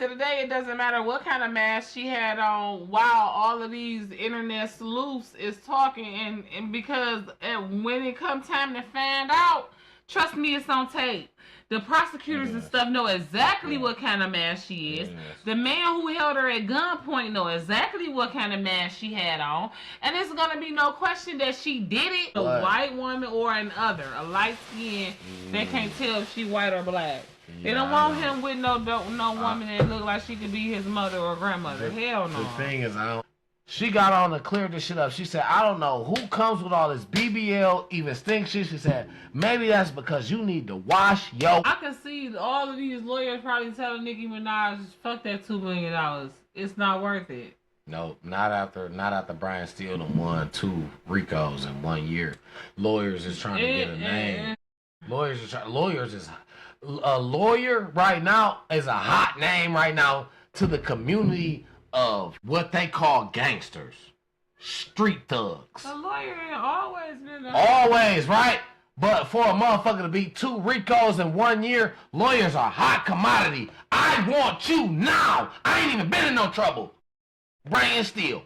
end of the day, it doesn't matter what kind of mask she had on while all of these internet sleuths is talking. And because when it comes time to find out, trust me, it's on tape. The prosecutors and stuff know exactly what kind of mask she is. The man who held her at gunpoint know exactly what kind of mask she had on. And there's going to be no question that she did it. A white woman or another. A light skin, they can't tell if she white or black. They don't want him with no woman that look like she could be his mother or grandmother. Hell no. The thing is, she got on to clear this shit up. She said, I don't know who comes with all this BBL, even stink shit. She said, maybe that's because you need to wash yo. I can see all of these lawyers probably telling Nicki Minaj, fuck that $2 million. It's not worth it. No, not after Brian Steele done won 2 Ricos in 1 year. Lawyers is trying to get a name. A lawyer right now is a hot name right now to the community of what they call gangsters, street thugs. A lawyer ain't always been always, right? But for a motherfucker to beat 2 Ricos in 1 year, lawyers are hot commodity. I want you now. I ain't even been in no trouble. Brian Steele.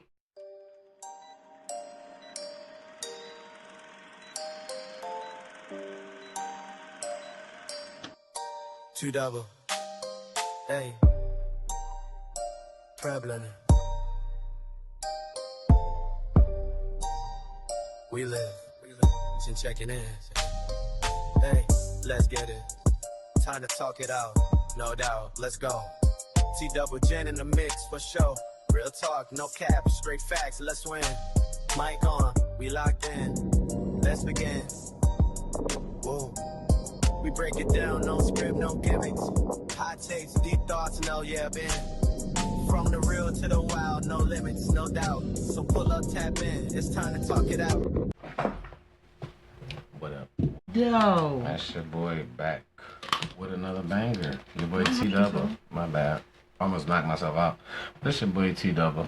Two double. Hey. Prevalent. We live. JennCheckinIn. Hey, let's get it. Time to talk it out. No doubt. Let's go. T double Jen in the mix for sure. Real talk, no cap, straight facts. Let's win. Mic on. We locked in. Let's begin. Whoa. We break it down, no script, no gimmicks. Hot takes, deep thoughts, no yeah, been. From the real to the wild, no limits, no doubt. So pull up, tap in, it's time to talk it out. What up? Yo. That's your boy back with another banger. Your boy T Double. My bad. Almost knocked myself out. This your boy T Double.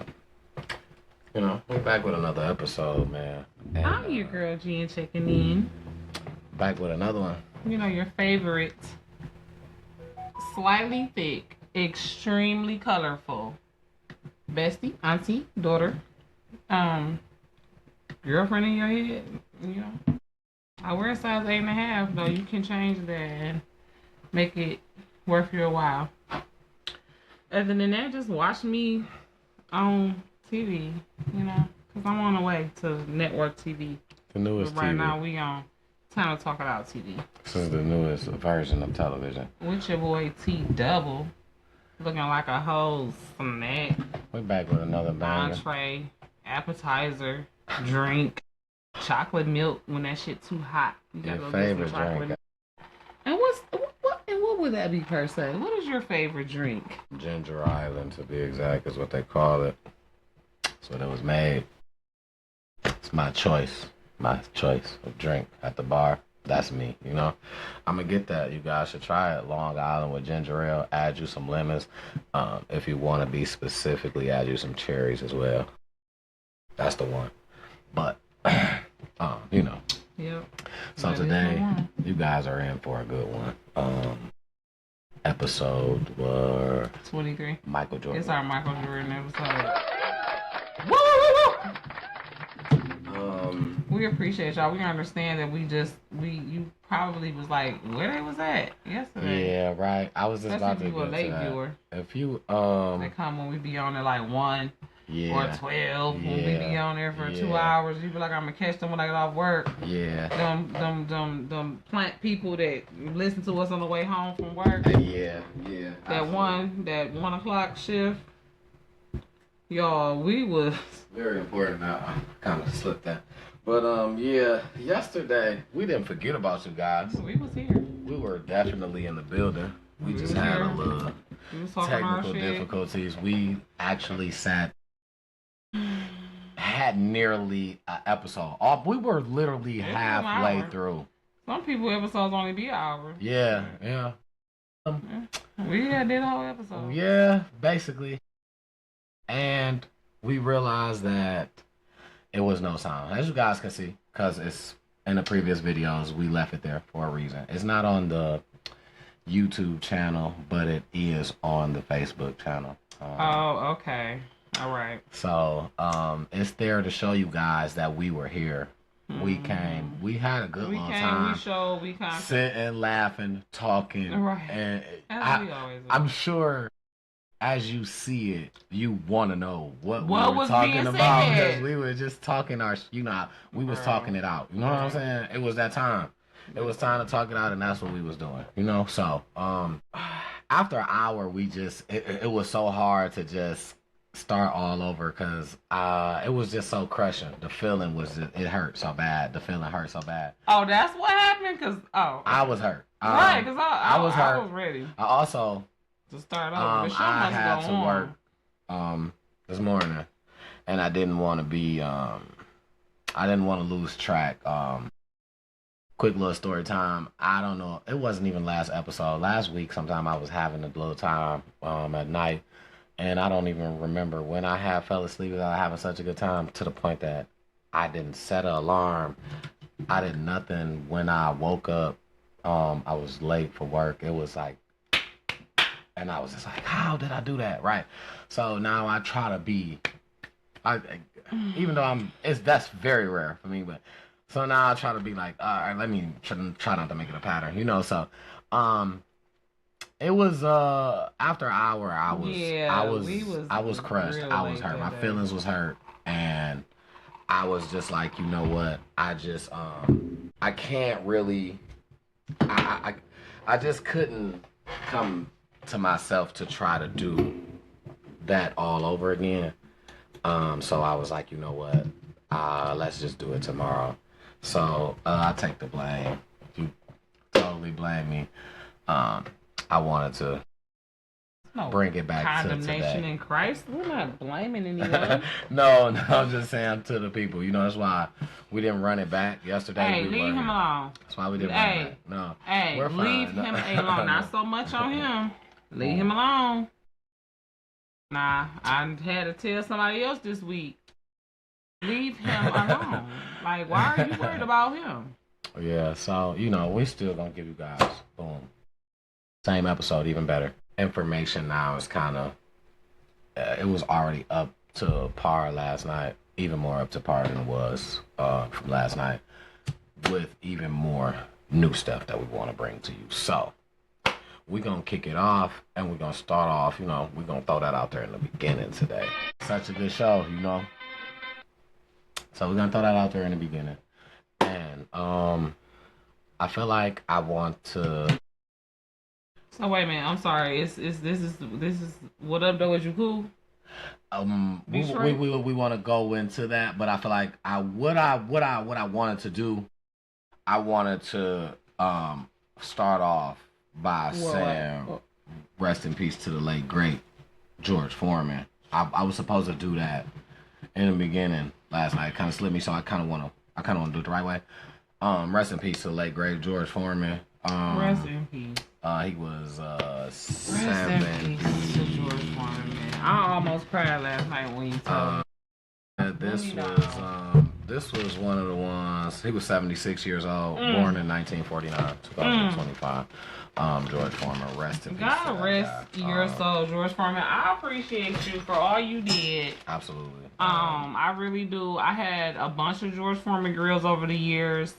You know, we're back with another episode, man. And, I'm your girl, JennCheckinIn. Back with another one. You know, your favorite. Slightly thick, extremely colorful. Bestie, auntie, daughter, girlfriend in your head. You know, I wear a size 8.5, though. You can change that and make it worth your while. Other than that, just watch me on TV, you know, because I'm on the way to network TV. The newest but right TV. Now, we on Time to Talk About TV. This is the newest version of television. With your boy T Double, looking like a whole snack. We're back with another banger. Entree, appetizer, drink, chocolate milk when that shit too hot. You gotta Your go get some favorite chocolate drink. milk. And what would that be per se? What is your favorite drink? Ginger Island, to be exact, is what they call it. That's what it was made. It's my choice. My choice of drink at the bar. That's me, you know. I'm gonna get that. You guys should try it. Long Island with ginger ale. Add you some lemons. If you want to be specifically, add you some cherries as well. That's the one. But you know. Yep. So today, you guys are in for a good one. Episode 23. Michael Jordan. It's our Michael Jordan episode. Woo! We appreciate y'all. We understand that you probably was like, where they was at yesterday. Yeah, right. I was just about to get to late that. viewer. If you they come when we be on at like 1 or 12. When we be on there for 2 hours, you be like, I'm gonna catch them when I get off work. Yeah. Them plant people that listen to us on the way home from work. Yeah. That 1 o'clock shift. Y'all, we was very important. I kind of slipped that. But yesterday we didn't forget about you guys. We was here. We were definitely in the building. We just had a little technical difficulties. We actually had nearly an episode. We were literally halfway through. Some people episodes only be an hour. Yeah. We did a whole episode. Yeah, basically. And we realized that it was no sound. As you guys can see, because it's in the previous videos, we left it there for a reason. It's not on the YouTube channel, but it is on the Facebook channel. Oh, okay. All right. So it's there to show you guys that we were here. We came. We had a good long time. We showed. We kind of sitting, laughing, talking. Right. And we always do. I'm sure as you see it, you want to know what we were was talking being about, said. because we were just talking we was talking it out. You know what I'm saying? It was that time. It was time to talk it out, and that's what we was doing. So after an hour, we just it was so hard to just start all over, because it was just so crushing. The feeling was it hurt so bad. The feeling hurt so bad. Oh, that's what happened. Cause I was hurt. Right, because I was hurt. I was ready. I also to start over. The show I must had go to on. work this morning, and I didn't want to be I didn't want to lose track. Quick little story time. I don't know. It wasn't even last episode. Last week, sometime I was having a little time at night, and I don't even remember when I fell asleep without having such a good time, to the point that I didn't set an alarm. I did nothing. When I woke up, I was late for work. It was like, and I was just like, how did I do that? Right. So now I try to be, even though that's very rare for me, but so now I try to be like, all right, let me try not to make it a pattern, So, it was after an hour, I was crushed. I was hurt. My feelings was hurt, and I was just like, you know what? I just I can't really, I just couldn't come to myself to try to do that all over again. So I was like, you know what? Let's just do it tomorrow. So I take the blame. You totally blame me. I wanted to bring it back to today. Condemnation in Christ. We're not blaming anyone. No, I'm just saying to the people. That's why we didn't run it back yesterday. Hey, leave him alone. That's why we didn't run it back. No. Hey, we're fine. Leave him alone. Not so much on him. Leave him alone. Nah, I had to tell somebody else this week. Leave him alone. Like, why are you worried about him? Yeah, so, we still gonna give you guys, boom, same episode, even better. Information now is kind of, it was already up to par last night, even more up to par than it was from last night, with even more new stuff that we want to bring to you. So, we're going to kick it off, and we're going to start off, we're going to throw that out there in the beginning today. Such a good show, So we're going to throw that out there in the beginning. And I feel like I want to... So wait a minute, I'm sorry. This is what up though? Is you cool? We want to go into that, but I feel like what I wanted to do, I wanted to start off by saying rest in peace to the late great George Foreman. I was supposed to do that in the beginning last night. It kind of slipped me, so I kind of want to do it the right way. Rest in peace to the late great George Foreman. Rest in peace. He was 70. Rest in peace to George Foreman. I almost cried last night when you told me. This was one of the ones. He was 76 years old, born in 1949, 2025. George Foreman, rest in peace. God rest your soul, George Foreman. I appreciate you for all you did. Absolutely. I really do. I had a bunch of George Foreman grills over the years.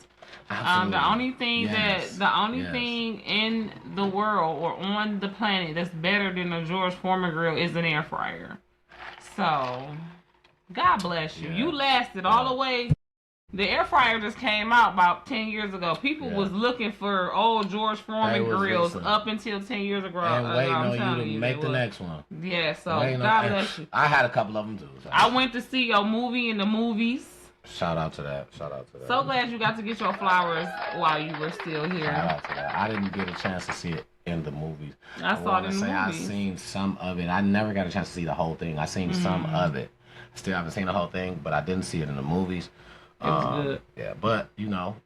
The only thing thing in the world or on the planet that's better than a George Foreman grill is an air fryer. So, God bless you. Yeah. You lasted all the way. The air fryer just came out about 10 years ago. People was looking for old George Foreman grills up until 10 years ago. And waiting on you to make the next one. Yeah, so God bless you. I had a couple of them too. So. I went to see your movie in the movies. Shout out to that. So glad you got to get your flowers while you were still here. Shout out to that. I didn't get a chance to see it in the movies. I saw it in the movies. I seen some of it. I never got a chance to see the whole thing. I seen some of it. Still haven't seen the whole thing, but I didn't see it in the movies. It was good. Yeah, but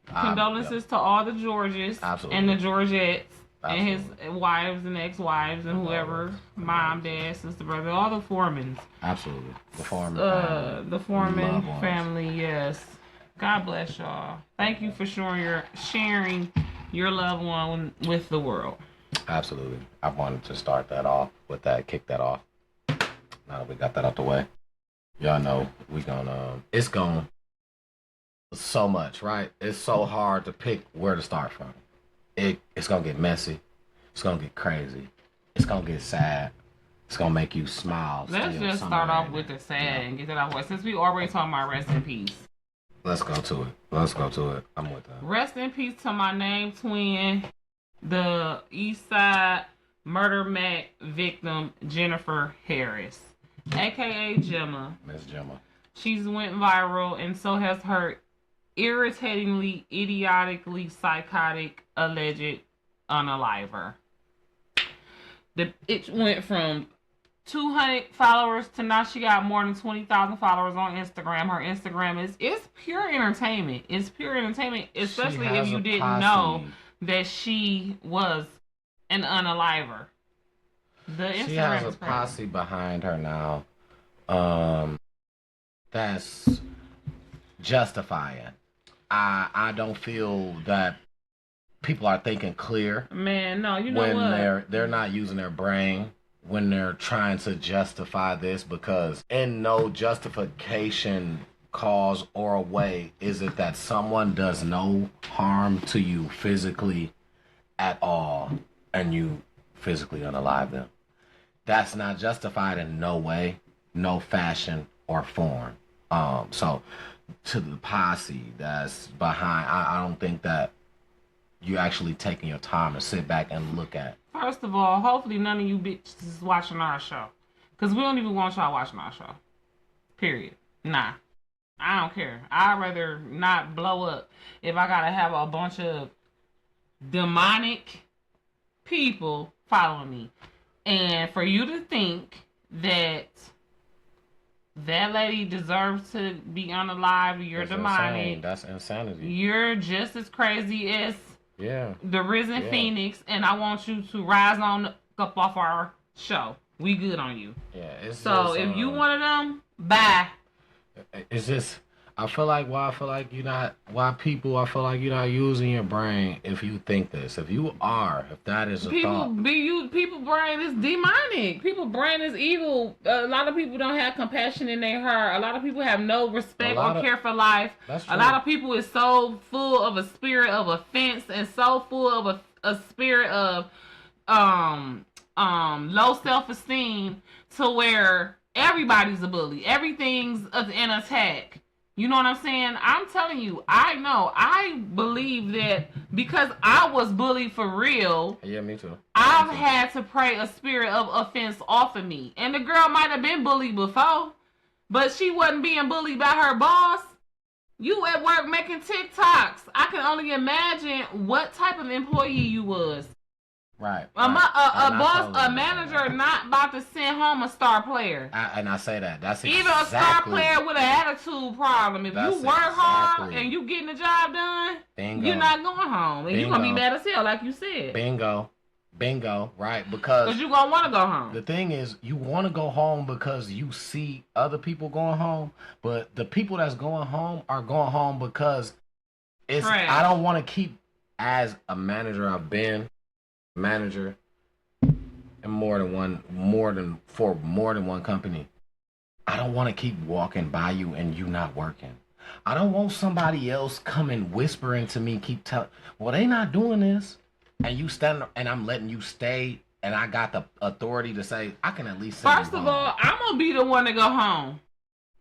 condolences to all the Georges and the Georgettes and his wives and ex-wives and whoever, mom, dad, sister, brother, all the Foremans. Absolutely, the Foreman family. The Foreman family, yes. God bless y'all. Thank you for sharing your loved one with the world. Absolutely. I wanted to start that off with that, kick that off. Now that we got that out the way, y'all know we gonna, it's gonna, so much, right? It's so hard to pick where to start from. It's gonna get messy. It's gonna get crazy. It's gonna get sad. It's gonna make you smile. Let's just start off with the sad and get that out of the way. Since we already talking about rest in peace. Let's go to it. Let's go to it. I'm with that. Rest in peace to my name twin, the Eastside murder Mac victim, Jennifer Harris, aka Jemma. Miss Jemma. She's went viral, and so has her irritatingly, idiotically psychotic alleged unaliver. It went from 200 followers to now she got more than 20,000 followers on Instagram. Her Instagram is pure entertainment. It's pure entertainment, especially if you didn't know that she was an unaliver. She has a posse behind her now. That's justifying. I don't feel that people are thinking clear. Man, no, you know when what? they're not using their brain when they're trying to justify this, because in no justification cause or way is it that someone does no harm to you physically at all and you physically unalive them. That's not justified in no way, no fashion or form. So to the posse that's behind, I don't think that you actually taking your time to sit back and look at. First of all, hopefully none of you bitches is watching our show. Because we don't even want y'all watching our show. Period. Nah. I don't care. I'd rather not blow up if I gotta have a bunch of demonic people following me. And for you to think that that lady deserves to be unalive, you're demonic. Insane. That's insanity. You're just as crazy as the risen Phoenix, and I want you to rise on up off our show. We good on you. Yeah. It's so just, if you one of them, bye. It's just, I feel like people you're not using your brain if you think this. If you are, if that is a thought. People brain is demonic. People brain is evil. A lot of people don't have compassion in their heart. A lot of people have no respect or care for life. That's true. A lot of people is so full of a spirit of offense and so full of a spirit of low self-esteem to where everybody's a bully. Everything's an attack. You know what I'm saying? I'm telling you, I believe that because I was bullied for real. Yeah, me too. I've had to pray a spirit of offense off of me. And the girl might have been bullied before, but she wasn't being bullied by her boss. You at work making TikToks. I can only imagine what type of employee you was. Right. A boss, a manager not about to send home a star player. And I say that. That's exactly. Even a star player with an attitude problem. If you work hard and you getting the job done, you're not going home. And you're going to be mad as hell, like you said. Bingo. Right? Because you're going to want to go home. The thing is, you want to go home because you see other people going home. But the people that's going home are going home because it's. Trash. I don't want to keep, as a manager, I've been manager in more than one company. I don't want to keep walking by you and you not working. I don't want somebody else coming whispering to me, keep telling, well, they not doing this, and you stand and I'm letting you stay, and I got the authority to say I can at least send First of all, I'm gonna be the one to go home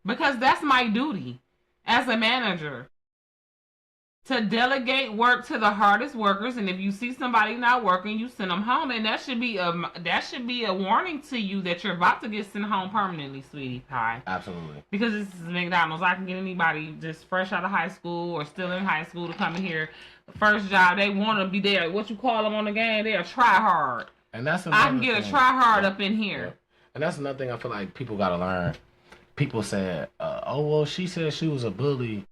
because that's my duty as a manager. To delegate work to the hardest workers, and if you see somebody not working, you send them home, and that should be a warning to you that you're about to get sent home permanently, sweetie pie. Absolutely. Because this is McDonald's. I can get anybody just fresh out of high school or still in high school to come in here. The first job, they want to be there. What you call them on the game? They're try hard. And that's I can get a try hard up in here. Yeah. And that's another thing I feel like people gotta learn. People said, "Oh well, she said she was a bully."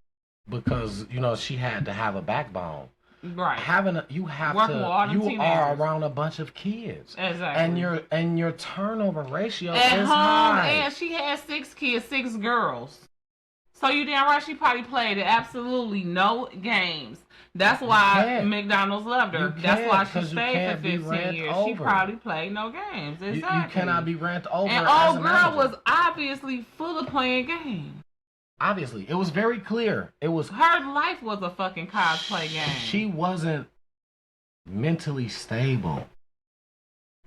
Because she had to have a backbone. Right. You are around a bunch of kids. Exactly. And your turnover ratio at is home, high. And she had 6 kids, 6 girls. So you damn right she probably played absolutely no games. That's why can't. McDonald's loved her. You That's why can't, she 'cause you stayed for can't be 15 rent years. She over. probably played no games. Exactly. You cannot be rent over. And as old a girl manager. was obviously full of playing games. Obviously, it was very clear. It was Her life was a fucking cosplay game. She wasn't mentally stable.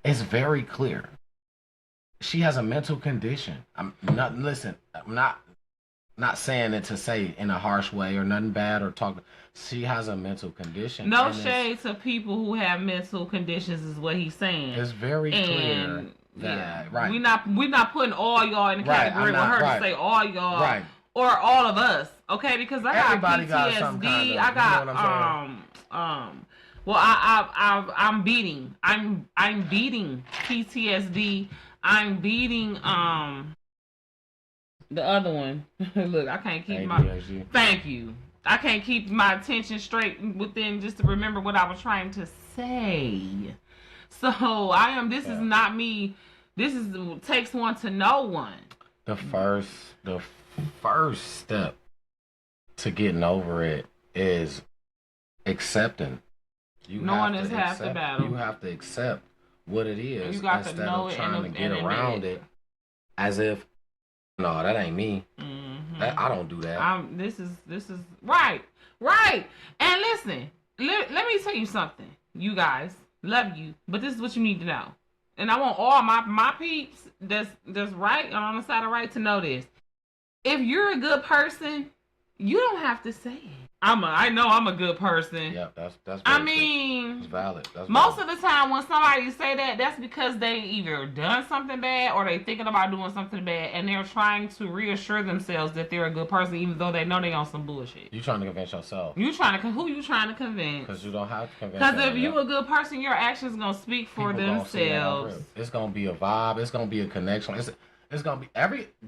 It's very clear. She has a mental condition. I'm not saying it to say in a harsh way or nothing bad or talk. She has a mental condition. No shade to people who have mental conditions is what he's saying. It's very clear that right. We're not putting all y'all in the category with her to say all y'all or all of us. Okay, because I got Everybody PTSD. got some kind of, I got you know what I'm well I'm beating PTSD. I'm beating the other one. Look, I can't keep ADHD. Thank you. I can't keep my attention straight within just to remember what I was trying to say. So this is not me. This is takes one to know one. The first step to getting over it is accepting. Knowing is half the battle. You have to accept what it is you got instead to know of it trying and to get around it as if no, that ain't me. Mm-hmm. I don't do that. This is right. And listen, let me tell you something. You guys, love you, but this is what you need to know. And I want all my peeps that's right and on the side of right to know this. If you're a good person, you don't have to say it. I know I'm a good person. Yeah, that's I mean, it's valid. That's most valid. of the time when somebody say that, that's because they either done something bad or they thinking about doing something bad, and they're trying to reassure themselves that they're a good person, even though they know they on some bullshit. You trying to convince yourself? Who you trying to convince? Because you don't have to convince. Because if you a good person, your actions gonna speak for themselves. It's gonna be a vibe. It's gonna be a connection. It's gonna be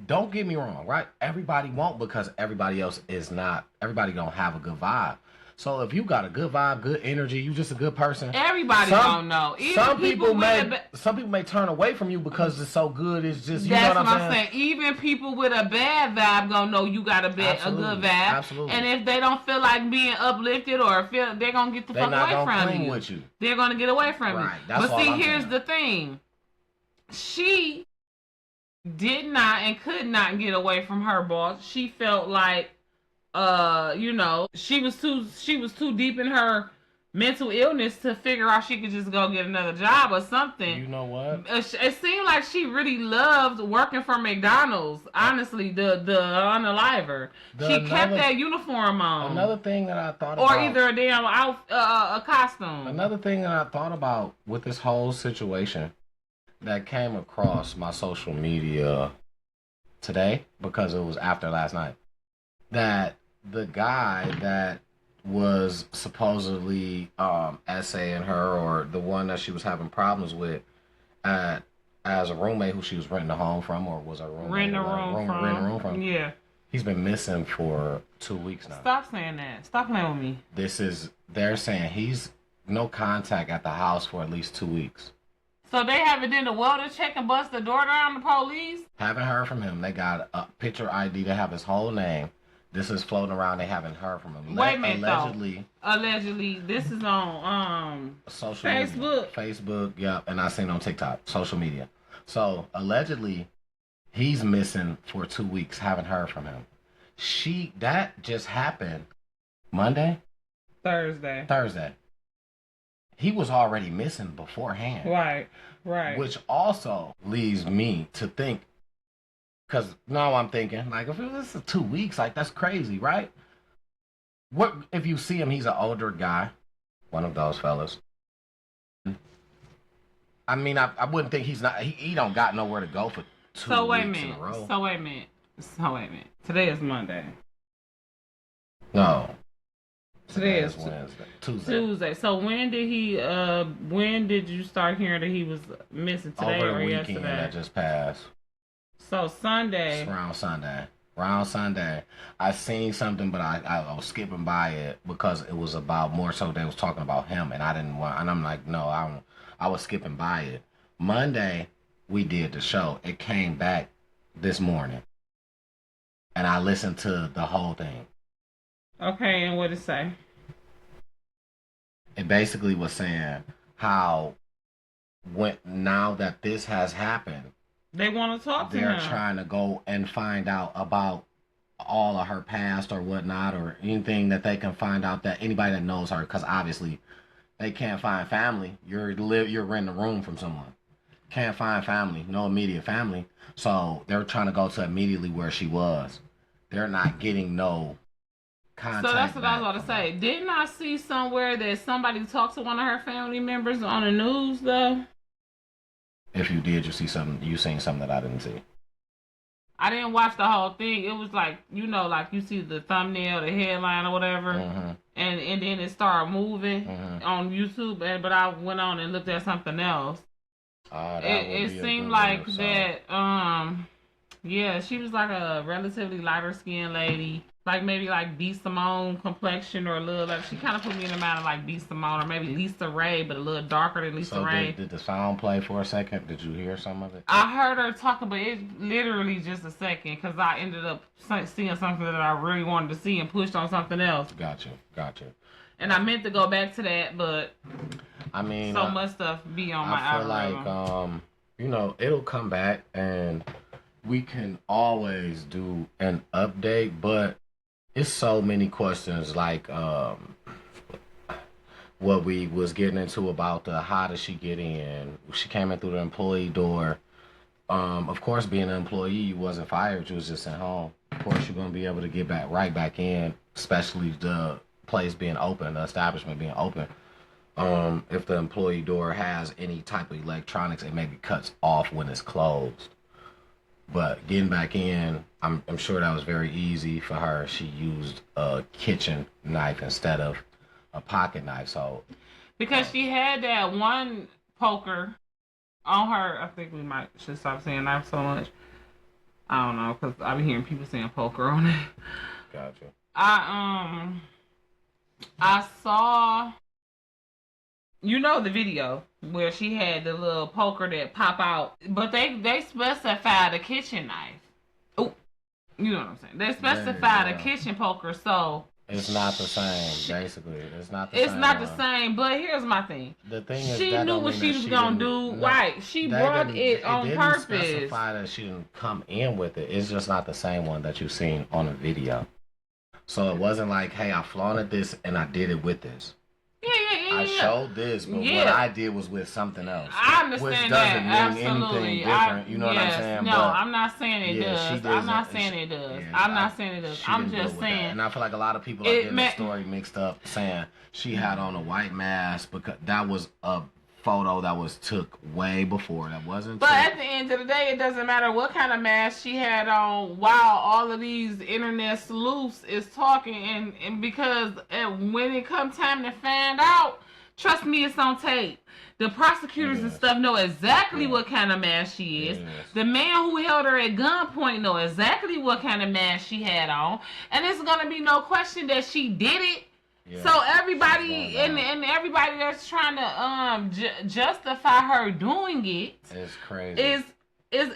don't get me wrong, right? Everybody won't because everybody else is not. Everybody don't have a good vibe. So if you got a good vibe, good energy, you just a good person. Everybody don't know. Even some people may turn away from you because it's so good. It's just that's what I'm saying. Even people with a bad vibe gonna know you got a good vibe. Absolutely. And if they don't feel like being uplifted or feel they're gonna get the fuck away from you. With you. They're gonna get away from you. That's but see, here's the thing. She did not and could not get away from her boss. She felt like she was too deep in her mental illness to figure out she could just go get another job or something. You know what? It seemed like she really loved working for McDonald's. Honestly, the unaliver. She kept that uniform on. Another thing that I thought about, or either a damn a costume. Another thing that I thought about with this whole situation that came across my social media today because it was after last night, that the guy that was supposedly essaying her, or the one that she was having problems with as a roommate who she was renting a home from, or was a roommate renting a room from. Yeah, he's been missing for 2 weeks now. Stop saying that. Stop playing with me. They're saying he's no contact at the house for at least 2 weeks. So they haven't done a welder check and bust the door down the police? Haven't heard from him. They got a picture ID. They have his whole name. This is floating around. They haven't heard from him. Wait a minute, Allegedly, this is on social Facebook. Facebook, yep. And I seen on TikTok, social media. So allegedly, he's missing for 2 weeks. Haven't heard from him. That just happened Monday? Thursday. He was already missing beforehand. Right. Which also leads me to think, because now I'm thinking, like, if this is 2 weeks, like, that's crazy, right? What if you see him, he's an older guy, one of those fellas. I mean, I wouldn't think he don't got nowhere to go for 2 weeks in a row. So wait a minute. Today is Monday. No. Today is Wednesday. Tuesday. So when did you start hearing that he was missing? Today over the or weekend yesterday? that just passed. So Sunday. It's around Sunday. I seen something, but I was skipping by it because it was about more so they was talking about him, and I didn't want. And I'm like, no, I was skipping by it. Monday we did the show. It came back this morning, and I listened to the whole thing. Okay, and what did it say? it basically was saying how now that this has happened, they want to talk to him. They're trying to go and find out about all of her past or whatnot, or anything that they can find out, that anybody that knows her, because obviously they can't find family. You're renting a room from someone. Can't find family, no immediate family. So they're trying to go to immediately where she was. They're not getting no contact. So that's what I was about to say. Didn't I see somewhere that somebody talked to one of her family members on the news though? If you did, you seen something that I didn't see. I didn't watch the whole thing. It was like, like you see the thumbnail, the headline or whatever, and then it started moving on YouTube. But I went on and looked at something else. It seemed like that. Yeah, she was like a relatively lighter skinned lady, like maybe like B. Simone complexion, or a little like, she kind of put me in the mind of like B. Simone or maybe Lisa Ray, but a little darker than Lisa Ray. Did the sound play for a second? Did you hear some of it? I heard her talking, but it literally just a second, because I ended up seeing something that I really wanted to see and pushed on something else. Gotcha. And I meant to go back to that, but I mean, so much stuff be on my algorithm. I feel like it'll come back, and we can always do an update, but it's so many questions, like what we was getting into about how does she get in? She came in through the employee door. Of course, being an employee, you wasn't fired, you was just at home. Of course, you're gonna be able to get right back in, especially the place being open, the establishment being open. If the employee door has any type of electronics, it maybe cuts off when it's closed. But getting back in, I'm sure that was very easy for her. She used a kitchen knife instead of a pocket knife. So because she had that one poker on her, I think we should stop saying knife so much. I don't know, because I've been hearing people saying poker on it. Gotcha. I saw, the video where she had the little poker that pop out, but they specified a kitchen knife. Oh, you know what I'm saying? They specified a kitchen poker, so it's not the same. Basically, it's not the same. It's not the same. But here's my thing. The thing is, she knew what she was gonna do. Right? She brought it on purpose. It didn't specify that she didn't come in with it. It's just not the same one that you've seen on a video. So it wasn't like, hey, I flaunted this and I did it with this. Yeah. I showed this, but what I did was with something else. I understand which that. doesn't mean Absolutely. anything different. You know what I'm saying? No, but I'm not saying it does. I'm not saying it does. I'm not saying it does. I'm just saying. And I feel like a lot of people are getting the story mixed up, saying she had on a white mask because that was a photo that was took way before. That wasn't. But at the end of the day, it doesn't matter what kind of mask she had on while all of these internet sleuths is talking, and because when it comes time to find out, trust me, it's on tape. The prosecutors and stuff know exactly what kind of mask she is. The man who held her at gunpoint know exactly what kind of mask she had on, and it's gonna be no question that she did it. Yeah. So everybody and everybody that's trying to justify her doing it is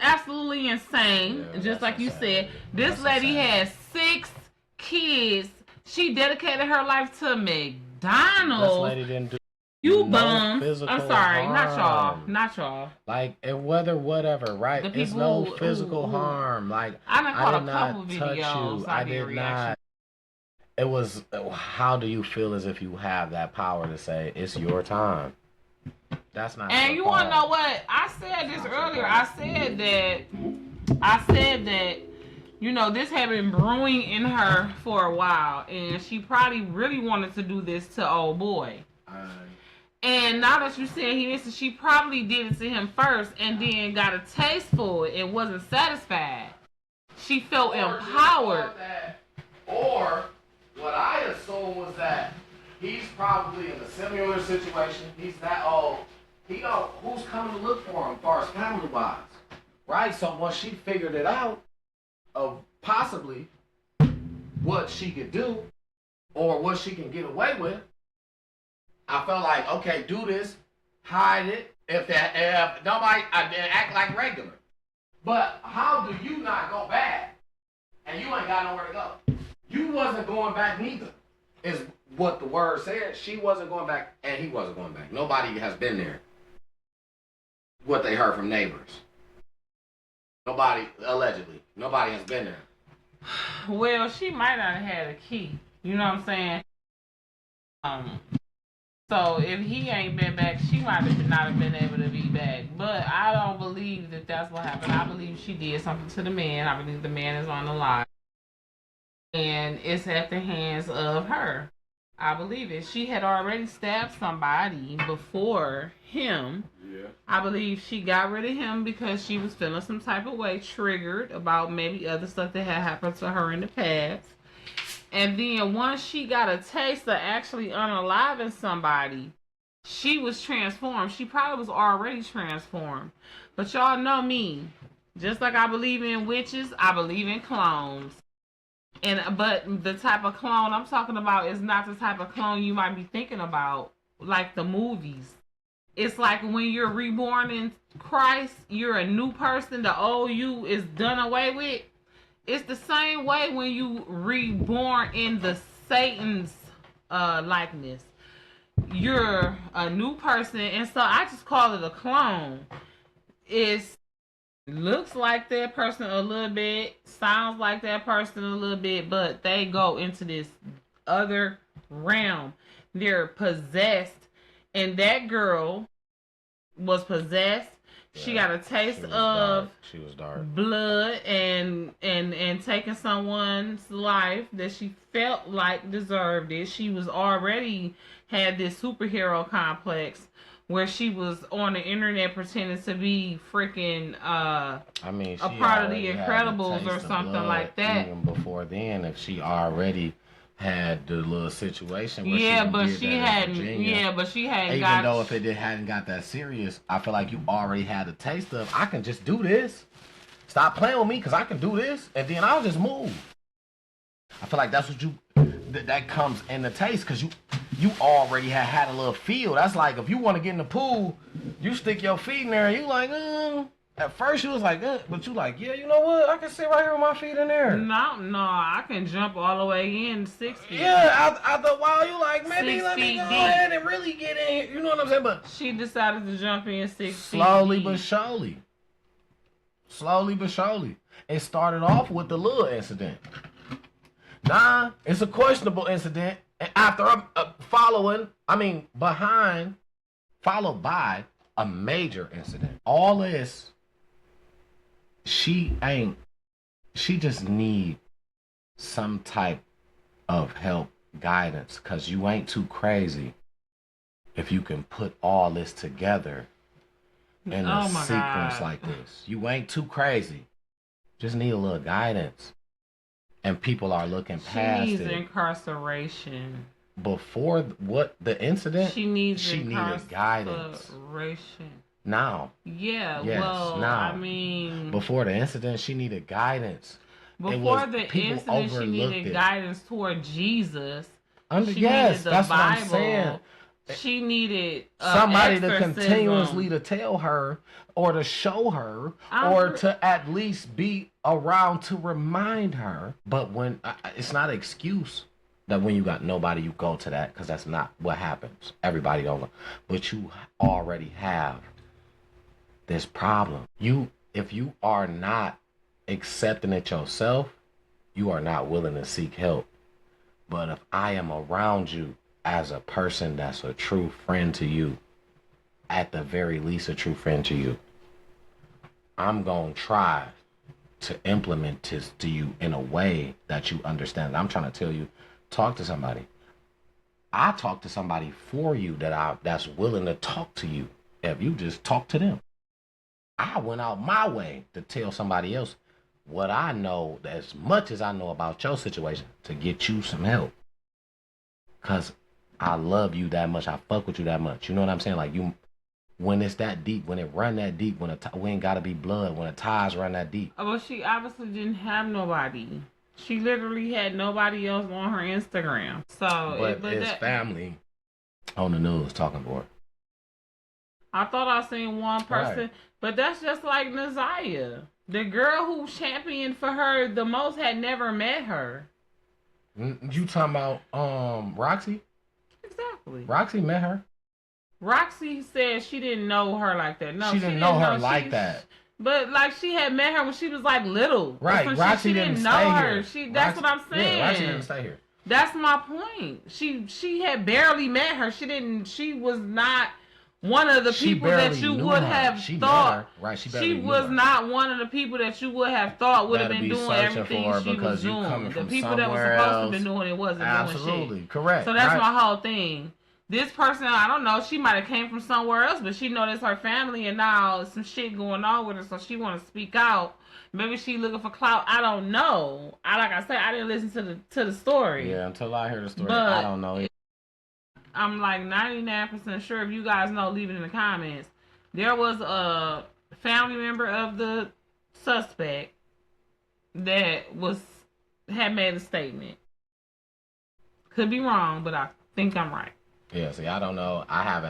absolutely insane. Yeah, just like you said, this lady has 6 kids. She dedicated her life to McDonald's. This lady didn't do bum. I'm sorry, harm. not y'all. Like, and whatever, right? It's no physical harm. Like, I did not touch you. I did not. It was, how do you feel as if you have that power to say it's your time? That's not. And you want to know what? I said this earlier. I said that, this had been brewing in her for a while, and she probably really wanted to do this to old boy. And now that you said he did, she probably did it to him first, and then got a taste for it and wasn't satisfied. She felt empowered. Or what I assume was that he's probably in a similar situation. He's that old. He know who's coming to look for him, as far as family wise, right? So once she figured it out of possibly what she could do or what she can get away with, I felt like, okay, do this, hide it. If nobody act like regular, but how do you not go back and you ain't got nowhere to go? You wasn't going back neither. is what the word said. She wasn't going back, and he wasn't going back. Nobody has been there. What they heard from neighbors. Nobody, allegedly, nobody has been there. Well, she might not have had a key. You know what I'm saying? So if he ain't been back, she might have not have been able to be back. But I don't believe that that's what happened. I believe she did something to the man. I believe the man is on the line, and it's at the hands of her. I believe it. She had already stabbed somebody before him. Yeah. I believe she got rid of him because she was feeling some type of way, triggered about maybe other stuff that had happened to her in the past. And then once she got a taste of actually unaliving somebody, she was transformed. She probably was already transformed. But y'all know me. Just like I believe in witches, I believe in clones. But the type of clone I'm talking about is not the type of clone you might be thinking about, like the movies. It's like when you're reborn in Christ, you're a new person. The old you is done away with. It's the same way when you reborn in the Satan's likeness. You're a new person, and so I just call it a clone. It's looks like that person a little bit, sounds like that person a little bit, but they go into this other realm. They're possessed, and that girl was possessed. Yeah, she got a taste of she was dark blood and taking someone's life that she felt like deserved it. She was already had this superhero complex where she was on the internet pretending to be freaking a part of the Incredibles or something like that. Even before then, if she already had the little situation where she hadn't even though if it hadn't got that serious, I feel like you already had a taste of, I can just do this. Stop playing with me because I can do this, and then I'll just move. I feel like that's what that comes in the taste, because you already had a little feel. That's like if you want to get in the pool, you stick your feet in there and you like, at first you was like, but you like, yeah, you know what? I can sit right here with my feet in there. No, I can jump all the way in 6 feet. Yeah, after a while you like, maybe let me go ahead and really get in here. You know what I'm saying? But she decided to jump in 6 feet. Slowly but surely. It started off with the little incident. Nah, it's a questionable incident. And after followed by a major incident. All this, she just need some type of help, guidance, because you ain't too crazy if you can put all this together in a sequence like this. You ain't too crazy. Just need a little guidance. And people are looking past it. She needs incarceration. Before the incident, she needed guidance. Now. Yeah, yes, well, now. I mean. Before the incident, she needed guidance. Before the incident, she needed guidance toward Jesus. Yes, that's Bible. What I'm saying. She needed somebody to continuously to tell her or to show her or to at least be around to remind her. But when it's not an excuse that when you got nobody, you go to that, because that's not what happens. Everybody don't know. But you already have this problem. If you are not accepting it yourself, you are not willing to seek help. But if I am around you as a person that's a true friend to you, at the very least a true friend to you, I'm going to try to implement this to you in a way that you understand. I'm trying to tell you, talk to somebody. I talk to somebody for you that's willing to talk to you. If you just talk to them. I went out my way to tell somebody else what I know, as much as I know about your situation, to get you some help. Because I love you that much. I fuck with you that much. You know what I'm saying? Like, when it's that deep, when it run that deep, we ain't gotta be blood, when the ties run that deep. Well, she obviously didn't have nobody. She literally had nobody else on her Instagram. So, but it's family on the news talking for her. I thought I seen one person, right. But that's just like Naziah. The girl who championed for her the most had never met her. You talking about Roxy? Exactly. Roxy met her. Roxy said she didn't know her like that. No, she didn't know her like that. But like she had met her when she was like little. Right. Roxy didn't know her. That's what I'm saying. Yeah, Roxy didn't stay here. That's my point. She had barely met her. She was not one of the people that you would have thought. Right. She was not one of the people that you would have thought would have been doing everything she was doing. The people that were supposed to have been doing it wasn't doing shit. Absolutely correct. So that's my whole thing. This person, I don't know, she might have came from somewhere else, but she know that's her family, and now some shit going on with her, so she want to speak out. Maybe she looking for clout. I don't know. Like I said, I didn't listen to the story. Yeah, until I heard the story, but I don't know. I'm like 99% sure. If you guys know, leave it in the comments. There was a family member of the suspect that had made a statement. Could be wrong, but I think I'm right. Yeah, see, I don't know. I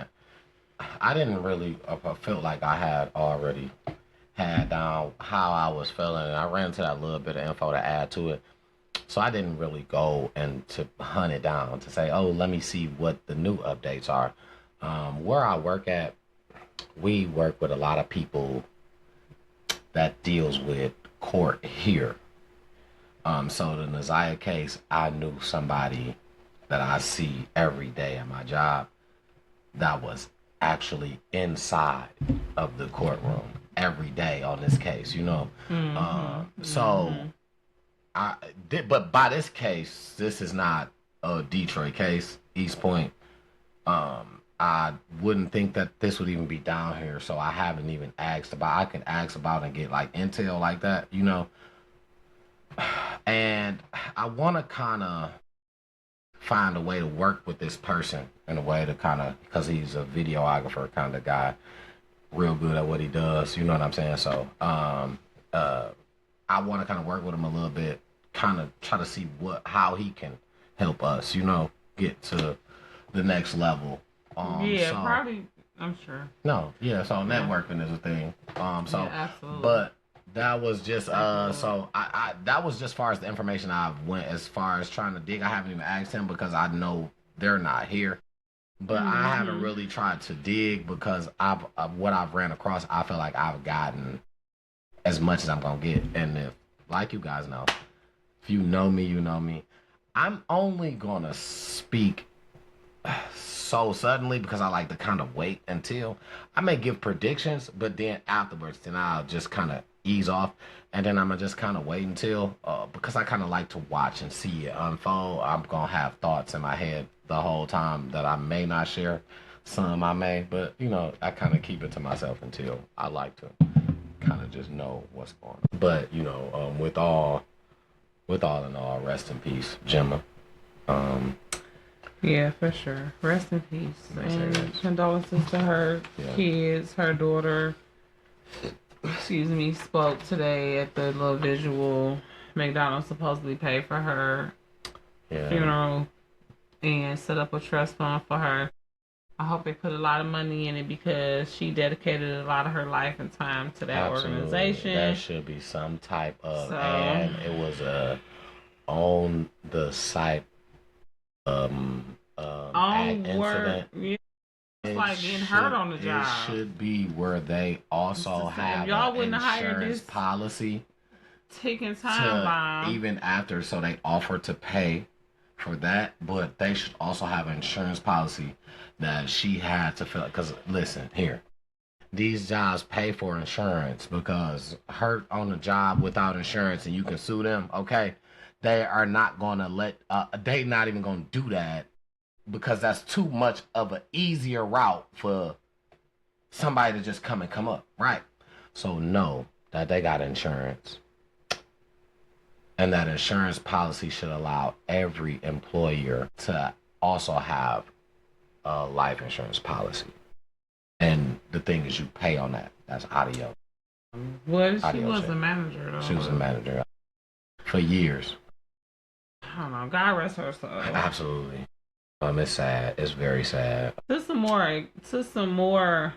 didn't really feel like I had already had down how I was feeling. And I ran into that little bit of info to add to it. So I didn't really go and to hunt it down to say, oh, let me see what the new updates are. Where I work at, we work with a lot of people that deals with court here. So the Naziah case, I knew somebody that I see every day at my job that was actually inside of the courtroom every day on this case, you know. But by this case, this is not a Detroit case, East Point. I wouldn't think that this would even be down here, so I haven't even asked about. I can ask about and get like intel like that, you know. And I want to kind of find a way to work with this person in a way to kind of, because he's a videographer kind of guy, real good at what he does, you know what I'm saying? So I want to kind of work with him a little bit, kind of try to see how he can help us, you know, get to the next level. Probably, I'm sure. No, yeah, so networking is a thing. Absolutely. But that was just so I that was just far as the information I went as far as trying to dig. I haven't even asked him because I know they're not here. But I haven't really tried to dig because what I've ran across, I feel like I've gotten as much as I'm gonna get. And if, like you guys know, if you know me, you know me. I'm only gonna speak so suddenly because I like to kind of wait until I may give predictions, but then afterwards, then I'll just kind of ease off, and then I'm gonna just kind of wait until because I kind of like to watch and see it unfold. I'm gonna have thoughts in my head the whole time that I may not share. Some I may, but you know, I kind of keep it to myself until I like to kind of just know what's going on. But you know, with all in all, rest in peace, Jemma. Yeah, for sure. Rest in peace. And condolences to her kids, her daughter. Excuse me, spoke today at the little visual. McDonald's supposedly paid for her funeral and set up a trust fund for her. I hope they put a lot of money in it because she dedicated a lot of her life and time to that organization. There should be some type of, and it was on the site incident. Yeah. It's like getting hurt on the job. It should be where they also have y'all wouldn't an hire insurance this policy. Ticking time bomb. Even after, so they offer to pay for that, but they should also have an insurance policy that she had to fill. Because listen, here, these jobs pay for insurance because hurt on the job without insurance and you can sue them. Okay, they are not gonna they not even gonna do that because that's too much of an easier route for somebody to just come up, right? So know that they got insurance. And that insurance policy should allow every employer to also have a life insurance policy. And the thing is, you pay on that. That's audio. Well, she was a manager, though. She was a manager for years. I don't know. God rest her soul. Absolutely. It's sad. It's very sad. To some more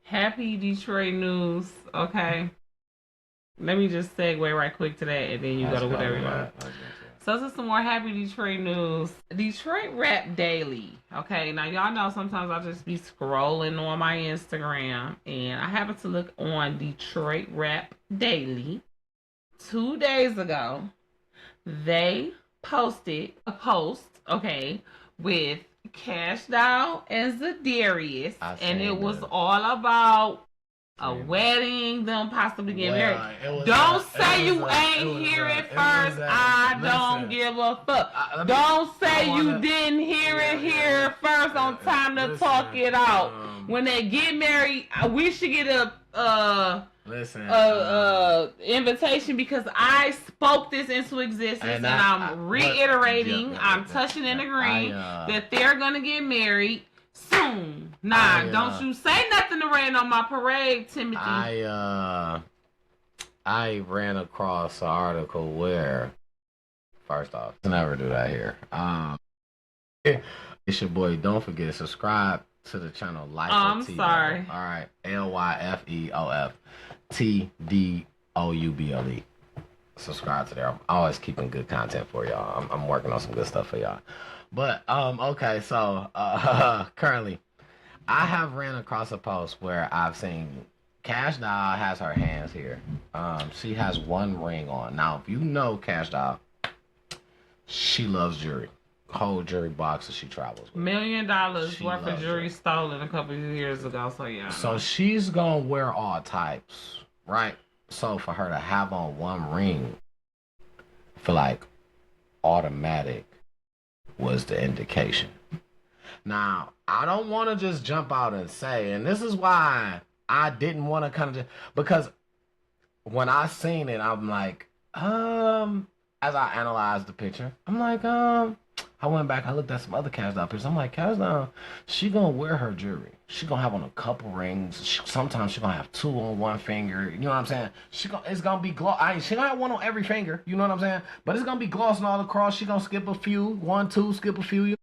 happy Detroit news, okay? Let me just segue right quick to that, and then you go to whatever you want. So this is some more happy Detroit news. Detroit Rap Daily. Okay, now y'all know sometimes I'll just be scrolling on my Instagram and I happen to look on Detroit Rap Daily. 2 days ago, they posted a post, okay, with KashDoll and Zadarius, and it was all about a wedding, them possibly getting married. Don't say you ain't hear it first. I don't give a fuck. Don't say you didn't hear it here first on Time to Talk It Out. When they get married, we should get a invitation because I spoke this into existence, and I'm reiterating, I'm touching and agreeing that they're gonna get married soon. Don't you say nothing to rain on my parade, Timothy. I ran across an article where, first off, never do that here. It's your boy. Don't forget to subscribe to the channel. I'm sorry. All right, LYFEOFTDOUBLE. Subscribe to there. I'm always keeping good content for y'all. I'm working on some good stuff for y'all. But okay, so currently, I have ran across a post where I've seen KashDoll has her hands here. She has one ring on. Now, if you know KashDoll, she loves jewelry. Whole jewelry box that she travels with. $1 million worth of jewelry stolen a couple of years ago. So yeah. So she's gonna wear all types, right? So for her to have on one ring, I feel like automatic was the indication. Now, I don't want to just jump out and say, and this is why I didn't want to kind of, because when I seen it, I'm like, as I analyzed the picture, I'm like, I went back, I looked at some other KashDoll pictures. I'm like, KashDoll, she gonna wear her jewelry. She gonna have on a couple rings. Sometimes she gonna have 2 on one finger. You know what I'm saying? It's gonna be gloss. She gonna have 1 on every finger. You know what I'm saying? But it's gonna be glossing all across. She gonna skip a few, 1, 2, skip a few.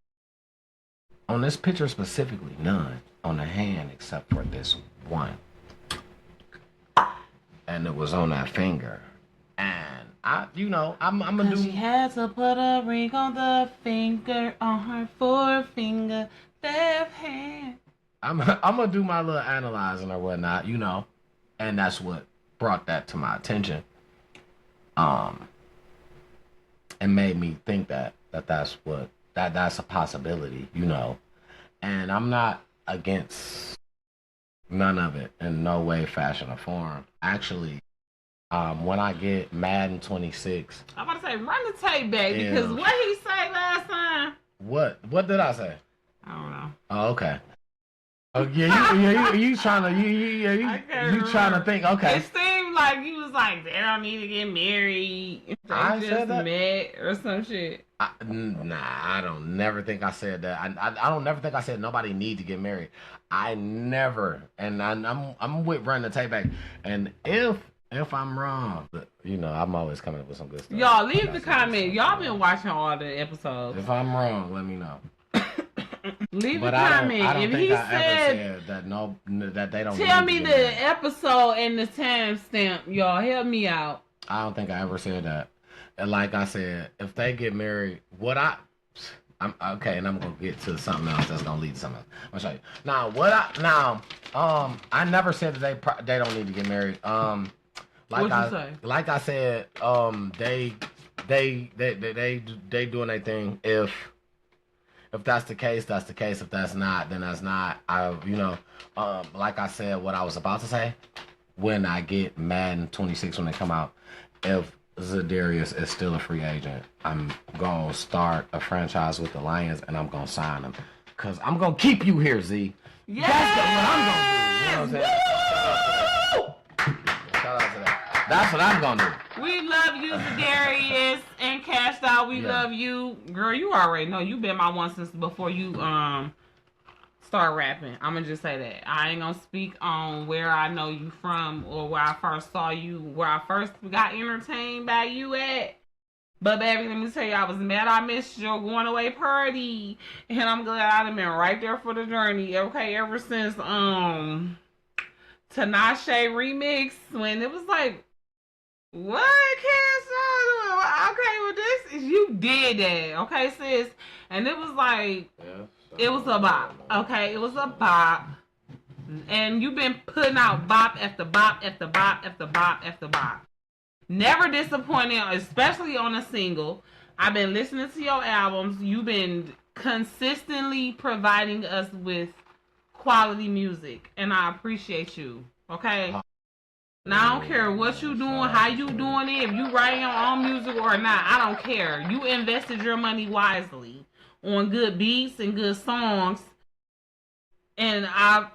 On this picture specifically, none on the hand except for this one, and it was on that finger. And I'm gonna do. She had to put a ring on the finger on her forefinger, left hand. I'm gonna do my little analyzing or whatnot, and that's what brought that to my attention. And made me think that's a possibility, and I'm not against none of it in no way, fashion, or form. Actually, when I get Madden 26, I'm about to say run the tape back because what he say last time. What did I say? I don't know. Oh, okay. Oh yeah, you trying to think? Okay. It seemed like you was like they don't need to get married. They I just said that? met or some shit. I don't never think I said that. I don't never think I said nobody need to get married. I never, and I'm with running the tape back. And if I'm wrong, I'm always coming up with some good stuff. Y'all leave the comment. Y'all been watching all the episodes. If I'm wrong, let me know. Leave a comment. I don't if think he I said ever said that they don't. Tell me the episode and the timestamp, y'all. Help me out. I don't think I ever said that. And like I said, if they get married, I'm okay, and I'm gonna get to something else that's gonna lead to something else. I'm gonna show you. I never said that they don't need to get married. What'd you say? Like I said, they doing their thing. If that's the case, that's the case. If that's not, then that's not. Like I said, what I was about to say, when I get Madden 26 when they come out, if Zadarius is still a free agent, I'm gonna start a franchise with the Lions and I'm gonna sign him. Cause I'm gonna keep you here, Z. Yes! That's what I'm gonna do. You know what I'm saying? Shout out to that. That's what I'm gonna do. We love you, Zadarius and KashDoll. We love you. Girl, you already know. You been my one since before you start rapping. I'm gonna just say that. I ain't gonna speak on where I know you from or where I first saw you, where I first got entertained by you at. But baby, let me tell you, I was mad I missed your going away party. And I'm glad I've been right there for the journey. Okay, ever since Tinashe remix, when it was like, what KashDoll? Okay, well you did that, okay, sis? And it was like, it was a bop, okay? It was a bop. And you've been putting out bop after bop after bop after bop after bop. Never disappointed, especially on a single. I've been listening to your albums. You've been consistently providing us with quality music, and I appreciate you, okay? Now, I don't care what you doing, how you doing it, if you writing your own music or not. I don't care. You invested your money wisely on good beats and good songs, and I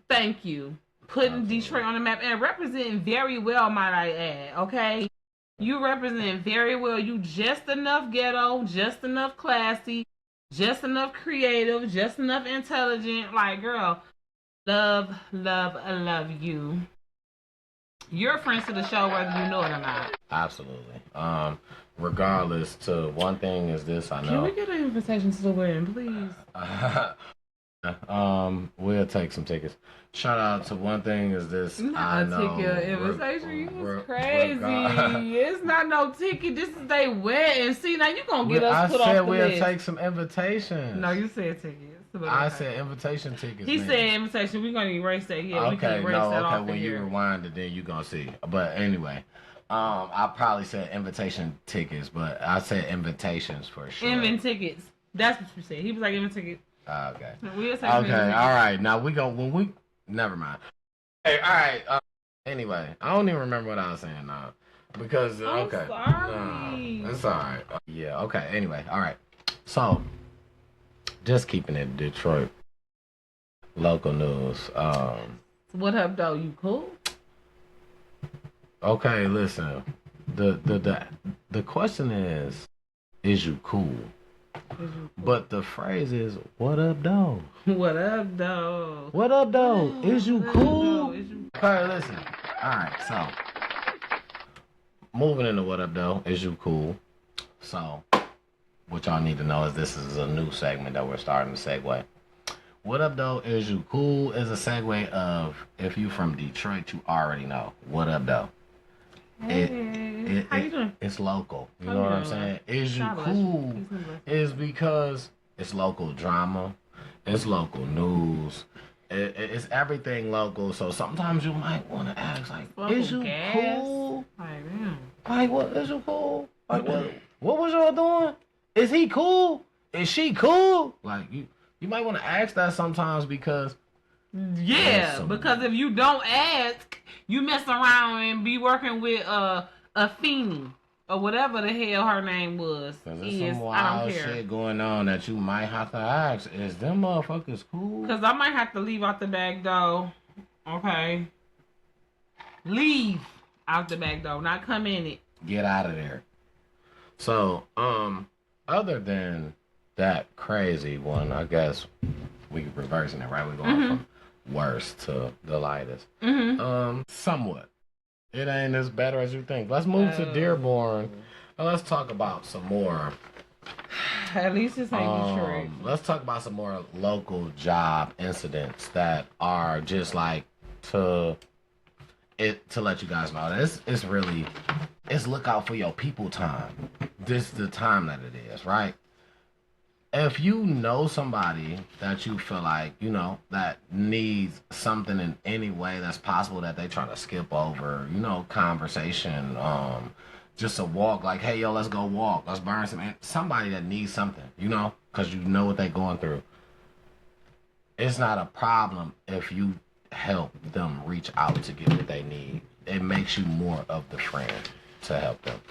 thank you. Putting Detroit on the map and representing very well, might I add, okay? You represent very well. You just enough ghetto, just enough classy, just enough creative, just enough intelligent. Like, girl, love, love, I love you. You're friends to the show whether you know it or not. Absolutely. Regardless, to one thing is this, I know. Can we get an invitation to the wedding, please? We'll take some tickets. Shout out to one thing is this. Not a ticket invitation. You was crazy. It's not no ticket. This is they wedding. See, now you gonna get us put off the list. I said we'll take some invitations. No, you said tickets. I said invitation tickets. He said invitation. We're gonna erase that. Yeah, okay, we can erase that off when you rewind it, then you gonna see. But anyway, I probably said invitation tickets, but I said invitations for sure. Invent tickets. That's what you said. He was like invent tickets. Okay. Okay. All right. Now we go when we. Never mind. Hey, all right. Anyway, I don't even remember what I was saying now because I'm sorry. It's all right. Yeah. Okay. Anyway, all right. So, just keeping it Detroit local news. What up, though? You cool? Okay. Listen. The question is you cool? But the phrase is, what up, though? What up, though? What up, though? Is you cool? Okay, listen. All right, so moving into what up, though? Is you cool? So, what y'all need to know is this is a new segment that we're starting to segue. What up, though? Is you cool? Is a segue of if you from Detroit, you already know. What up, though? Hey, how you doing? It's local. You know what I'm saying? Is you cool? Is because it's local drama, it's local news, it's everything local. So sometimes you might want to ask, like, is you cool? Like, what? Is you cool? Like, what was y'all doing? Is he cool? Is she cool? Like, you might want to ask that sometimes because. Yeah, because if you don't ask, you mess around and be working with a Feeny or whatever the hell her name was. There's some wild shit going on that you might have to ask. Is them motherfuckers cool? Because I might have to leave out the back door. Okay. Leave out the back door, not come in it. Get out of there. So, other than that crazy one, I guess we reversing it, right? We're going from worst to the lightest. Somewhat. It ain't as better as you think. Let's move to Dearborn and let's talk about some more. At least it's ain't Detroit. Let's talk about some more local job incidents that are just like to let you guys know that it's really look out for your people time. This is the time that it is, right? If you know somebody that you feel like, you know, that needs something in any way that's possible that they trying to skip over, you know, conversation, just a walk, like, hey, yo, let's go walk. Let's burn somebody that needs something, you know, because you know what they're going through. It's not a problem if you help them reach out to get what they need. It makes you more of the friend to help them.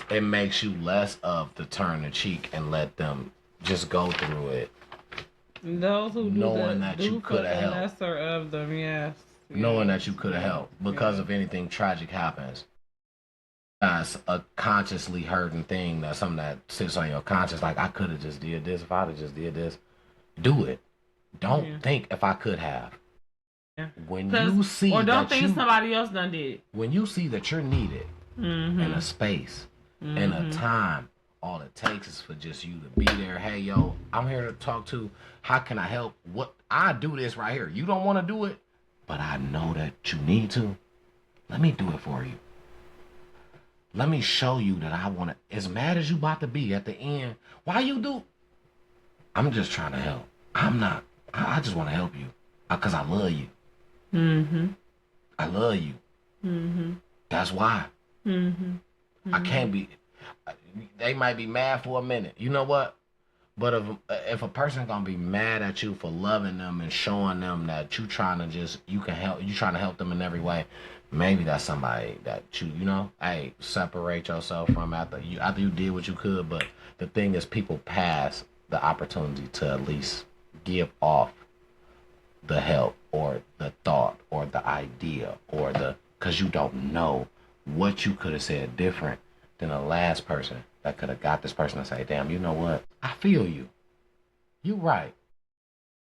It makes you less of the turn the cheek and let them just go through it. Those who do knowing that you could have helped. Lesser of them, yes. Knowing that you could have helped because if anything tragic happens. That's a consciously hurting thing. That's something that sits on your conscience. Like, I could have just did this. If I'd have just did this, do it. Don't think if I could have. Yeah. When you see or don't think somebody else done did it. When you see that you're needed in a space, in a time, all it takes is for just you to be there. Hey, yo, I'm here to talk to. How can I help? What I do this right here. You don't want to do it, but I know that you need to. Let me do it for you. let me show you that I want to, as mad as you about to be at the end, why you do? I'm just trying to help. I'm not, I just want to help you. Because I love you. Mm-hmm. I love you. Mm-hmm. That's why. Mm-hmm. I can't be, they might be mad for a minute. You know what? But if a person gonna be mad at you for loving them and showing them that you trying to just, you trying to help them in every way, maybe that's somebody that hey, separate yourself from after you did what you could. But the thing is, people pass the opportunity to at least give off the help or the thought or the idea or because you don't know what you could have said different than the last person that could have got this person to say, damn, you know what? I feel you. You right.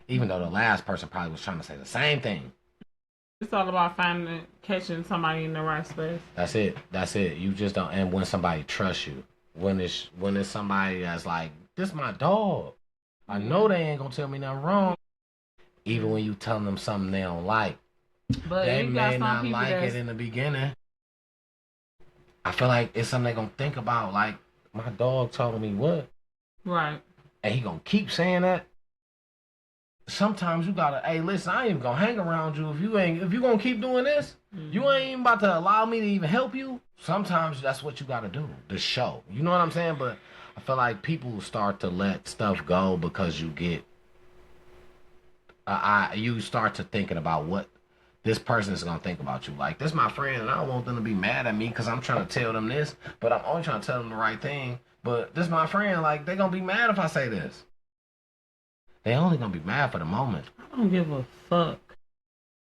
Even though the last person probably was trying to say the same thing. It's all about catching somebody in the right space. That's it. You just don't. And when somebody trusts you, when it's somebody that's like, this my dog. I know they ain't gonna tell me nothing wrong. Even when you tell them something they don't like, but they may not like it in the beginning. I feel like it's something they gonna think about. Like, my dog told me what, right? And he gonna keep saying that. Sometimes you gotta, hey, listen, I ain't even gonna hang around you if you gonna keep doing this. Mm-hmm. You ain't even about to allow me to even help you. Sometimes that's what you gotta do. The show, you know what I'm saying? But I feel like people start to let stuff go because you get, you start to thinking about what this person is gonna think about you. Like, this my friend, and I don't want them to be mad at me because I'm trying to tell them this, but I'm only trying to tell them the right thing. But this my friend, like, they gonna be mad if I say this. They only gonna be mad for the moment. I don't give a fuck.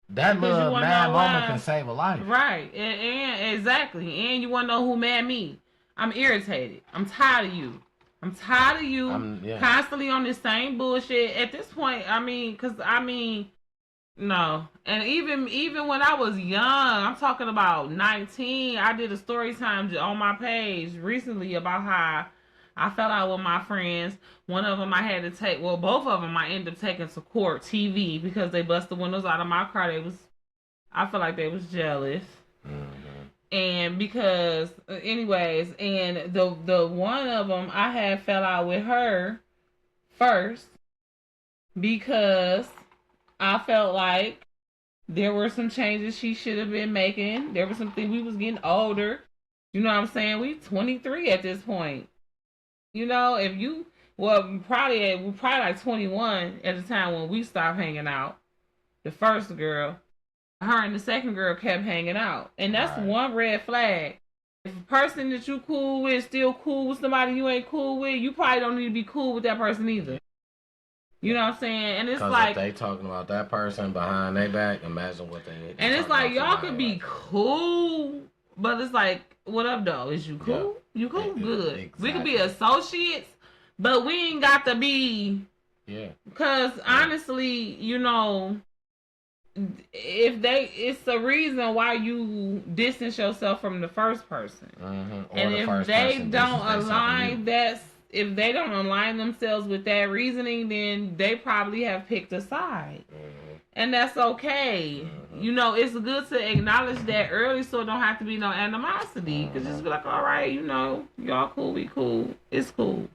That little mad moment can save a life. Right, and exactly. And you wanna know who mad me? I'm irritated. I'm tired of you. Constantly on this same bullshit. At this point, no. And even when I was young, I'm talking about 19, I did a story time on my page recently about how I fell out with my friends. One of them I had to take, well, both of them I ended up taking to court TV because they busted the windows out of my car. I feel like they was jealous. Mm-hmm. And because, anyways, and the one of them, I had fell out with her first because I felt like there were some changes she should have been making. There were some things, we was getting older. You know what I'm saying? We 23 at this point. You know, we're probably like 21 at the time when we stopped hanging out. The first girl, her and the second girl kept hanging out. And that's one red flag. If a person that you cool with still cool with somebody you ain't cool with, you probably don't need to be cool with that person either. You know what I'm saying? And it's like, if they talking about that person behind their back, imagine what they. And it's like, y'all could be cool, but it's like, what up, though? Is you cool? Yeah. You cool? Good. Exactly. We could be associates, but we ain't got to be. Yeah. Because honestly, you know, it's a reason why you distance yourself from the first person. Mm-hmm. And if they don't align if they don't align themselves with that reasoning, then they probably have picked a side. Mm-hmm. And that's okay. Mm-hmm. You know, it's good to acknowledge that early so it don't have to be no animosity. Because just be like, all right, you know, y'all cool, we cool. It's cool.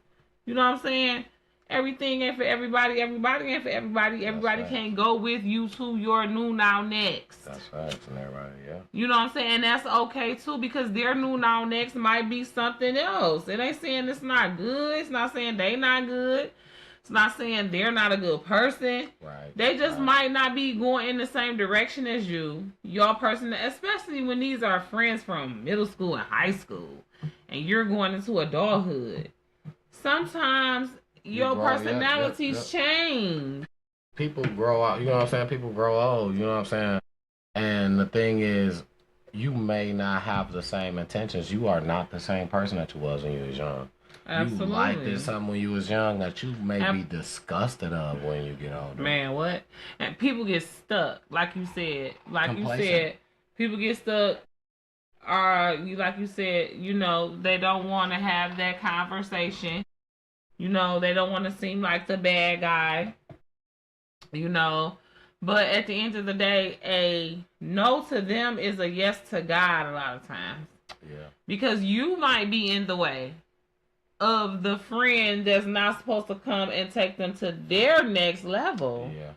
You know what I'm saying? Everything ain't for everybody. Everybody ain't for everybody. Everybody can't go with you to your new now next. That's facts and everybody, yeah. You know what I'm saying? That's okay too, because their new now next might be something else. It ain't saying it's not good. It's not saying they not good. It's not saying they're not a good person. Right. They just might not be going in the same direction as you. Your person, especially when these are friends from middle school and high school, and you're going into adulthood. Sometimes your personalities change. People grow out, you know what I'm saying? People grow old, you know what I'm saying? And the thing is, you may not have the same intentions. You are not the same person that you was when you was young. Absolutely. You liked something when you was young that you may be disgusted of when you get older. Man, what? And people get stuck, like you said. People get stuck. Or, like you said, you know, they don't want to have that conversation. You know, they don't want to seem like the bad guy, you know. But at the end of the day, a no to them is a yes to God a lot of times. Yeah. Because you might be in the way of the friend that's not supposed to come and take them to their next level. Yeah.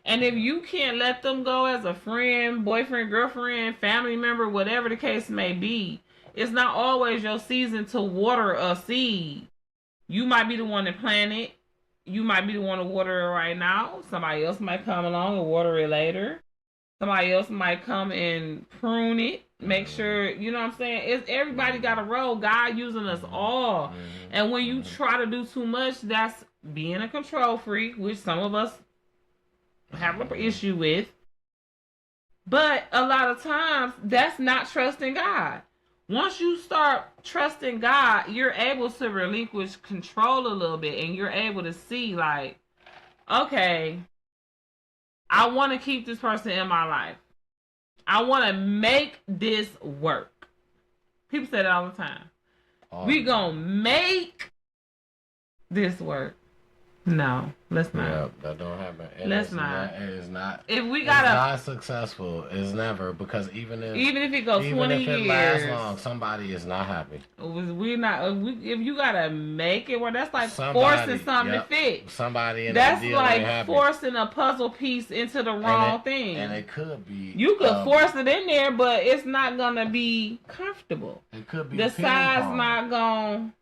And if you can't let them go as a friend, boyfriend, girlfriend, family member, whatever the case may be, it's not always your season to water a seed. You might be the one to plant it. You might be the one to water it right now. Somebody else might come along and water it later. Somebody else might come and prune it. Make sure, you know what I'm saying? It's everybody got a role. God using us all. And when you try to do too much, that's being a control freak, which some of us have an issue with. But a lot of times, that's not trusting God. Once you start trusting God, you're able to relinquish control a little bit, and you're able to see, like, okay, I want to keep this person in my life. I want to make this work. People say that all the time. We gonna make this work. No, let's not. Yeah, that don't happen. And let's not. It is not. If we gotta, it's not successful. It's never, because even if it goes 20 years, it lasts long, somebody is not happy. If you gotta make it, well, that's like forcing something to fit. Somebody in that's deal like ain't happy. Forcing a puzzle piece into the wrong thing. And it could be. You could force it in there, but it's not gonna be comfortable. It could be the size not gonna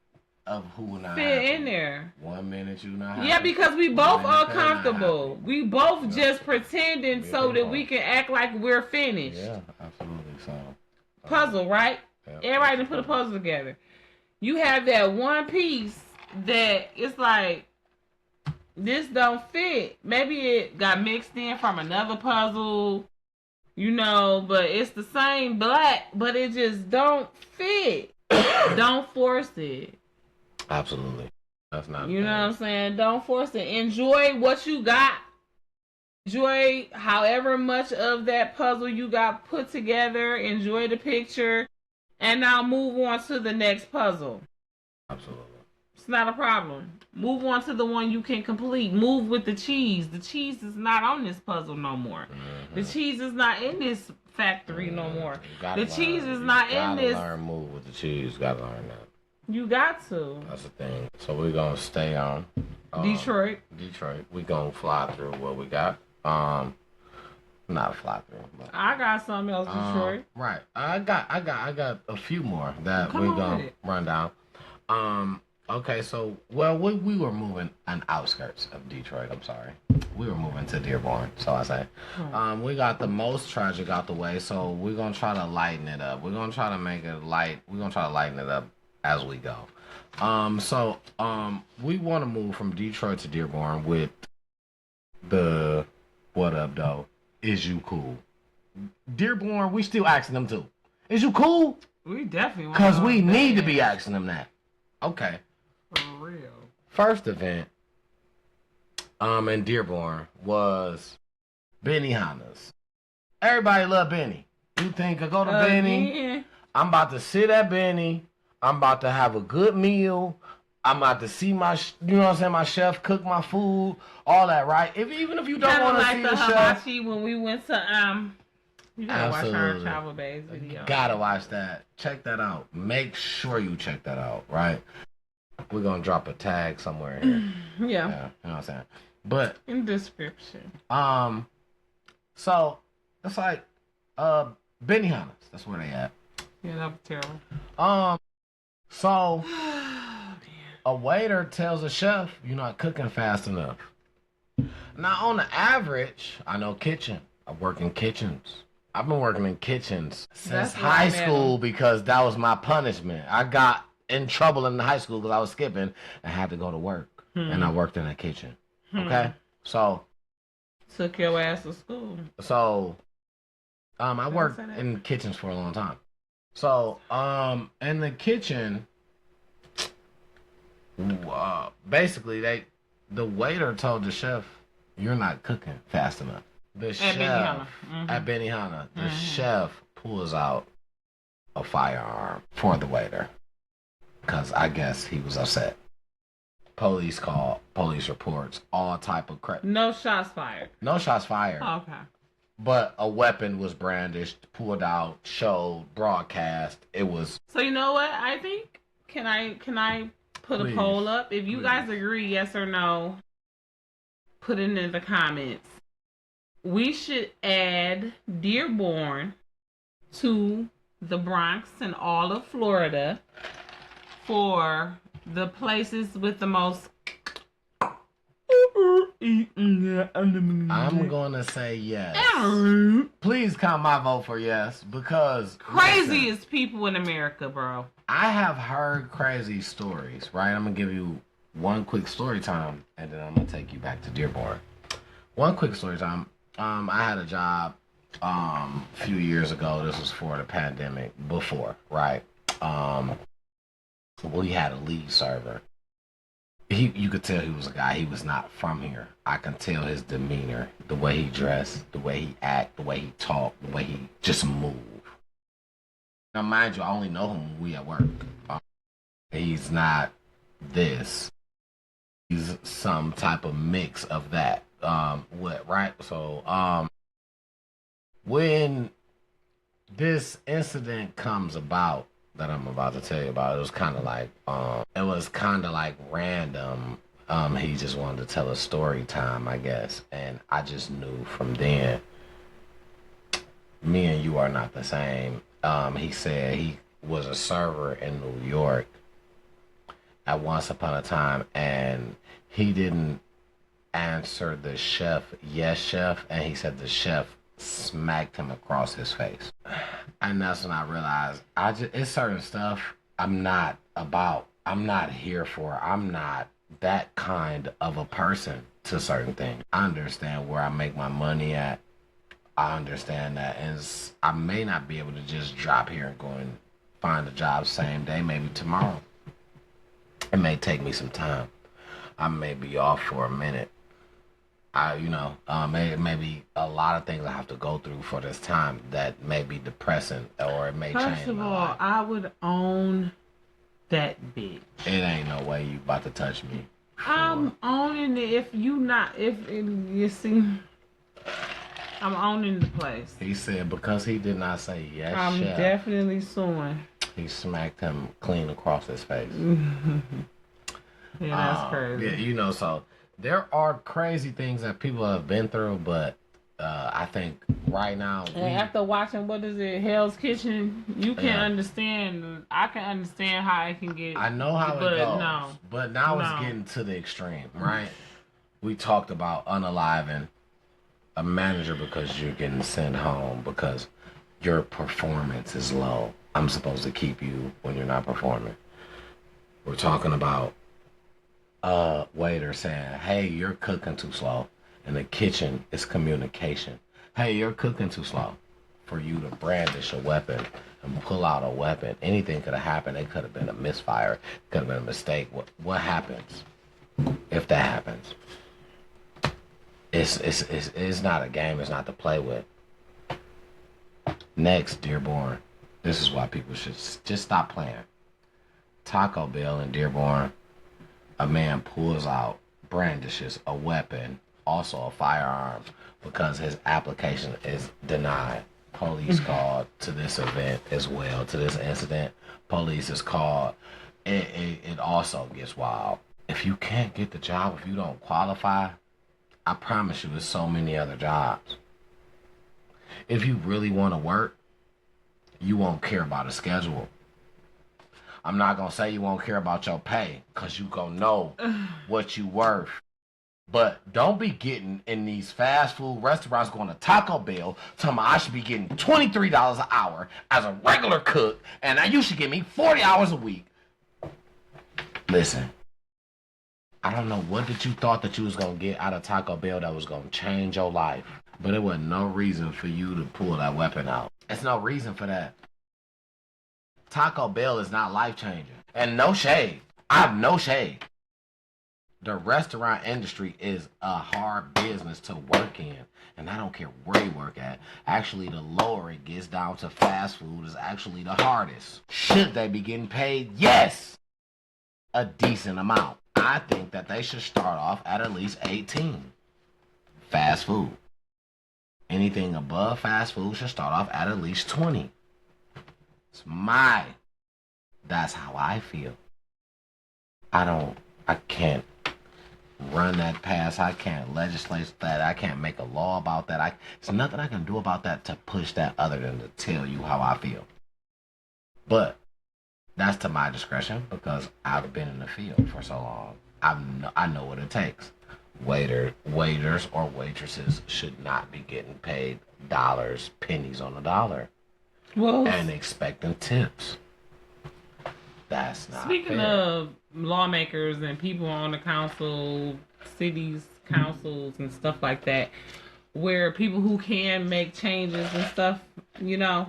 of who not fit happy. In there. 1 minute you not happy. Yeah, because we both are comfortable. We both just pretending so that we can act like we're finished. Yeah, absolutely. So puzzle, right? Yeah. Everybody done put a puzzle together. You have that one piece that it's like, this don't fit. Maybe it got mixed in from another puzzle, you know, but it's the same black, but it just don't fit. Don't force it. Absolutely. That's not. You know what I'm saying? Don't force it. Enjoy what you got. Enjoy however much of that puzzle you got put together. Enjoy the picture. And now move on to the next puzzle. Absolutely. It's not a problem. Move on to the one you can complete. Move with the cheese. The cheese is not on this puzzle no more. The cheese is not in this factory no more. The cheese is not in this. You gotta learn move with the cheese. You gotta learn that. You got to. That's the thing. So we're gonna stay on Detroit. We're gonna fly through what we got. Not fly through. But, I got something else, Detroit. Right. I got a few more that we're gonna run down. Okay, so we were moving on outskirts of Detroit. I'm sorry. We were moving to Dearborn, so I say. We got the most tragic out the way, so we're gonna try to lighten it up. We're gonna try to make it light. We're gonna try to lighten it up as we go. We want to move from Detroit to Dearborn with the what up, though? Is you cool? Dearborn, we still asking them too. Is you cool? We definitely want. Because we need to be asking them that. Okay. For real. First event in Dearborn was Benihana's. Everybody love Benny. You think I go to Benny? Yeah. I'm about to sit at Benny. I'm about to have a good meal. I'm about to see my, you know what I'm saying, my chef cook my food, all that, right? Even if you don't want to see the chef. Hibachi when we went to you gotta watch our Travel Bays video. Gotta watch that. Check that out. Make sure you check that out, right? We're gonna drop a tag somewhere in here. Yeah. You know what I'm saying? But in the description. So it's like Benihana's. That's where they at. Yeah, that was terrible. So a waiter tells a chef, "You're not cooking fast enough." Now, on the average, I know kitchen. I work in kitchens. I've been working in kitchens since high school because that was my punishment. I got in trouble in high school because I was skipping and had to go to work. And I worked in a kitchen. Okay? So. Took your ass to school. So, I worked in kitchens for a long time. So, in the kitchen, basically, the waiter told the chef, "You're not cooking fast enough." The chef at Benihana, the chef pulls out a firearm for the waiter because I guess he was upset. Police call, police reports, all type of crap. No shots fired. No shots fired. Okay. but a weapon was brandished, pulled out, showed, broadcast. It was. So you know what? I think can I put Please, a poll up? If you please. guys agree, yes or no, put it in the comments. We should add Dearborn to the Bronx and all of Florida for the places with the most. I'm gonna say yes. Please count my vote for yes, because Craziest listen, people in America, bro. I have heard crazy stories, right? I'm gonna give you one quick story time, and then I'm gonna take you back to Dearborn. One quick story time. I had a job a few years ago. This was for the pandemic before, right? We had a lead server. You could tell he was a guy. He was not from here. I can tell his demeanor, the way he dressed, the way he act, the way he talked, the way he just moved. Now, mind you, I only know him when we at work. He's not this. He's some type of mix of that. Right? So, when this incident comes about that I'm about to tell you about, it was kind of like random. He just wanted to tell a story time, I guess, and I just knew from then, me and you are not the same. He said he was a server in New York at once upon a time, and he didn't answer the chef, yes, chef, and he said the chef smacked him across his face. And that's when I realized it's certain stuff I'm not here for. I'm not that kind of a person to certain things. I understand where I make my money at. I understand that, and I may not be able to just drop here and go and find a job same day, maybe tomorrow. It may take me some time. I may be off for a minute. Maybe a lot of things I have to go through for this time that may be depressing, or it may change my life. First of all, I would own that bitch. It ain't no way you about to touch me. I'm owning it. If you see, I'm owning the place. He said because he did not say yes, I'm chef, definitely suing. he smacked him clean across his face. Yeah, that's crazy. Yeah, so there are crazy things that people have been through, but I think right now, after watching Hell's Kitchen, you can understand. I can understand how it can get. I know how it goes, no, but now it's getting to the extreme, right? We talked about unaliving a manager because you're getting sent home because your performance is low. I'm supposed to keep you when you're not performing. We're talking about waiter saying, hey, you're cooking too slow. In the kitchen, it's communication. Hey, you're cooking too slow. For you to brandish a weapon and pull out a weapon, anything could have happened. It could have been a misfire. It could have been a mistake. What happens if that happens? It's not a game. It's not to play with. Next, Dearborn. This is why people should just stop playing. Taco Bell in Dearborn. A man pulls out, brandishes a weapon, also a firearm, because his application is denied. Police called to this event as well, to this incident. Police is called. It also gets wild. If you can't get the job, if you don't qualify, I promise you there's so many other jobs. If you really want to work, you won't care about a schedule. I'm not going to say you won't care about your pay, because you going to know what you worth. But don't be getting in these fast food restaurants going to Taco Bell telling me I should be getting $23 an hour as a regular cook, and now you should give me 40 hours a week. Listen, I don't know what did you thought that you was going to get out of Taco Bell that was going to change your life. But it was no reason for you to pull that weapon out. There's no reason for that. Taco Bell is not life-changing. And no shade. I have no shade. The restaurant industry is a hard business to work in. And I don't care where you work at. Actually, the lower it gets down to fast food is actually the hardest. Should they be getting paid? Yes! A decent amount. I think that they should start off at least 18. Fast food. Anything above fast food should start off at least 20. That's how I feel. I can't run that past. I can't legislate that. I can't make a law about that. There's nothing I can do about that to push that other than to tell you how I feel. But that's to my discretion because I've been in the field for so long. I know what it takes. Waiters or waitresses should not be getting paid dollars, pennies on the dollar, and expecting tips. That's not Speaking fair. of lawmakers and people on the council, cities, councils, and stuff like that, where people who can make changes and stuff, you know,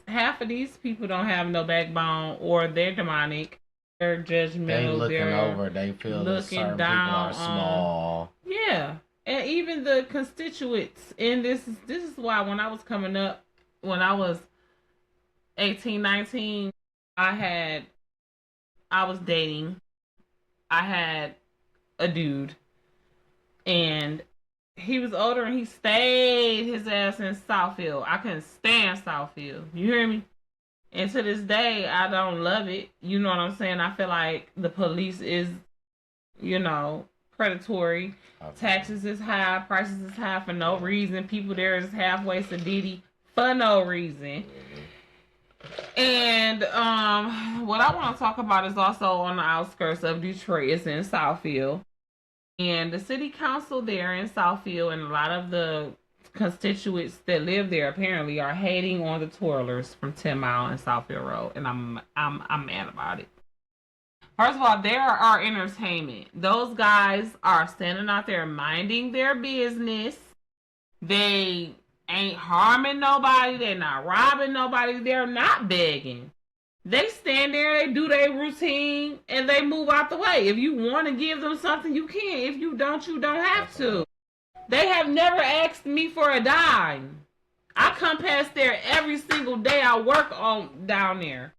half of these people don't have no backbone, or they're demonic, they're judgmental, They looking they're over, they feel that certain people are small. Yeah, and even the constituents. And this is why when I was coming up, when I was 18, 19, I was dating. I had a dude, and he was older, and he stayed his ass in Southfield. I couldn't stand Southfield. You hear me? And to this day, I don't love it. You know what I'm saying? I feel like the police is, you know, predatory. Okay. Taxes is high. Prices is high for no reason. People there is halfway sedity for no reason. And what I want to talk about is also on the outskirts of Detroit. It's in Southfield. And the city council there in Southfield and a lot of the constituents that live there apparently are hating on the twirlers from 10 Mile and Southfield Road. And I'm mad about it. First of all, there are entertainment. Those guys are standing out there minding their business. They ain't harming nobody. They're not robbing nobody. They're not begging. They stand there, they do their routine, and they move out the way. If you want to give them something, you can. If you don't have to. They have never asked me for a dime. I come past there every single day I work on down there.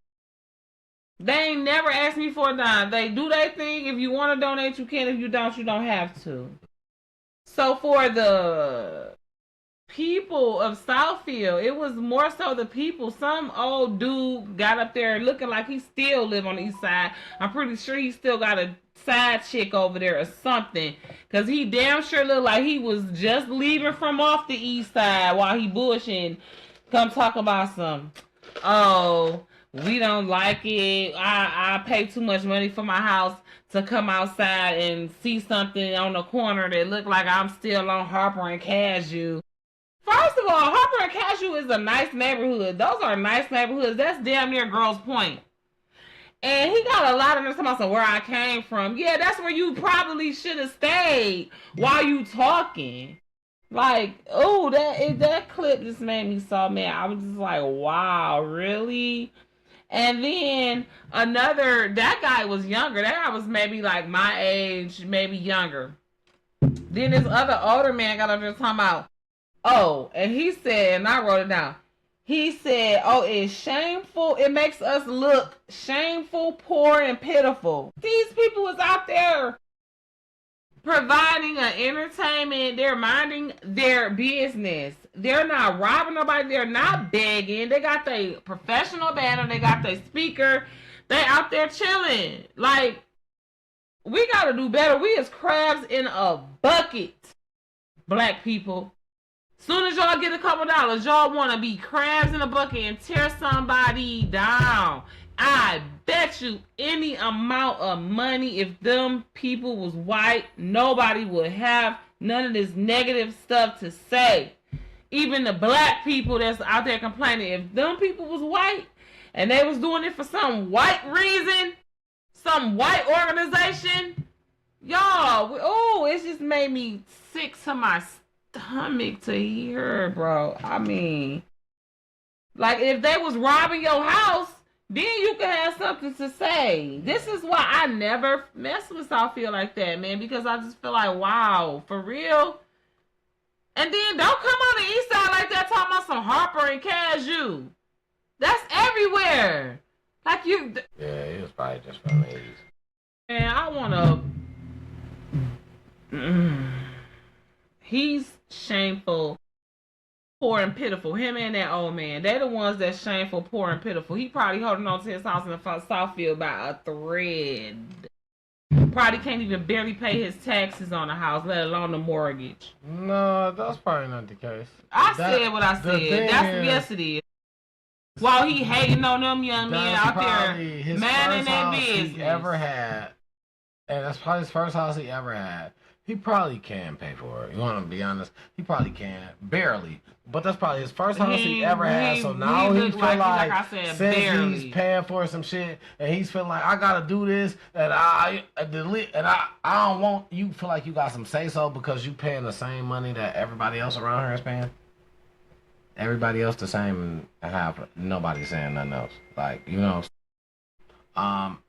They ain't never asked me for a dime. They do their thing. If you want to donate, you can. If you don't have to. So for the people of Southfield, it was more so the people. Some old dude got up there looking like he still live on the east side. I'm pretty sure he still got a side chick over there or something, because he damn sure looked like he was just leaving from off the east side while he bushing. Come talk about some, oh, we don't like it. I pay too much money for my house to come outside and see something on the corner that look like I'm still on Harper and Cashew. First of all, Harper and Cashew is a nice neighborhood. Those are nice neighborhoods. That's damn near Girls Point. And he got a lot of them about where I came from. Yeah, that's where you probably should have stayed while you talking. Like, oh, that clip just made me so mad. I was just like, wow, really? And then that guy was younger. That guy was maybe like my age, maybe younger. Then this other older man got up there talking about, oh, and he said, and I wrote it down. He said, oh, it's shameful. It makes us look shameful, poor, and pitiful. These people is out there providing an entertainment. They're minding their business. They're not robbing nobody. They're not begging. They got their professional banner. They got their speaker. They out there chilling. Like, we got to do better. We is crabs in a bucket, black people. Soon as y'all get a couple dollars, y'all want to be crabs in a bucket and tear somebody down. I bet you any amount of money, if them people was white, nobody would have none of this negative stuff to say. Even the black people that's out there complaining, if them people was white and they was doing it for some white reason, some white organization, y'all, oh, it just made me sick to my stomach to hear, bro. I mean, like, if they was robbing your house, then you could have something to say. This is why I never mess with Southfield like that, man, because I just feel like, wow, for real. And then don't come on the east side like that talking about some Harper and Cashew. That's everywhere. Like, you. Yeah, he was probably just from the 80s. Man, I want to. He's shameful. Poor and pitiful. Him and that old man. They the ones that's shameful, poor and pitiful. He probably holding on to his house in the Southfield by a thread. Probably can't even barely pay his taxes on the house, let alone the mortgage. No, that's probably not the case. I said what I said. Yes, it is. While he hating on them young men out there, minding their business. He ever had, and that's probably his first house he ever had. He probably can pay for it. You want to be honest? He probably can. Barely. But that's probably his first house he ever had. So now he feel like I said, since barely. He's paying for some shit and he's feeling like I gotta do this and I don't want you feel like you got some say so because you paying the same money that everybody else around here is paying. Everybody else the same and have nobody saying nothing else. Like, you know.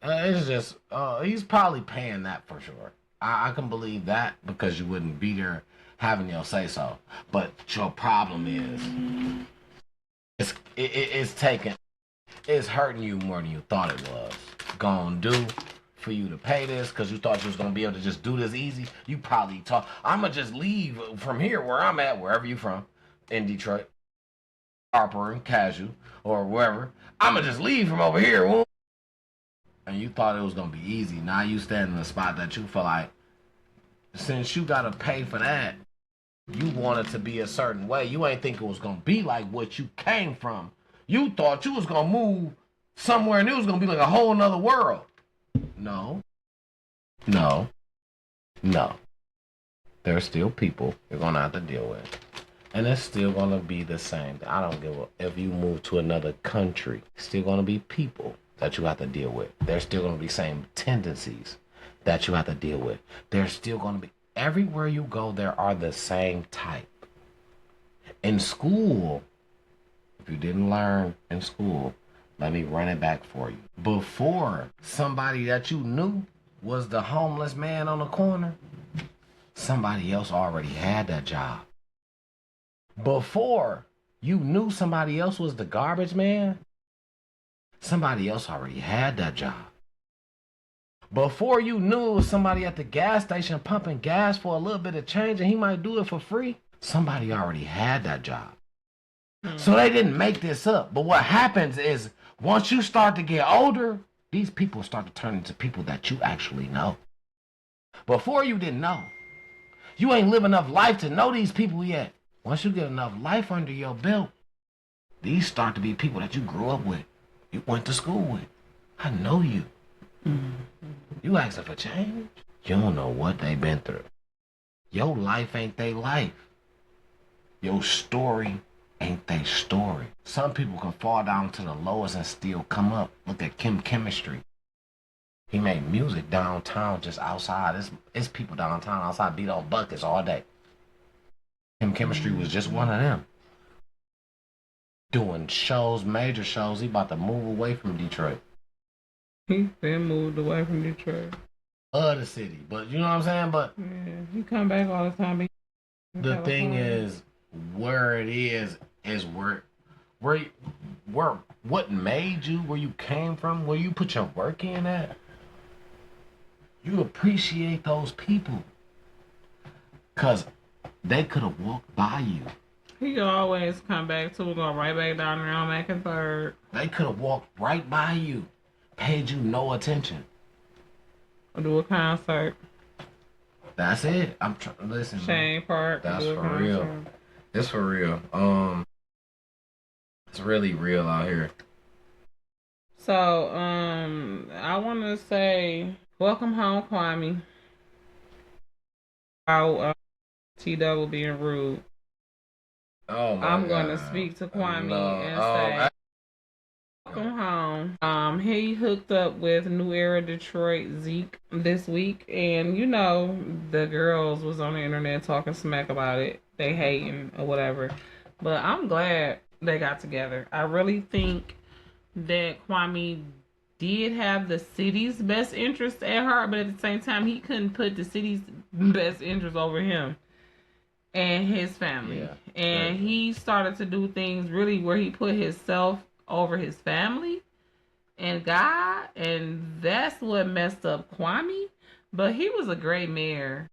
It's just he's probably paying that for sure. I can believe that because you wouldn't be there having your say so. But your problem is it's hurting you more than you thought it was gonna do for you to pay this because you thought you was gonna be able to just do this easy. You probably thought I'ma just leave from here where I'm at, wherever you from, in Detroit, Harper and Casual or wherever. I'ma just leave from over here. And you thought it was gonna be easy. Now you stand in a spot that you feel like, since you gotta pay for that, you want it to be a certain way. You ain't think it was gonna be like what you came from. You thought you was gonna move somewhere and it was gonna be like a whole nother world. No. There's still people you're gonna have to deal with. And it's still gonna be the same. I don't give a if you move to another country, it's still gonna be people that you have to deal with. There's still going to be same tendencies that you have to deal with. There's still going to be, everywhere you go, there are the same type. In school, if you didn't learn in school, let me run it back for you. Before somebody that you knew was the homeless man on the corner, somebody else already had that job. Before you knew somebody else was the garbage man, somebody else already had that job. Before you knew it was somebody at the gas station pumping gas for a little bit of change and he might do it for free, somebody already had that job. So they didn't make this up. But what happens is once you start to get older, these people start to turn into people that you actually know. Before you didn't know. You ain't live enough life to know these people yet. Once you get enough life under your belt, these start to be people that you grew up with. You went to school with. I know you. You asking for change? You don't know what they been through. Your life ain't they life. Your story ain't they story. Some people can fall down to the lowest and still come up. Look at Chemistry. He made music downtown just outside. It's people downtown outside beat on buckets all day. Chemistry was just one of them. Doing shows, major shows. He about to move away from Detroit. He been moved away from Detroit. The city. But you know what I'm saying? But yeah, he come back all the time. The thing is, where it is where what made you, where you came from, where you put your work in at. You appreciate those people. Cause they could have walked by you. He could always come back to go right back down there on Mac and Third. They could have walked right by you, paid you no attention. Or do a concert. That's it. I'm trying to listen. Shane Park. That's for real. It's for real. It's really real out here. So, I want to say, welcome home, Kwame. T Double being rude. Oh my I'm God. going to speak to Kwame and say, welcome home. He hooked up with New Era Detroit Zeke this week, and you know the girls was on the internet talking smack about it. They hating or whatever, but I'm glad they got together. I really think that Kwame did have the city's best interest at heart, but at the same time, he couldn't put the city's best interest over him and his family. Yeah, and he started to do things really where he put himself over his family and God, and that's what messed up Kwame. But he was a great mayor.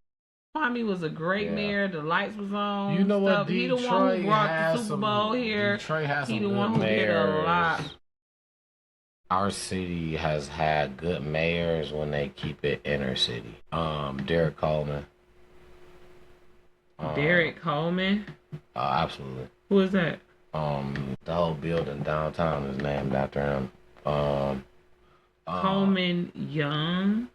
Kwame was a great mayor. The lights was on. You know stuff. what? He the one who brought the Super Bowl here. Detroit has he some the one good who did a lot. mayors. Our city has had good mayors when they keep it inner city. Derek Coleman. Derek Coleman. Absolutely. Who is that? The whole building downtown is named after him. Coleman Young.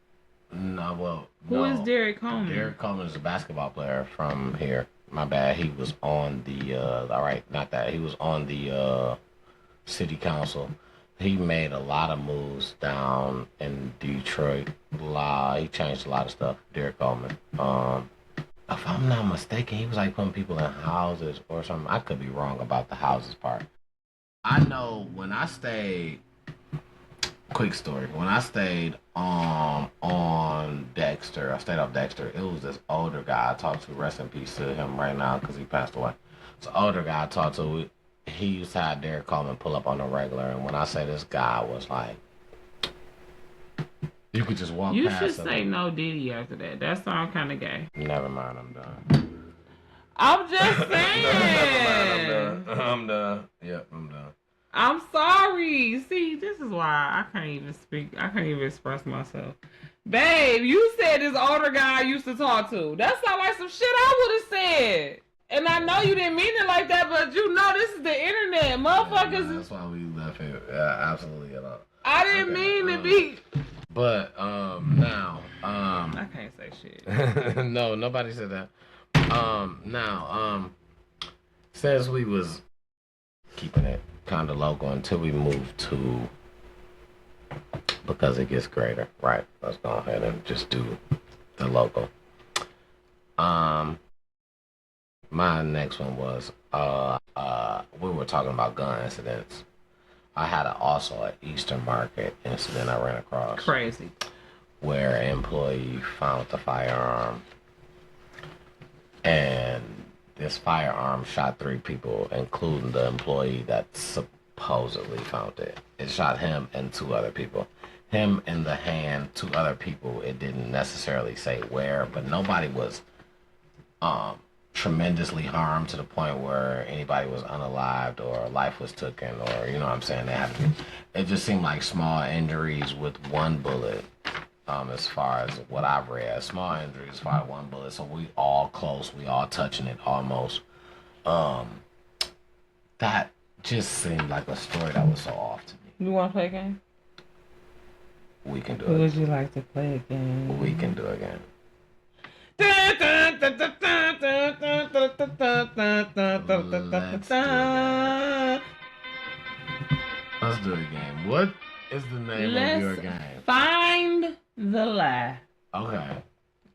No, well, Who is Derek Coleman? Derek Coleman is a basketball player from here. My bad. He was on the all right, not that. He was on the city council. He made a lot of moves down in Detroit. He changed a lot of stuff. Derek Coleman. If I'm not mistaken, he was like putting people in houses or something. I could be wrong about the houses part. I know when I stayed. Quick story. When I stayed on Dexter, I stayed off Dexter. It was this older guy I talked to. Rest in peace to him right now because he passed away. It's an older guy I talked to. He used to have Derek Coleman pull up on the regular, and when I say this guy was like, you could just walk past him. You should say no Diddy after that. That sounds kind of gay. Never mind, I'm done. I'm just saying. Never mind, I'm done. Yep, I'm done. I'm sorry. See, this is why I can't even speak. I can't even express myself. Babe, you said this older guy I used to talk to. That sounds like some shit I would have said. And I know you didn't mean it like that, but you know this is the internet. Motherfuckers. Yeah, that's why we left it. Yeah, absolutely. I didn't mean to be. But, now. I can't say shit. No, nobody said that. Now, since we was keeping it kind of local until we moved to, because it gets greater, right? Let's go ahead and just do the local. My next one was we were talking about gun incidents. I had also an Eastern Market incident I ran across. Crazy. Where an employee found the firearm, and this firearm shot 3 people, including the employee that supposedly found it. It shot him and 2 other people. Him in the hand, 2 other people. It didn't necessarily say where, but nobody was tremendously harmed to the point where anybody was unalived or life was taken, or you know what I'm saying. It just seemed like small injuries with 1 bullet. As far as what I've read, small injuries as far as 1 bullet. So we all close, we all touching it almost. That just seemed like a story that was so off to me. You want to play a game? We can do Who it. would you like to play a game? We can do it again. Let's do it again. What is the name of your game? Find the lie. Okay.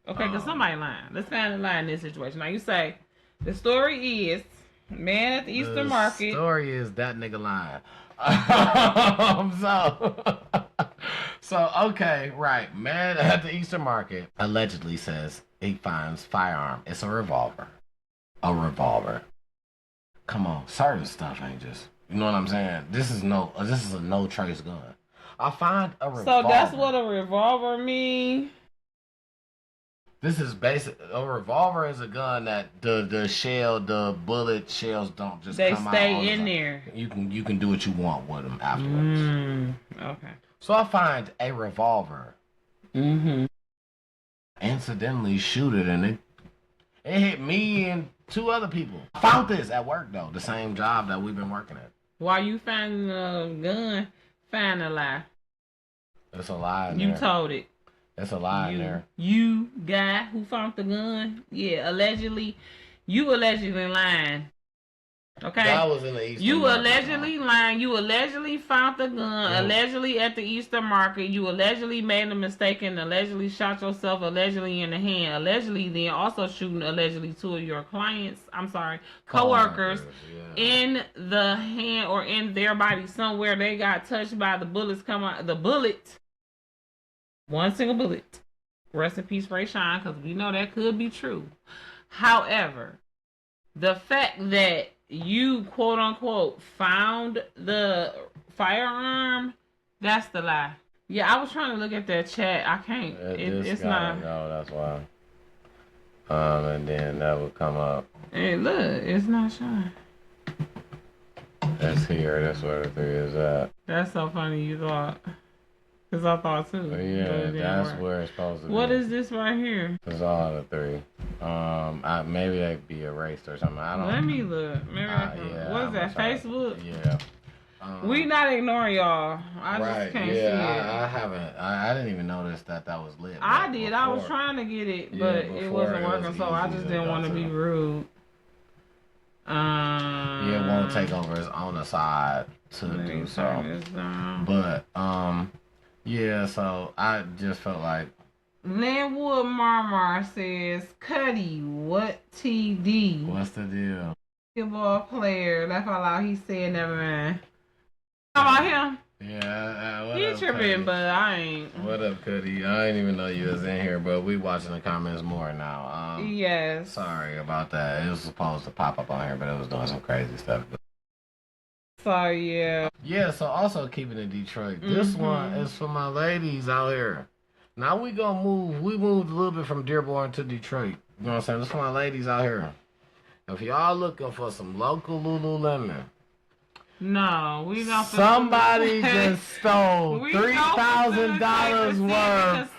Okay, because somebody lying. Let's find the lie in this situation. Now you say, the story is, man at the Eastern Market. The story is that nigga lying. So, okay, right. Man at the Eastern Market allegedly says he finds firearm. It's a revolver. A revolver. Come on, certain stuff ain't just, you know what I'm saying? This is a no trace gun. I find a revolver. So that's what a revolver mean? This is basic. A revolver is a gun that the bullet shells don't just come out. They stay in there. You can do what you want with them afterwards. Okay. So I find a revolver. Mm-hmm. Incidentally shoot it, and it hit me and 2 other people. I found this at work though, the same job that we've been working at. While you find the gun, find a lie. It's a lie in there. You told it. It's a lie in there. You guy who found the gun, allegedly, you allegedly lying. Okay? That was in the Eastern You Market, allegedly lying. You allegedly found the gun, allegedly at the Eastern Market. You allegedly made a mistake and allegedly shot yourself, allegedly in the hand. Allegedly, then also shooting allegedly 2 of your co-workers in the hand or in their body somewhere. They got touched by the bullets come out. The bullet. 1 single bullet. Rest in peace, Ray Sean, because we know that could be true. However, the fact that you, quote unquote, found the firearm, that's the lie. Yeah, I was trying to look at that chat. I can't. It's not. No, that's why. And then that would come up. Hey, look, it's not showing. That's here. That's where the 3 is at. That's so funny you thought. Because I thought too. Yeah, that's where it's supposed to be. What is this right here? It's all the 3. Maybe they'd be erased or something. I don't know. Let me look. Maybe what is that, Facebook? Yeah. We not ignoring y'all. I just can't see it. I haven't. I didn't even notice that was lit. I did. I was trying to get it, but it wasn't working, so I just didn't want to be rude. Yeah, it won't take over its own side to do so. But yeah, so I just felt like Linwood Marmar says, Cuddy, what TD? What's the deal? Basketball player. That's all out. He said, never mind. How about him? Yeah, he tripping, but I ain't. What up, Cuddy? I didn't even know you was in here, but we watching the comments more now. Yes. Sorry about that. It was supposed to pop up on here, but it was doing some crazy stuff. So, yeah. Yeah, so also keeping in Detroit. This one is for my ladies out here. Now we gonna move. We moved a little bit from Dearborn to Detroit. You know what I'm saying? This is for my ladies out here. If y'all looking for some local Lululemon. No, we don't. Somebody just stole $3,000 worth.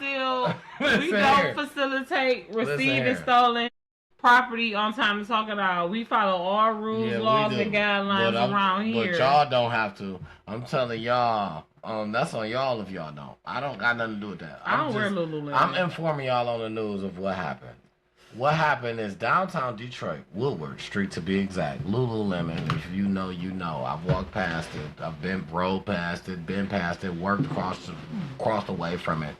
We don't facilitate receiving stolen property on Time to Talk It Out. We follow all rules, laws, and guidelines around here. But y'all don't have to. I'm telling y'all. That's on y'all if y'all don't. I don't got nothing to do with that. I don't wear Lululemon. I'm informing y'all on the news of what happened. What happened is downtown Detroit, Woodward Street to be exact, Lululemon, if you know, you know. I've walked past it. I've rode past it, been past it, worked across away from it.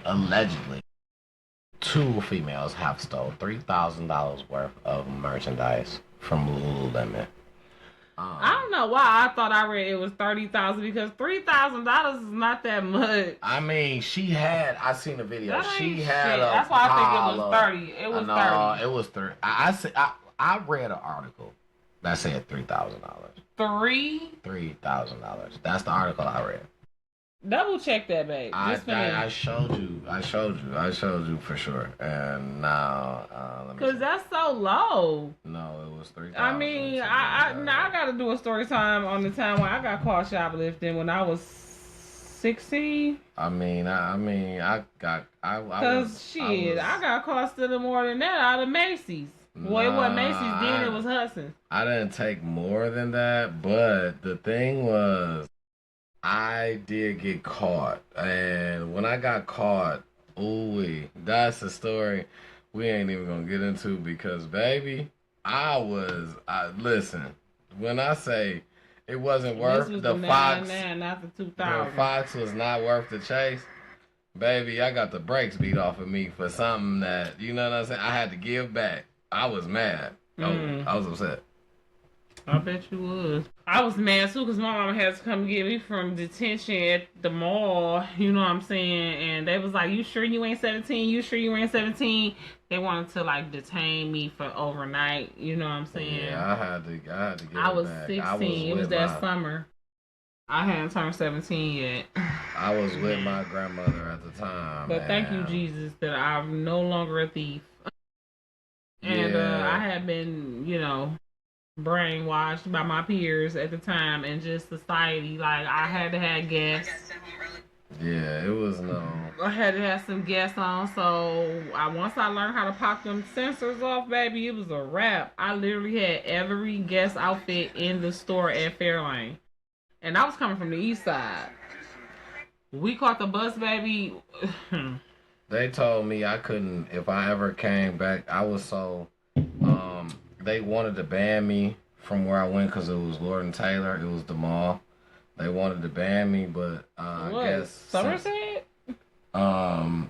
Allegedly, 2 females have stole $3,000 worth of merchandise from Lululemon. I don't know why I thought I read it was $30,000 because $3,000 is not that much. I mean, I seen the video. She had that's why I think it was 30. It was 30. It was 30. I read an article that said $3,000. $3,000. That's the article I read. Double check that, babe. I showed you for sure. And now, because that's so low. No, it was 3,000. I mean, I got to do a story time on the time when I got caught shoplifting when I was 16. I got caught stealing more than that out of Macy's. Well, it wasn't Macy's then, it was Hudson's. I didn't take more than that, but the thing was, I did get caught, and when I got caught, that's a story we ain't even gonna get into because, baby, listen, when I say it wasn't worth the Fox, not the 2000. The Fox was not worth the chase, baby, I got the brakes beat off of me for something that, you know what I'm saying, I had to give back. I was mad. I was upset. I bet you was. I was mad too because my mama had to come get me from detention at the mall. You know what I'm saying? And they was like, "You sure you ain't 17? You sure you ain't 17?" They wanted to like detain me for overnight. You know what I'm saying? Yeah, I had to get I was back. 16. It was that summer. I hadn't turned 17 yet. I was with my grandmother at the time. But thank you, Jesus, that I'm no longer a thief. And I had been, brainwashed by my peers at the time and just society. Like, I had to have gas. Yeah, it was I had to have some gas on, so once I learned how to pop them sensors off, baby, it was a wrap. I literally had every guest outfit in the store at Fairlane. And I was coming from the east side. We caught the bus, baby. They told me I couldn't, if I ever came back, I was so, they wanted to ban me from where I went because it was Lord & Taylor. It was the mall. They wanted to ban me, but I guess... Somerset? Lord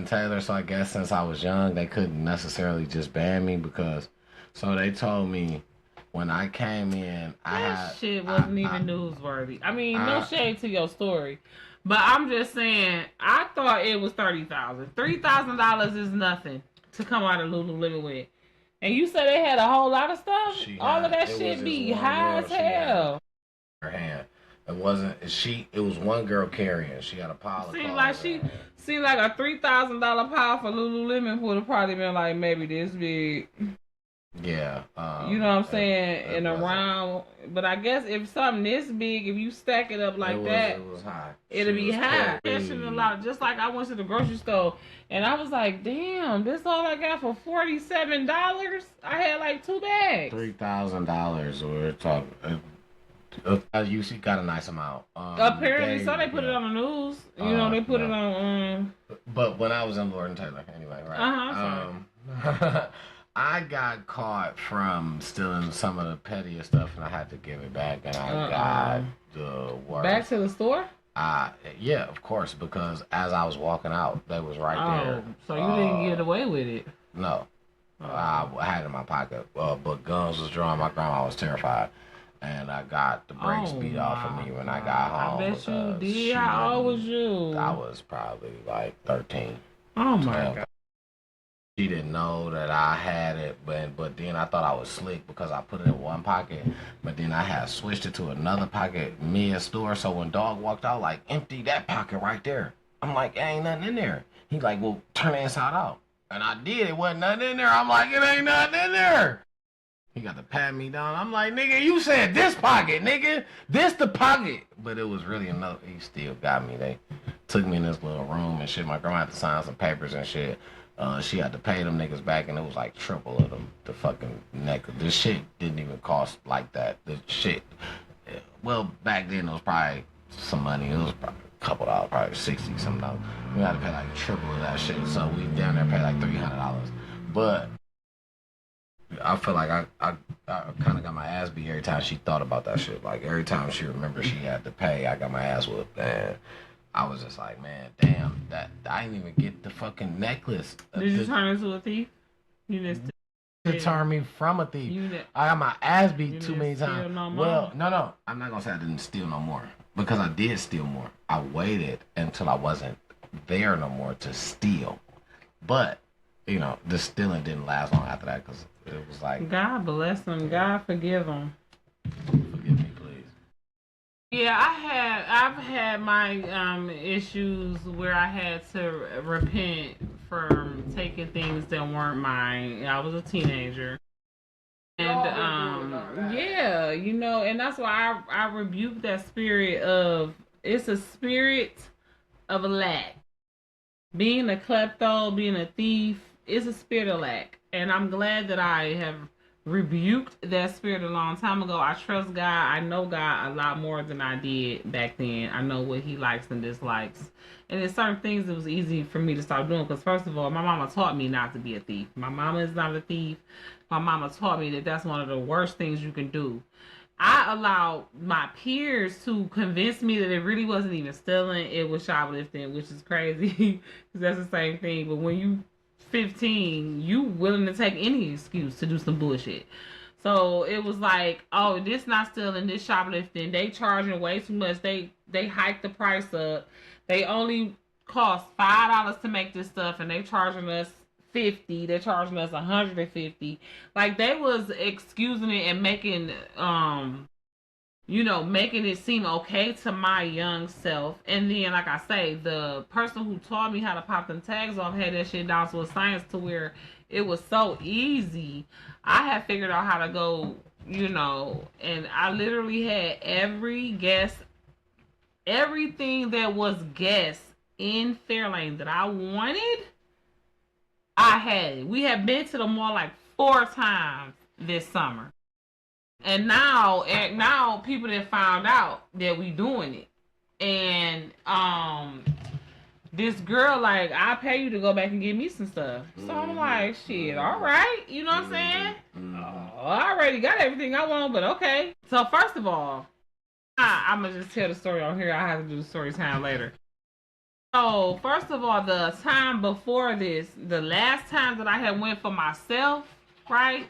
& Taylor, so I guess since I was young, they couldn't necessarily just ban me because... So they told me when I came in, shit wasn't even newsworthy. I mean, no shade to your story. But I'm just saying, I thought it was $30,000. $3,000 is nothing to come out of Lululemon with. And you said they had a whole lot of stuff? All of that shit be high as hell. Her hand. It wasn't. It was one girl carrying. She had a pile of clothes. Seemed like a $3,000 pile for Lululemon would have probably been like maybe this big. Yeah. You know what I'm saying? And around, but I guess if something this big, if you stack it up like that, it was high. It'll be high. Catching a lot. Just like I went to the grocery store and I was like, damn, this all I got for $47. I had like 2 bags. $3,000. We're talking. You see, got a nice amount. Apparently, so they put it on the news. You know, they put it on. But when I was in Lord and Taylor, anyway, right? I got caught from stealing some of the pettiest stuff, and I had to give it back, and I got the worst. Back to the store? Yeah, of course, because as I was walking out, they was right there. So you didn't get away with it? No. I had it in my pocket, but guns was drawn. My grandma was terrified. And I got the brakes beat off of me when I got home. I bet you did. How old was you? I was probably like 13. Oh my God. She didn't know that I had it, but then I thought I was slick because I put it in one pocket, but then I had switched it to another pocket mid-store, so when dog walked out, like, empty that pocket right there. I'm like, ain't nothing in there. He like, well, turn it inside out. And I did. It wasn't nothing in there. I'm like, it ain't nothing in there. He got to pat me down. I'm like, nigga, you said this pocket, nigga. This the pocket. But it was really another. He still got me. They took me in this little room and shit. My grandma had to sign some papers and shit. She had to pay them niggas back, and it was like triple of them. The fucking necklace. This shit didn't even cost like that. The shit. Well, back then it was probably some money. It was probably a couple dollars, probably 60 something dollars. We had to pay like triple of that shit. So we down there paid like $300. But I feel like I kind of got my ass beat every time she thought about that shit. Like every time she remembered she had to pay, I got my ass whooped. And I was just like, man, damn, that I didn't even get the fucking necklace. Did you turn into a thief? You just to turn me from a thief. I got my ass beat too many times. Well, no, I'm not gonna say I didn't steal no more because I did steal more. I waited until I wasn't there no more to steal, but you know, the stealing didn't last long after that because it was like, God bless them. God forgive them. Forgive me, please. Yeah, I've had my issues where I had to repent for taking things that weren't mine. I was a teenager. And yeah, you know, and that's why I rebuke that spirit of, it's a spirit of lack. Being a klepto, being a thief, is a spirit of lack. And I'm glad that I have rebuked that spirit a long time ago. I trust God. I know God a lot more than I did back then. I know what he likes and dislikes. And there's certain things that was easy for me to stop doing because, first of all, my mama taught me not to be a thief. My mama is not a thief. My mama taught me that that's one of the worst things you can do. I allowed my peers to convince me that it really wasn't even stealing. It was shoplifting, which is crazy because that's the same thing. But when you 15, you willing to take any excuse to do some bullshit. So it was like, oh, this not stealing, this shoplifting. They charging way too much. They hiked the price up. They only cost $5 to make this stuff, and they charging us $50. They're charging us $150. Like they was excusing it and making making it seem okay to my young self. And then, like I say, the person who taught me how to pop them tags off had that shit down to a science to where it was so easy. I had figured out how to go, and I literally had everything that was guess in Fairlane that I wanted. I had it. We have been to the mall like 4 times this summer. And now people that found out that we doing it. And this girl, like, I'll pay you to go back and get me some stuff. So I'm like, shit, all right. You know what I'm saying? I already got everything I want, but okay. So first of all, I'm going to just tell the story on here. I have to do the story time later. So first of all, the time before this, the last time that I had went for myself, right?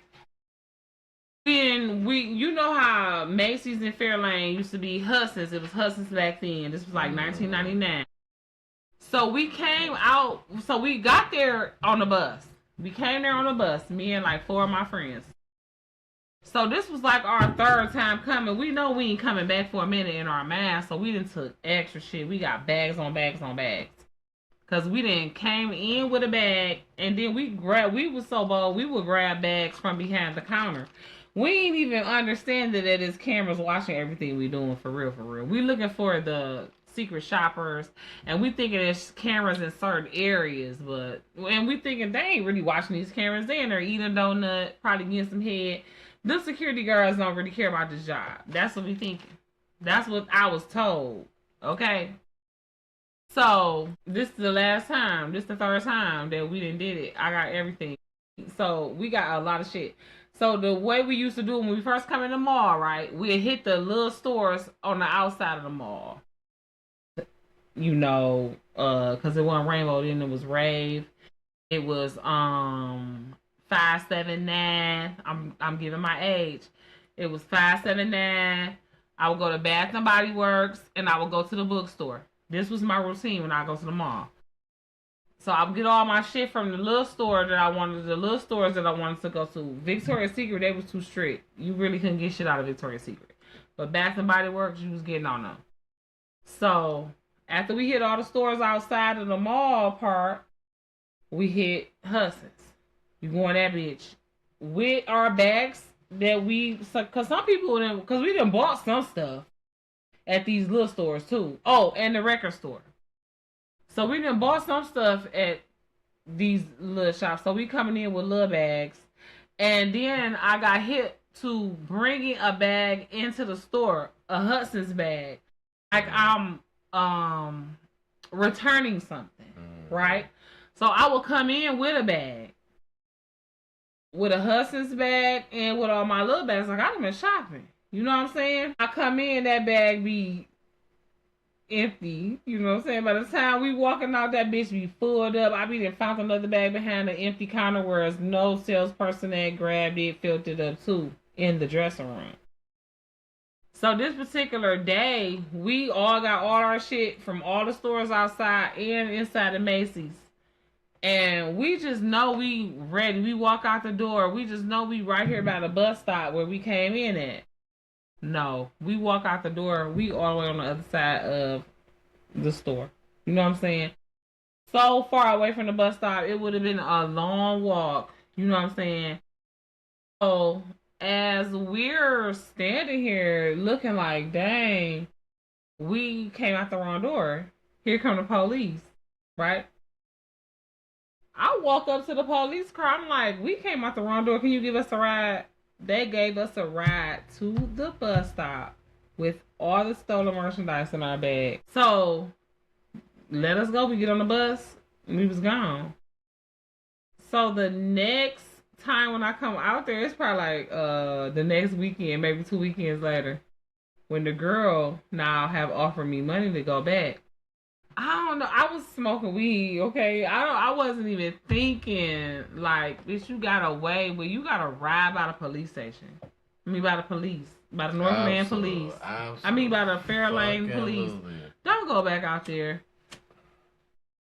You know how Macy's and Fairlane used to be Hudson's. It was Hudson's back then. This was like 1999. So we came out. So we got there on the bus. We came there on the bus. Me and like 4 of my friends. So this was like our third time coming. We know we ain't coming back for a minute in our mask, so we didn't took extra shit. We got bags on bags on bags. Cause we didn't came in with a bag and then we was so bold, we would grab bags from behind the counter. We ain't even understanding that it's cameras watching everything we doing for real, for real. We looking for the secret shoppers and we thinking there's cameras in certain areas, and we thinking they ain't really watching these cameras. They in there eating a donut, probably getting some head. The security guards don't really care about this job. That's what we thinking. That's what I was told. Okay. So this is the last time. This is the third time that we didn't did it. I got everything. So we got a lot of shit. So the way we used to do it when we first come in the mall, right? We'd hit the little stores on the outside of the mall. You know, cause it wasn't Rainbow, then it was Rave. It was 579. I'm giving my age. It was 579. I would go to Bath and Body Works and I would go to the bookstore. This was my routine when I go to the mall. So I would get all my shit from the little store that I wanted, the little stores that I wanted to go to. Victoria's Secret, they was too strict. You really couldn't get shit out of Victoria's Secret. But Bath and Body Works, you was getting on them. So after we hit all the stores outside of the mall part, we hit Hudson's. You go in that bitch with our bags that cause some people, cause we done bought some stuff at these little stores too. Oh, and the record store. So we done bought some stuff at these little shops. So we coming in with little bags. And then I got hit to bringing a bag into the store, a Hudson's bag. Like I'm returning something, right? So I will come in with a bag. With a Hudson's bag and with all my little bags. Like I done been shopping. You know what I'm saying? I come in, that bag be empty. You know what I'm saying? By the time we walking out, that bitch be filled up. I be done found another bag behind the empty counter where there's no salesperson that grabbed it, filled it up too, in the dressing room. So this particular day, we all got all our shit from all the stores outside and inside of Macy's. And we just know we ready. We walk out the door. We just know we right here by the bus stop where we came in at. No, we walk out the door. We all the way on the other side of the store. You know what I'm saying? So far away from the bus stop, it would have been a long walk. You know what I'm saying? So as we're standing here looking like, dang, we came out the wrong door. Here come the police, right? I walk up to the police car. I'm like, we came out the wrong door. Can you give us a ride? They gave us a ride to the bus stop with all the stolen merchandise in our bag. So let us go. We get on the bus. And we was gone. So the next time when I come out there, it's probably like the next weekend, maybe 2 weekends later, when the girl now have offered me money to go back. I don't know. I was smoking weed, okay? I wasn't even thinking, like, bitch, you got away, but you got to ride by the police station. I mean, by the police. By the Northland Police. Absolutely. I mean, by the Fairlane Police. Don't go back out there.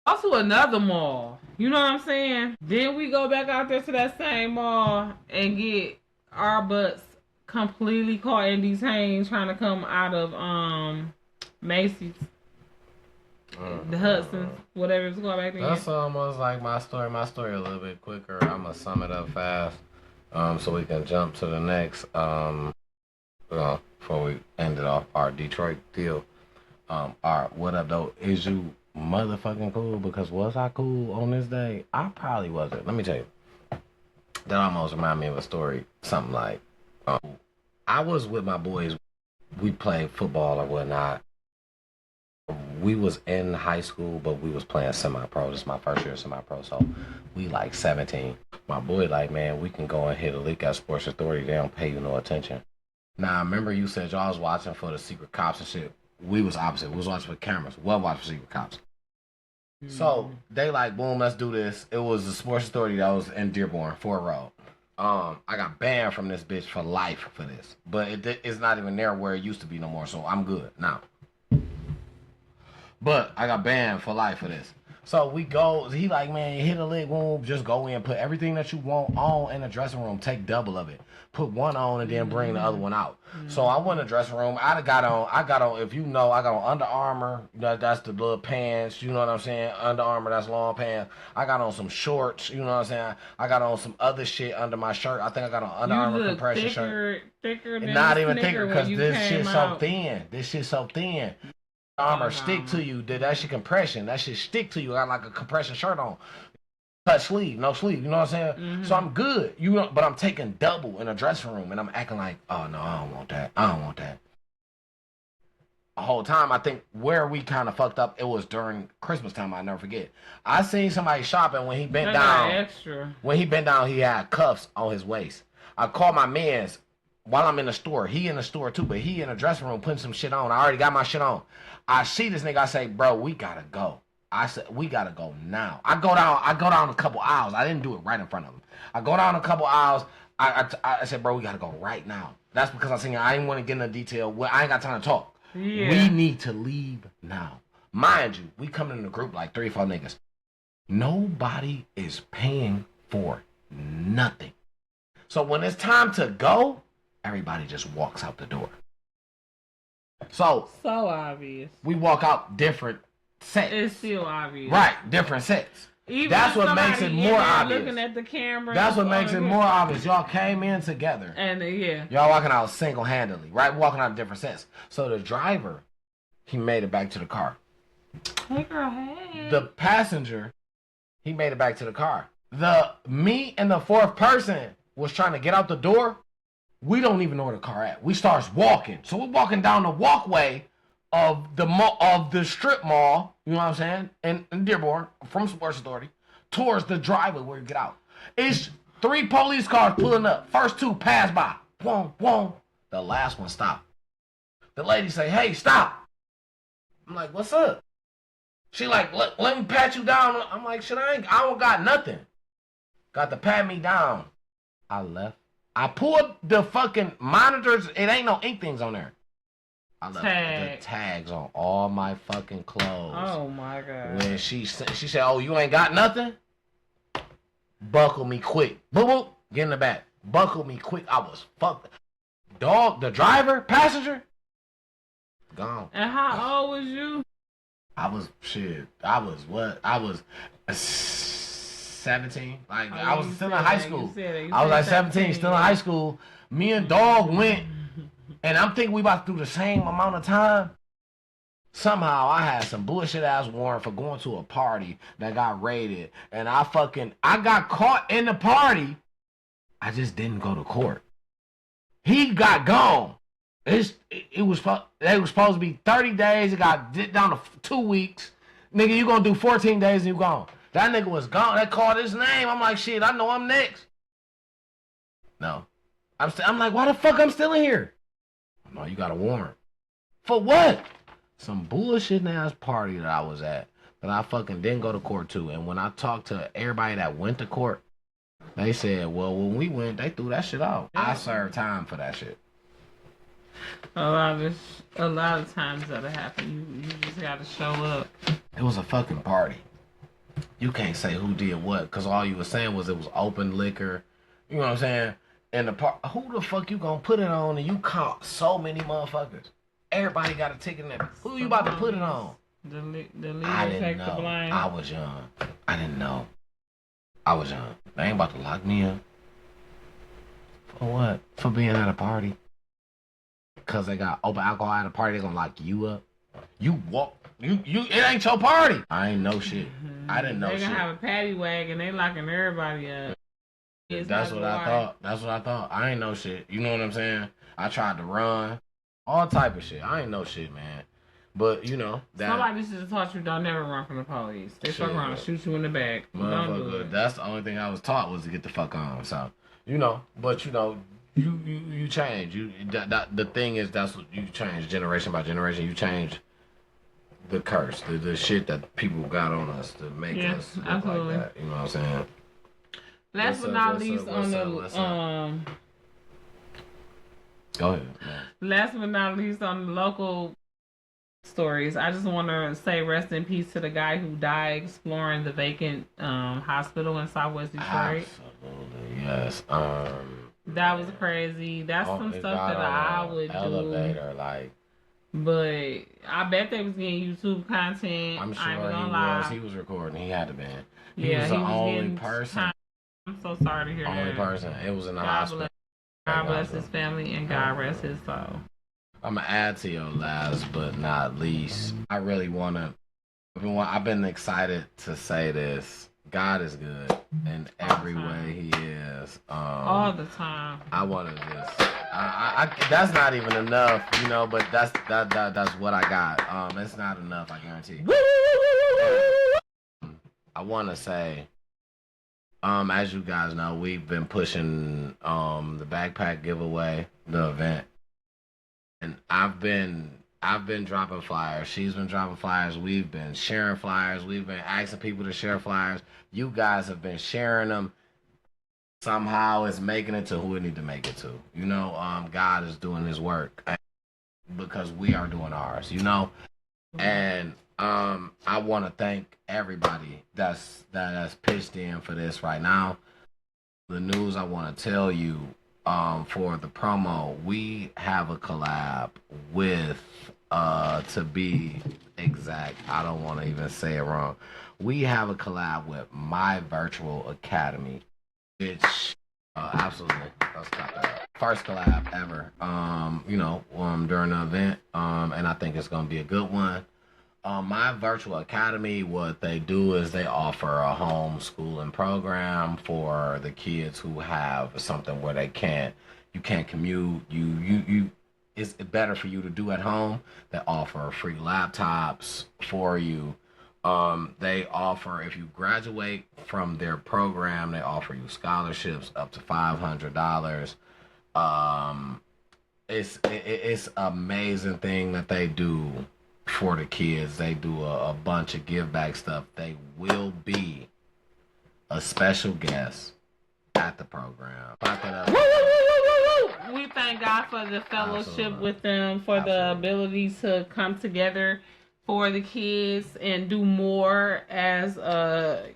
Also, another mall. You know what I'm saying? Then we go back out there to that same mall and get our butts completely caught in these hands trying to come out of Macy's. The Hudson, whatever it's called back then. That's almost like my story. My story a little bit quicker. I'm gonna sum it up fast, so we can jump to the next. Before we ended off our Detroit deal. Our what up though? Is you motherfucking cool? Because was I cool on this day? I probably wasn't. Let me tell you. That almost reminded me of a story. Something like, I was with my boys. We played football or whatnot. We was in high school, but we was playing semi-pro. This is my first year semi-pro, so we like 17. My boy like, man, we can go and hit a leak at Sports Authority. They don't pay you no attention. Now, remember you said y'all was watching for the secret cops and shit. We was opposite. We was watching for cameras. We wasn't watching for secret cops. So they like, boom, let's do this. It was the Sports Authority that was in Dearborn, Forreal. I got banned from this bitch for life for this, but it's not even there where it used to be no more. So I'm good now. But I got banned for life for this. So we go. He like, man, hit a leg wound. Just go in, put everything that you want on in the dressing room. Take double of it. Put one on and then bring the other one out. So I went in the dressing room. I got on. If you know, I got on Under Armour. That's the little pants. You know what I'm saying? Under Armour. That's long pants. I got on some shorts. You know what I'm saying? I got on some other shit under my shirt. I think I got on Under Armour compression shirt. Thicker than Not even thicker because this shit's so out. thin. This shit's so thin. Armor stick to you. That shit compression. That shit stick to you. I got like a compression shirt on. Cut sleeve, no sleeve. You know what I'm saying? So I'm good. You know, but I'm taking double in a dressing room and I'm acting like, oh no, I don't want that. I don't want that. The whole time, I think where we kind of fucked up, it was during Christmas time. I never forget. I seen somebody shopping when he bent down. Extra. When he bent down, he had cuffs on his waist. I called my mans while I'm in the store. He in the store too, but he in the dressing room putting some shit on. I already got my shit on. I see this nigga. I say, bro, we gotta go. I said, we gotta go now. I go down a couple aisles. I didn't do it right in front of him. I go down a couple aisles. I said, bro, we gotta go right now. That's because I seen I didn't want to get into detail. Well, I ain't got time to talk. Yeah. We need to leave now. Mind you, we come in the group like 3 or 4 niggas. Nobody is paying for nothing. So when it's time to go, everybody just walks out the door. So obvious. We walk out different sets. It's still obvious. Right, different sets. Even that's what makes it more obvious. Looking at the camera. That's what makes it more obvious. Y'all came in together. And yeah. Y'all walking out single-handedly, right? Walking out different sets. So the driver, he made it back to the car. Hey girl, hey. The passenger, he made it back to the car. Me and the fourth person was trying to get out the door. We don't even know where the car at. We starts walking. So we're walking down the walkway of the strip mall, you know what I'm saying, in Dearborn, from Sports Authority, towards the driveway where you get out. It's 3 police cars pulling up. First 2 pass by. Boom, boom. The last one stopped. The lady say, hey, stop. I'm like, what's up? She like, let me pat you down. I'm like, shit, I don't got nothing. Got to pat me down. I left. I pulled the fucking monitors. It ain't no ink things on there. I left the tags on all my fucking clothes. Oh my God. When she said, oh, you ain't got nothing? Buckle me quick. Boop, boop. Get in the back. Buckle me quick. I was fucked. Dog, the driver, passenger, gone. And how old was you? I was 17. Like, I was still in high school. I was like 17, still in high school. Me and Dog went, and I'm thinking we about to do the same amount of time. Somehow I had some bullshit ass warrant for going to a party that got raided, and I got caught in the party. I just didn't go to court. He got gone. They was supposed to be 30 days. It got down to 2 weeks. Nigga, you gonna do 14 days and you gone. That nigga was gone. They called his name. I'm like, shit, I know I'm next. No. I'm like, why the fuck I'm still in here? No, you got a warrant. For what? Some bullshit ass party that I was at that I fucking didn't go to court to. And when I talked to everybody that went to court, they said, well, when we went, they threw that shit out. I served time for that shit. A lot of times that'll happen. You just gotta show up. It was a fucking party. You can't say who did what, because all you were saying was it was open liquor. You know what I'm saying? And who the fuck you gonna put it on and you caught so many motherfuckers? Everybody got a ticket in there. Who you about to put it on? The leader I didn't take know. the blame. I was young. I didn't know. I was young. They ain't about to lock me up. For what? For being at a party. Because they got open alcohol at a party, they gonna lock you up. You walk. It ain't your party. I ain't know shit. I didn't know shit. They gonna have a paddy wagon. They locking everybody up. That's what I thought. That's what I thought. I ain't know shit. You know what I'm saying? I tried to run. All type of shit. I ain't know shit, man. But, you know. Somebody should have taught you don't never run from the police. They fuck around and shoot you in the back. Don't do it. That's the only thing I was taught was to get the fuck on. So, you know. But, you know, you change. The thing is, that's what you change generation by generation. You change the curse, the shit that people got on us to make us look absolutely. like that. You know what I'm saying? Last but not least on the Go ahead. Last but not least on the local stories. I just want to say rest in peace to the guy who died exploring the vacant hospital in Southwest Detroit. Absolutely, yes. That was crazy. That's some it stuff got that on I a would elevator, do. like But I bet they was getting YouTube content. I'm I ain't sure gonna he lie. was. He was recording. He had to be. He Yeah, was he the was only getting person. time. I'm so sorry to hear Only that. person. It was in the God hospital. bless. God bless his family and God rest his soul. I'm gonna add to your last but not least. I really wanna. I've been excited to say this. God is good in every way He is. All the time. I want to just. That's not even enough, you know. But that's what I got. It's not enough. I guarantee. I want to say, as you guys know, we've been pushing the backpack giveaway, the event, and I've been dropping flyers. She's been dropping flyers. We've been sharing flyers. We've been asking people to share flyers. You guys have been sharing them. Somehow it's making it to who it need to make it to. You know, God is doing His work because we are doing ours. You know, and I want to thank everybody that's pitched in for this right now. The news I want to tell you for the promo, we have a collab with to be exact, I don't want to even say it wrong. We have a collab with My Virtual Academy, which absolutely, let's cut that up. First collab ever, during the event, and I think it's gonna be a good one. My Virtual Academy, what they do is they offer a homeschooling program for the kids who have something where you can't commute, you it's better for you to do at home. They offer free laptops for you. They offer, if you graduate from their program, they offer you scholarships up to $500. It's amazing thing that they do for the kids. They do a bunch of give back stuff. They will be a special guest at the program. Clap that up. We thank God for the fellowship Absolutely. with them, for Absolutely. the ability to come together for the kids and do more as a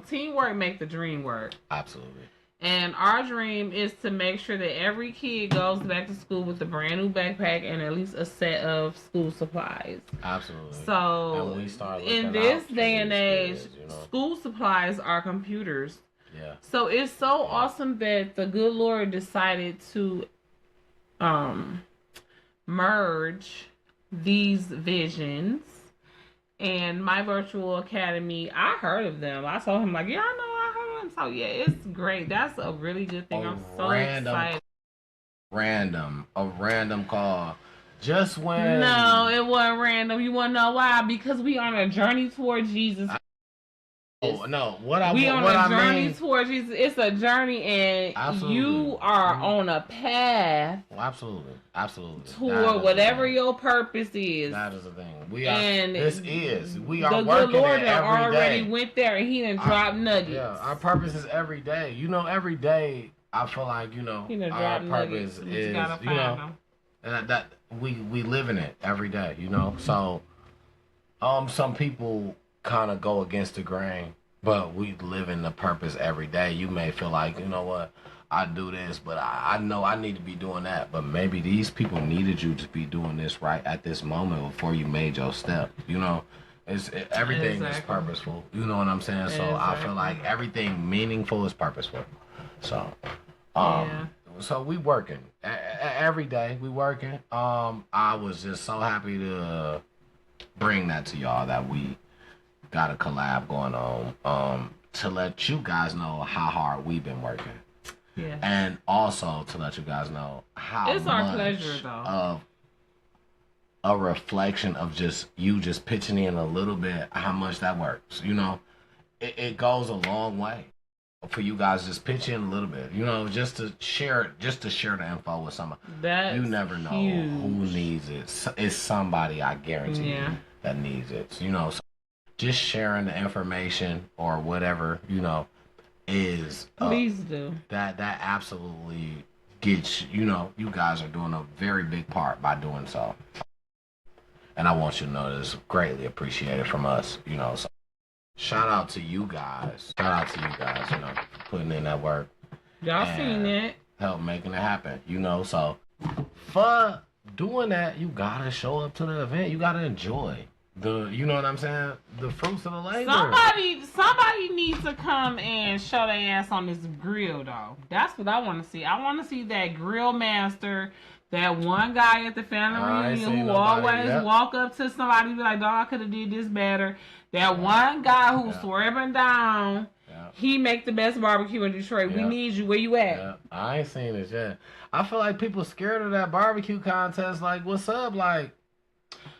teamwork make the dream work. Absolutely. And our dream is to make sure that every kid goes back to school with a brand new backpack and at least a set of school supplies. Absolutely. So, in this day and age, school supplies are computers. Yeah. So it's so awesome that the good Lord decided to merge these visions. And My Virtual Academy, I heard of them. I told him, like, yeah, I know, I heard of them. So, yeah, it's great. That's a really good thing. I'm so excited. A random call. Just when... No, it wasn't random. You want to know why? Because we on a journey toward Jesus. We on a journey towards Jesus. It's a journey, and absolutely. You are on a path. Absolutely. Toward whatever your purpose is. That is the thing. We are working good Lord it every already day. Went there, and He done dropped nuggets. Yeah, our purpose is every day. You know, every day I feel like our purpose is that we live in it every day. You know, so some people kind of go against the grain, but we live in the purpose every day. You may feel like, you know what, I do this, but I know I need to be doing that. But maybe these people needed you to be doing this right at this moment before you made your step. You know, everything is purposeful. You know what I'm saying? So I feel like everything meaningful is purposeful. So, so we working every day. We working. I was just so happy to bring that to y'all that we got a collab going on to let you guys know how hard we've been working. Yeah. And also to let you guys know how it's our pleasure, though. Of a reflection of just pitching in a little bit, how much that works. You know, it goes a long way for you guys just pitch in a little bit. You know, just to share the info with someone. You never know who needs it. It's somebody, I guarantee you, that needs it. You know, so just sharing the information or whatever, you know, is please do that absolutely gets, you know, you guys are doing a very big part by doing so. And I want you to know that it's greatly appreciated from us, you know. So shout out to you guys. Shout out to you guys, you know, for putting in that work. Y'all seen it. Help making it happen, you know. So for doing that, you gotta show up to the event. You gotta enjoy you know what I'm saying? The fruits of the labor. Somebody needs to come and show their ass on this grill, though. That's what I want to see. I want to see that grill master, that one guy at the family reunion who always walk up to somebody and be like, dog, I could have did this better. That one guy who's swerving down. He make the best barbecue in Detroit. We need you. Where you at? Yeah. I ain't seen it yet. I feel like people scared of that barbecue contest. Like, what's up? Like,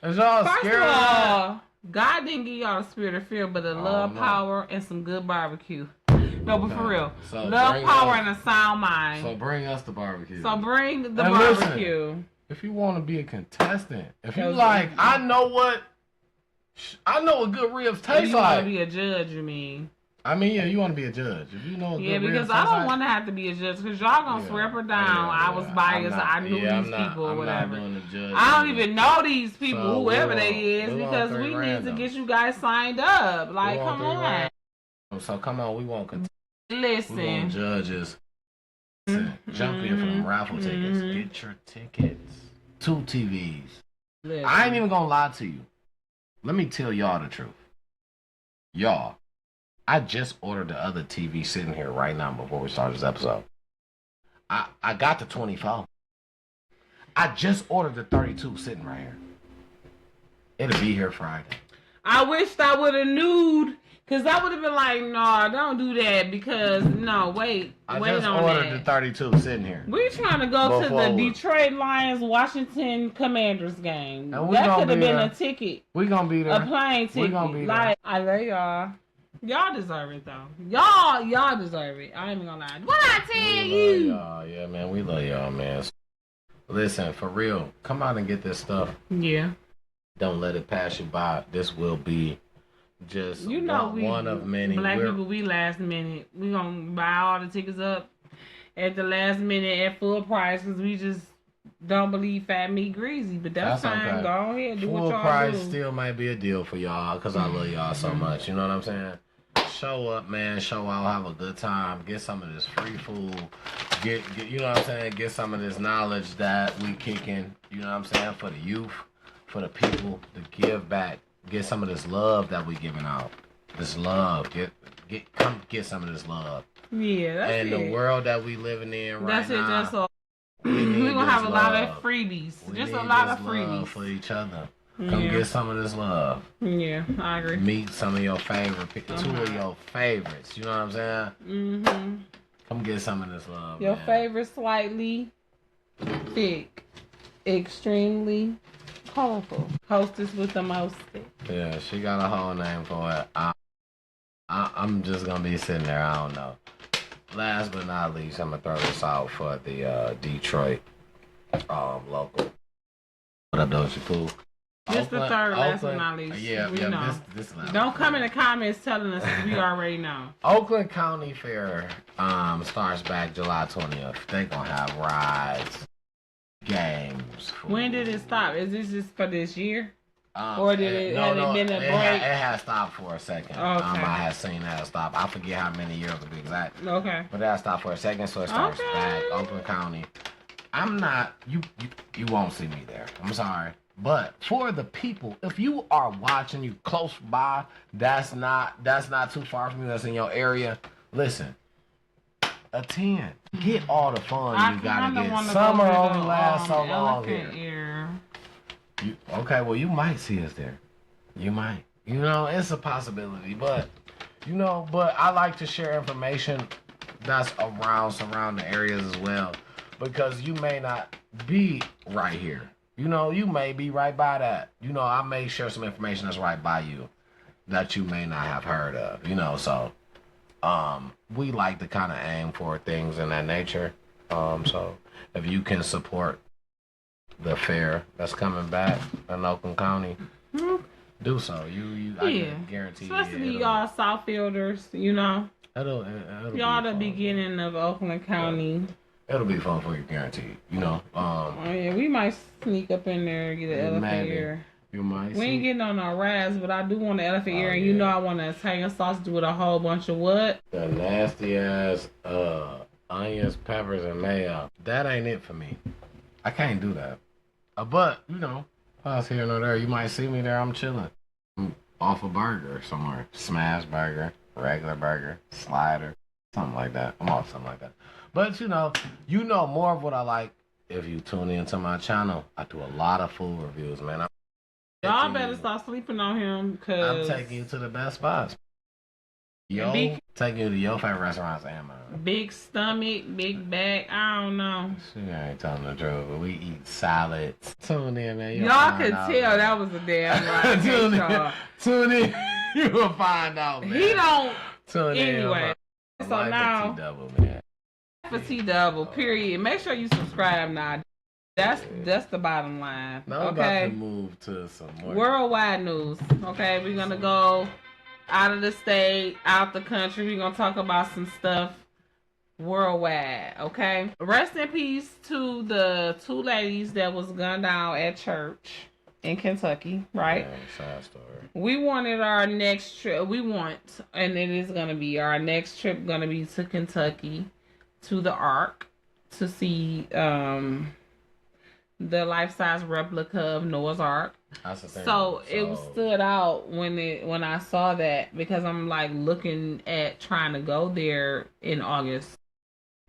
is y'all scared of that? God didn't give y'all the spirit of fear, but a love, power, and some good barbecue. No, but for real. So love, power, and a sound mind. So bring us the barbecue. So bring the barbecue. Listen, if you want to be a contestant, if you like, I know what good ribs taste like. You want to be a judge, you mean? I mean, yeah, you want to be a judge. If you know because I don't want to have to be a judge because y'all going to swear her down. I was biased. I knew these people or whatever. I don't even know these people, whoever they is, because we need to get you guys signed up. Like, come on. So, come on. We want Listen. We want judges. Jump in for them raffle tickets. Get your tickets. 2 TVs. Listen. I ain't even going to lie to you. Let me tell y'all the truth. Y'all. I just ordered the other TV sitting here right now before we start this episode. I got the 24. I just ordered the 32 sitting right here. It'll be here Friday. I wished I would have knew, because I would have been like, no, don't do that, because, no, wait on that. I just ordered the 32 sitting here. We're trying to go to the Detroit Lions Washington Commanders game. That could have been a ticket. We're going to be there. A plane ticket. We're going to be there. Like, I love y'all. Y'all deserve it, though. Y'all deserve it. I ain't even gonna lie. What I tell you? Y'all. Yeah, man, we love y'all, man. Listen, for real, come out and get this stuff. Yeah. Don't let it pass you by. This will be just one of many. Black people, we last minute. We gonna buy all the tickets up at the last minute at full price because we just don't believe fat meat greasy. But that's fine. Okay. Go ahead, do what y'all do. Full price still might be a deal for y'all because I love y'all so much. You know what I'm saying? Show up, man. Show out. Have a good time. Get some of this free food. Get you know what I'm saying? Get some of this knowledge that we kicking. You know what I'm saying? For the youth, for the people to give back. Get some of this love that we giving out. This love. Come get some of this love. Yeah, that's it. And the world that we living in right now. That's all. We're gonna have a lot of freebies. Just a lot of freebies for each other. Come get some of this love. Yeah, I agree. Meet some of your favorite people. 2 of your favorites. You know what I'm saying? Mm-hmm. Come get some of this love. Your favorite slightly thick, extremely colorful. Hostess with the most. Yeah, she got a whole name for it. I'm just gonna be sitting there. I don't know. Last but not least, I'm gonna throw this out for the Detroit local. What up, Doja Pooh? Just the third, last but not least. Yeah, this don't come in the comments telling us we already know. Oakland County Fair starts back July 20th. They gonna have rides, games. When did it stop? Is this just for this year? Or did it been a break? It has stopped for a second. Okay. I have seen that stop. I forget how many years to be exact. Okay. But that stopped for a second, so it starts back. Oakland County. I'm not. You won't see me there. I'm sorry. But for the people, if you are watching, you close by, that's not too far from you. That's in your area. Listen. Attend. Get all the fun you gotta get. Summer only lasts so long here. Okay, well, you might see us there. You might. You know, it's a possibility. But I like to share information that's surrounding areas as well. Because you may not be right here. You know, you may be right by that. You know, I may share some information that's right by you that you may not have heard of. You know, so we like to kind of aim for things in that nature. So if you can support the fair that's coming back in Oakland County, do so. I can guarantee you. Especially y'all Southfielders, you know. It'll y'all the beginning of Oakland County. It'll be fun for you, guaranteed. You know. Yeah, we might sneak up in there and get an elevator. You might We ain't see getting on no rides, but I do want the elephant ear, and yeah. you know I want an Italian sausage with a whole bunch of what? the nasty ass onions, peppers, and mayo. That ain't it for me. I can't do that. But you know, us here and there, you might see me there. I'm chilling. I'm off a burger somewhere. Smash burger, regular burger, slider, something like that. I'm off something like that. But you know more of what I like if you tune into my channel. I do a lot of food reviews, man. Y'all better stop sleeping on him, I'm because taking you to the best spots. Taking you to your favorite restaurants and mine. big stomach, big back. I don't know. She ain't telling the truth, but we eat salads. Tune in, man. Y'all could tell that was a damn lie. Tune in. You will find out, man. He don't. Tune Anyway, in. so now T-double, man. for T-double, period. Make sure you subscribe now. That's the bottom line. Now I'm okay. about to move to some more Worldwide news. Okay, we're gonna go out of the state, out the country. We're gonna talk about some stuff worldwide. Okay. Rest in peace to the two ladies that was gunned down at church in Kentucky. Right. Yeah, sad story. We wanted our next trip. And it is gonna be our next trip. Gonna be to Kentucky, to the Ark, to see the life-size replica of Noah's Ark. That's the thing. So it stood out when I saw that, because I'm like looking at trying to go there in August,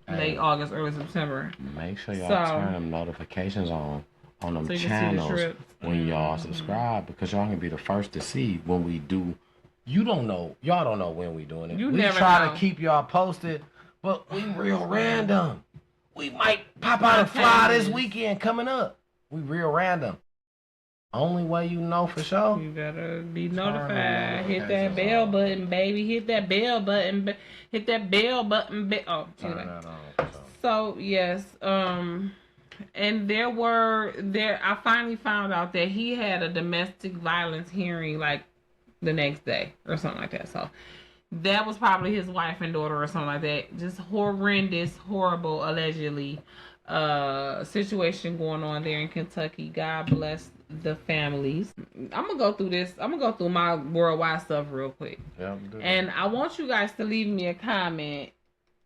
late August, early September. Make sure y'all turn them notifications on them channels when y'all subscribe, because y'all can be the first to see when we do. Y'all don't know when we doing it. We try to keep y'all posted, but we real random. We might pop out and fly this weekend coming up. We real random. Only way you know for sure. You better be notified. Hit that bell button, baby. Hit that bell button. Hit that bell button. Oh, anyway. So yes, and I finally found out that he had a domestic violence hearing like the next day or something like that. So that was probably his wife and daughter or something like that. Just horrendous, horrible, allegedly, situation going on there in Kentucky. God bless the families. I'm gonna go through this. I'm gonna go through my worldwide stuff real quick. Yeah, and I want you guys to leave me a comment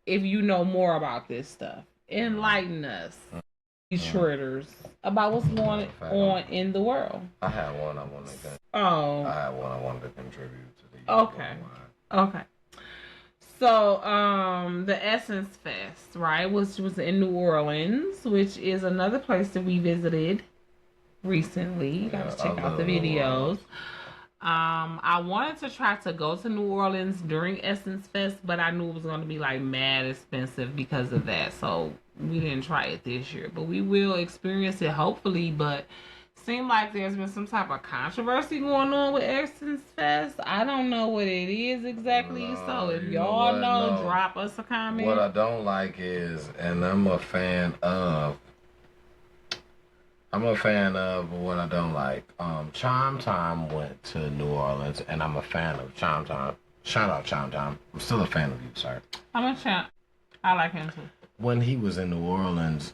if you know more about this stuff. Enlighten us, Shredders, about what's going on in the world. I had one I wanted to. Oh. I had one I wanted to contribute to the. Okay. Okay. So, the Essence Fest, right, which was in New Orleans, which is another place that we visited recently. You gotta check out the videos. I wanted to try to go to New Orleans during Essence Fest, but I knew it was gonna be like mad expensive because of that. So we didn't try it this year, but we will experience it hopefully. But seemed like there's been some type of controversy going on with Essence Fest. I don't know what it is exactly. So if y'all know, drop us a comment. What I don't like is, and I'm a fan of what I don't like. Chime Time went to New Orleans, and I'm a fan of Chime Time. Shout out Chime Time. I'm still a fan of you, sir. I'm a champ. I like him too. When he was in New Orleans,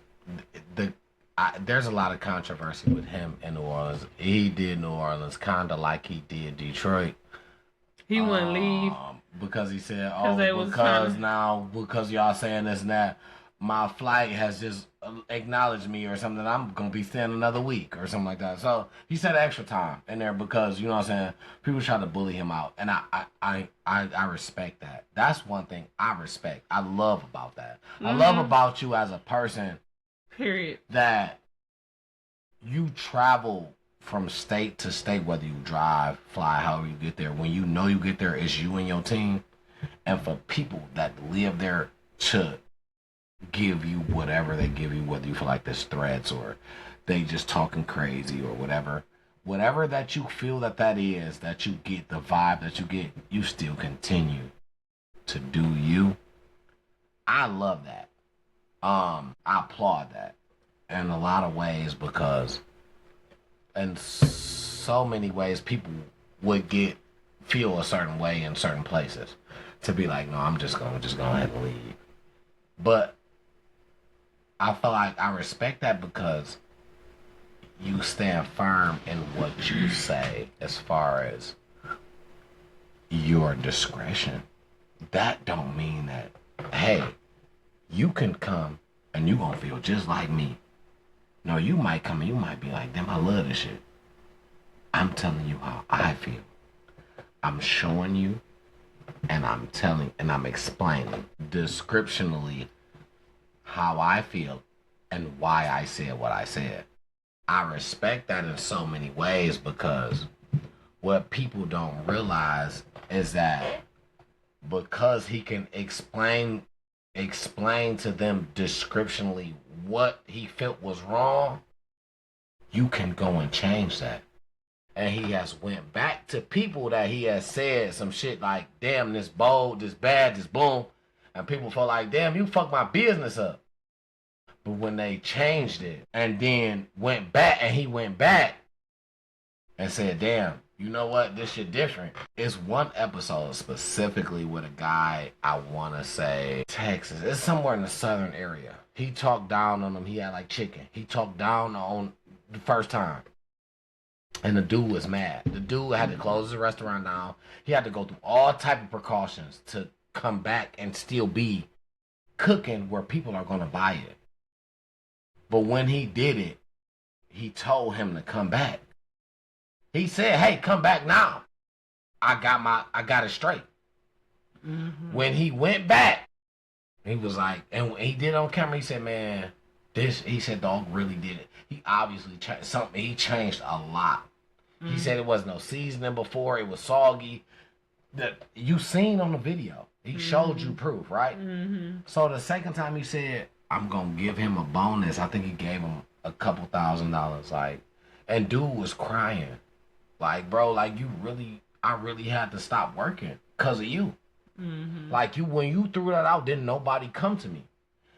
there's a lot of controversy with him in New Orleans. He did New Orleans kind of like he did Detroit. He wouldn't leave because he said, because y'all saying this and that, my flight has just acknowledged me or something. I'm gonna be staying another week or something like that. So he said extra time in there because, you know what I'm saying, people try to bully him out, and I respect that. That's one thing I respect. I love about that. I love about you as a person. Period. That you travel from state to state, whether you drive, fly, however you get there. When you know you get there, it's you and your team. And for people that live there to give you whatever they give you, whether you feel like there's threats or they just talking crazy or whatever that you feel that is, that you get the vibe that you get, you still continue to do you. I love that. I applaud that in a lot of ways, because in so many ways people would feel a certain way in certain places to be like, no, I'm just gonna go ahead and leave. But I feel like I respect that because you stand firm in what you say as far as your discretion. That don't mean that, hey, you can come and you gonna feel just like me. No, you might come and you might be like, damn, I love this shit. I'm telling you how I feel. I'm showing you and I'm telling and I'm explaining descriptionally how I feel and why I said what I said. I respect that in so many ways because what people don't realize is that because he can explain to them descriptionally what he felt was wrong, you can go and change that. And he has went back to people that he has said some shit like, damn, this bold, this bad, this boom. And people feel like, damn, you fucked my business up. But when they changed it and then went back and he went back and said, damn, you know what, this shit different. It's one episode specifically with a guy, I want to say Texas. It's somewhere in the southern area. He talked down on him. He had like chicken. He talked down on the first time. And the dude was mad. The dude had to close the restaurant down. He had to go through all type of precautions to come back and still be cooking where people are going to buy it. But when he did it, he told him to come back. He said, hey, come back now. I got it straight. Mm-hmm. When he went back, he was like, and he did it on camera, he said, man, he said, dog really did it. He obviously changed something. He changed a lot. Mm-hmm. He said it was no seasoning before. It was soggy. That you seen on the video. He showed you proof, right? Mm-hmm. So the second time he said, I'm going to give him a bonus. I think he gave him a couple $1,000. Like, and dude was crying. Like, bro, like I really had to stop working because of you. Mm-hmm. Like when you threw that out, didn't nobody come to me.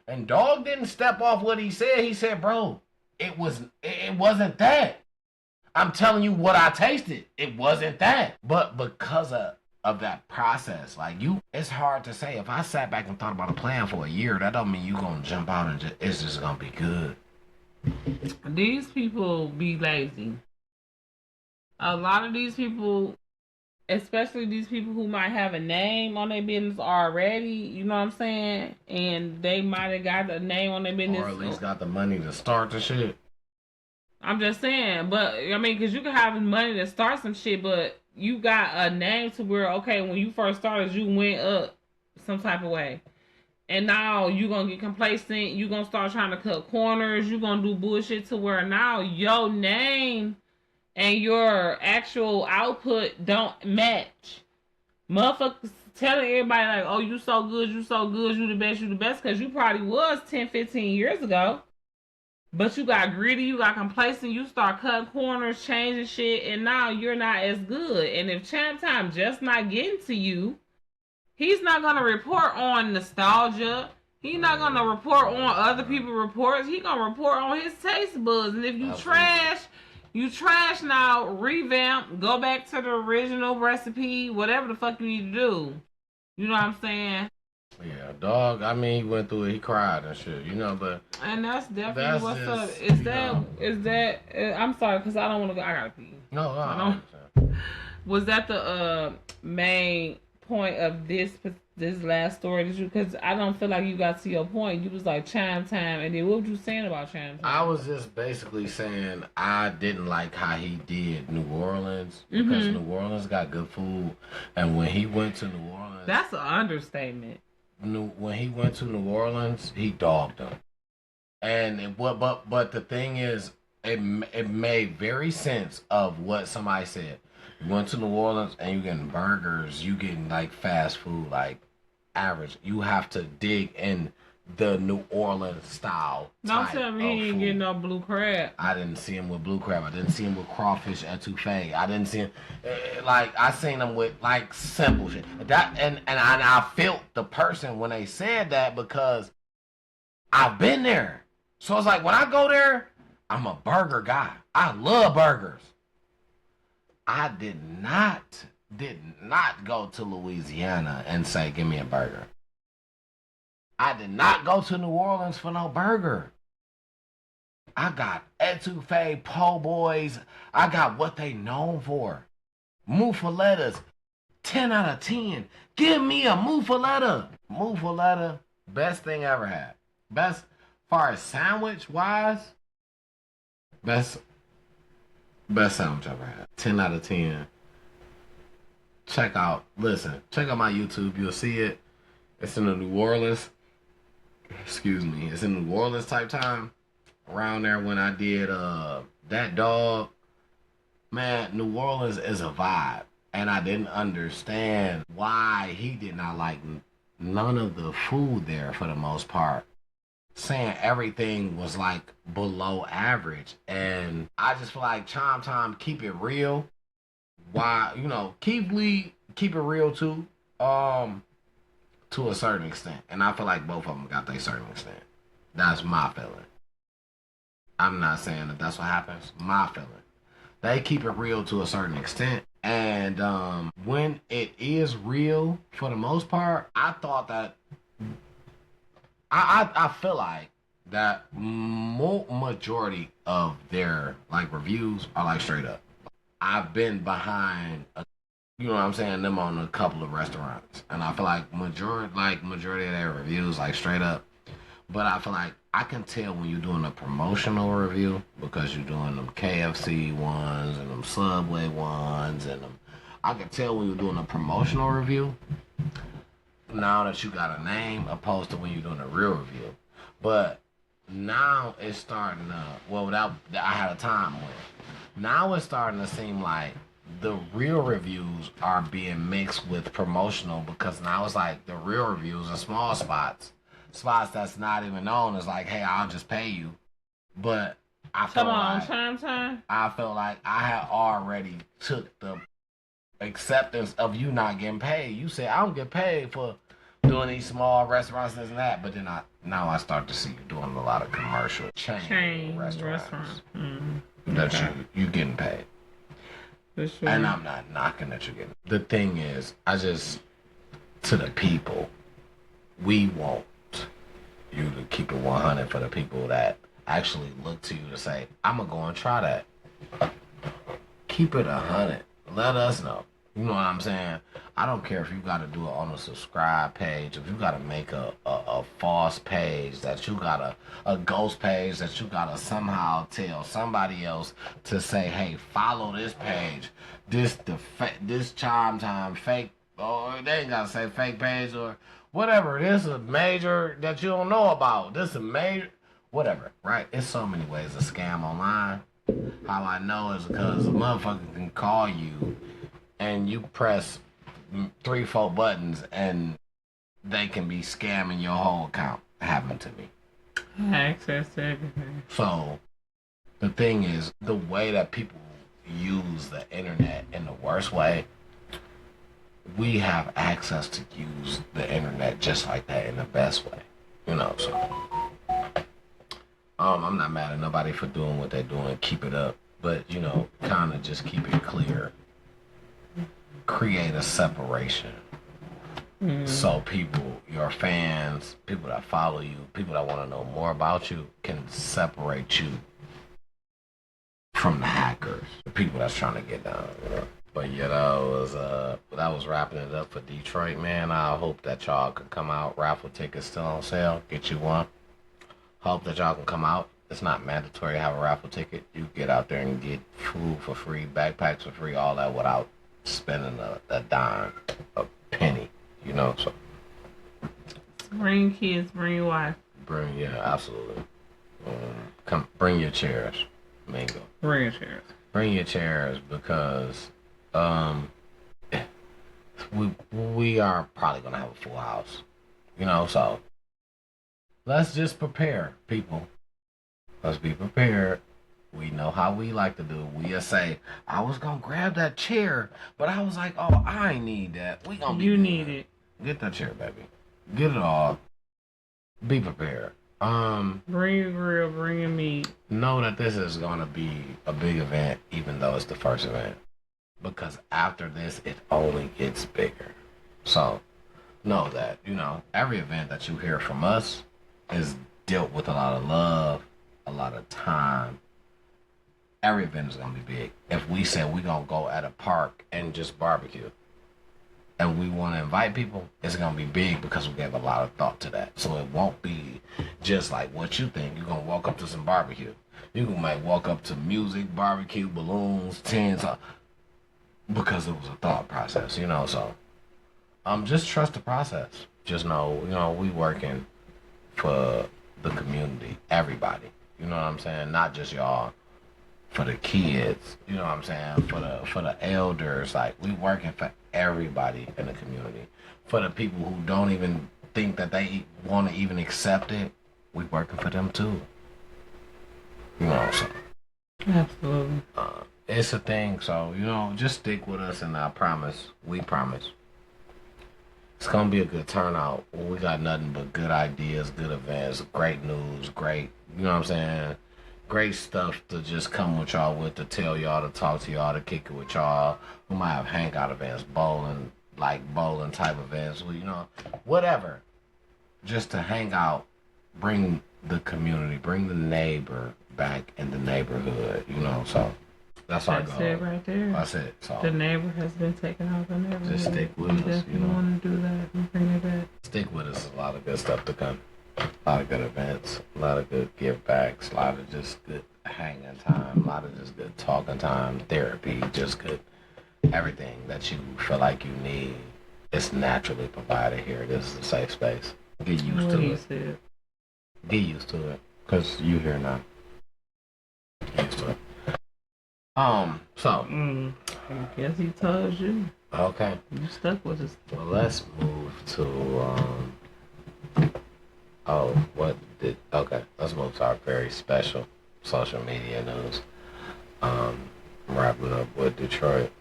And dog didn't step off what he said. He said, bro, it wasn't that. I'm telling you what I tasted. It wasn't that. But because of that process, like it's hard to say. If I sat back and thought about a plan for a year, that don't mean you gonna jump out and it's just gonna be good. These people be lazy. A lot of these people, especially these people who might have a name on their business already, you know what I'm saying? And they might have got a name on their business. Or at least got the money to start the shit. I'm just saying, but I mean, because you can have money to start some shit, but you got a name to where, okay, when you first started, you went up some type of way. And now you're going to get complacent. You're going to start trying to cut corners. You're going to do bullshit to where now your name and your actual output don't match. Motherfuckers telling everybody like, oh, you so good, you the best, because you probably was 10, 15 years ago. But you got greedy, you got complacent, you start cutting corners, changing shit, and now you're not as good. And if Champ Time just not getting to you, he's not going to report on nostalgia. He's not going to report on other people's reports. He's going to report on his taste buds. And if you trash now, revamp, go back to the original recipe, whatever the fuck you need to do. You know what I'm saying? Yeah, dog. I mean, he went through it. He cried and shit, you know. But and that's definitely what's up. Is that? I'm sorry, because I don't want to go. I gotta pee. No, I don't. Was that the main point of this last story? Because I don't feel like you got to your point. You was like Chime Time, and then what were you saying about Chime Time? I was just basically saying I didn't like how he did New Orleans because New Orleans got good food, and when he went to New Orleans, that's an understatement. When he went to New Orleans, he dogged them. And but the thing is, it made very sense of what somebody said. You went to New Orleans and you getting burgers, you getting like fast food, like average. You have to dig in the New Orleans style. Don't tell me he ain't getting no blue crab. I didn't see him with blue crab. I didn't see him with crawfish etouffee. I didn't see him I seen him with like simple shit. That and I felt the person when they said that because I've been there. So it's like when I go there, I'm a burger guy. I love burgers. I did not go to Louisiana and say, give me a burger. I did not go to New Orleans for no burger. I got etouffee, po' boys. I got what they known for. Muffalettas. 10 out of 10. Give me a muffaletta. Muffaletta, best thing I ever had. Best, far as sandwich wise, best sandwich I ever had. 10 out of 10. Check out my YouTube. You'll see it. It's in the New Orleans. Excuse me. It's in New Orleans type time. Around there when I did that dog. Man, New Orleans is a vibe. And I didn't understand why he did not like none of the food there for the most part. Saying everything was like below average. And I just feel like Chime Time keep it real. Why, keep it real too. To a certain extent. And I feel like both of them got their certain extent. That's my feeling. I'm not saying that that's what happens. My feeling. They keep it real to a certain extent. And when it is real, for the most part, I thought that I feel like that majority of their like reviews are like straight up. I've been behind, them on a couple of restaurants, and I feel like majority of their reviews like straight up. But I feel like I can tell when you're doing a promotional review because you're doing them KFC ones and them Subway ones and them. I can tell when you're doing a promotional review now that you got a name opposed to when you're doing a real review. But now it's starting to, I had a time with. Now it's starting to seem like the real reviews are being mixed with promotional because now it's like the real reviews are small spots that's not even known as like, hey, I'll just pay you. But I felt I felt like I had already took the acceptance of you not getting paid. You say I don't get paid for doing these small restaurants, this and that, but then now I start to see you doing a lot of commercial chain restaurants. That you getting paid. Sure. And I'm not knocking that you're getting. The thing is, to the people, we want you to keep it 100 for the people that actually look to you to say, I'm going to go and try that. Keep it 100. Let us know. You know what I'm saying? I don't care if you got to do it on a subscribe page, if you got to make a false page, that you got a ghost page, that you got to somehow tell somebody else to say, hey, follow this page. This Chime Time fake, or they ain't got to say fake page or whatever. This is a major that you don't know about. This is a major, whatever, right? It's so many ways to scam online. How I know is because a motherfucker can call you and you press 3-4 buttons and they can be scamming your whole account. Happened to me. Access to everything. So the thing is, the way that people use the internet in the worst way, we have access to use the internet just like that in the best way. So I'm not mad at nobody for doing what they're doing. Keep it up. But, kind of just keep it clear. Create a separation. So people, your fans, people that follow you, people that want to know more about you can separate you from the hackers, the people that's trying to get down. But yeah, that was wrapping it up for Detroit, man. I hope that y'all can come out. Raffle tickets still on sale. Get you one. Hope that y'all can come out. It's not mandatory to have a raffle ticket. You get out there and get food for free, backpacks for free, all that without spending a dime, a penny, so. Bring kids, bring your wife. Absolutely. Come, bring your chairs, Mingo. Bring your chairs. Bring your chairs because we are probably gonna have a full house, so let's just prepare, people. Let's be prepared. We know how we like to do. We just say, I was going to grab that chair, but I was like, oh, I ain't need that. We gonna be You good. need it. Get that chair, baby. Get it all. Be prepared. Bring your grill, bring your meat. Know that this is going to be a big event, even though it's the first event. Because after this, it only gets bigger. So, know that, every event that you hear from us is dealt with a lot of love, a a lot of time. Every event is gonna be big. If we said we're gonna go at a park and just barbecue, and we want to invite people, it's gonna be big because we gave a lot of thought to that. So it won't be just like what you think. You're gonna walk up to some barbecue. You might walk up to music, barbecue, balloons, tents, because it was a thought process, you know. So just trust the process. Just know, you know, we working for the community, everybody. You know what I'm saying? Not just y'all. For the kids, you know what I'm saying? For the elders, like we working for everybody in the community. For the people who don't even think that they want to even accept it, we working for them too. You know, so Absolutely. It's a thing. So you know, just stick with us, and I promise, we promise, it's gonna be a good turnout. We got nothing but good ideas, good events, great news, great. You know what I'm saying? Great stuff to just come with y'all with, to tell y'all, to talk to y'all, to kick it with y'all. We might have hangout events, bowling type events, you know, whatever. Just to hang out, bring the community, bring the neighbor back in the neighborhood, you know, so that's our goal. That's it right there. That's it. So the neighbor has been taken out of the neighborhood. Just stick with us, you know. want to do that and bring it back. Stick with us. A lot of good stuff to come. A lot of good events, a lot of good give backs, a lot of just good hanging time, a lot of just good talking time, therapy, just good everything that you feel like you need. It's naturally provided here. This is a safe space. Get used to it. Get used to it, cause you here now. Get used to it. So. I guess he told you. Okay. You stuck with us. Well, let's move to let's move to our very special social media news. Wrapping up with Detroit.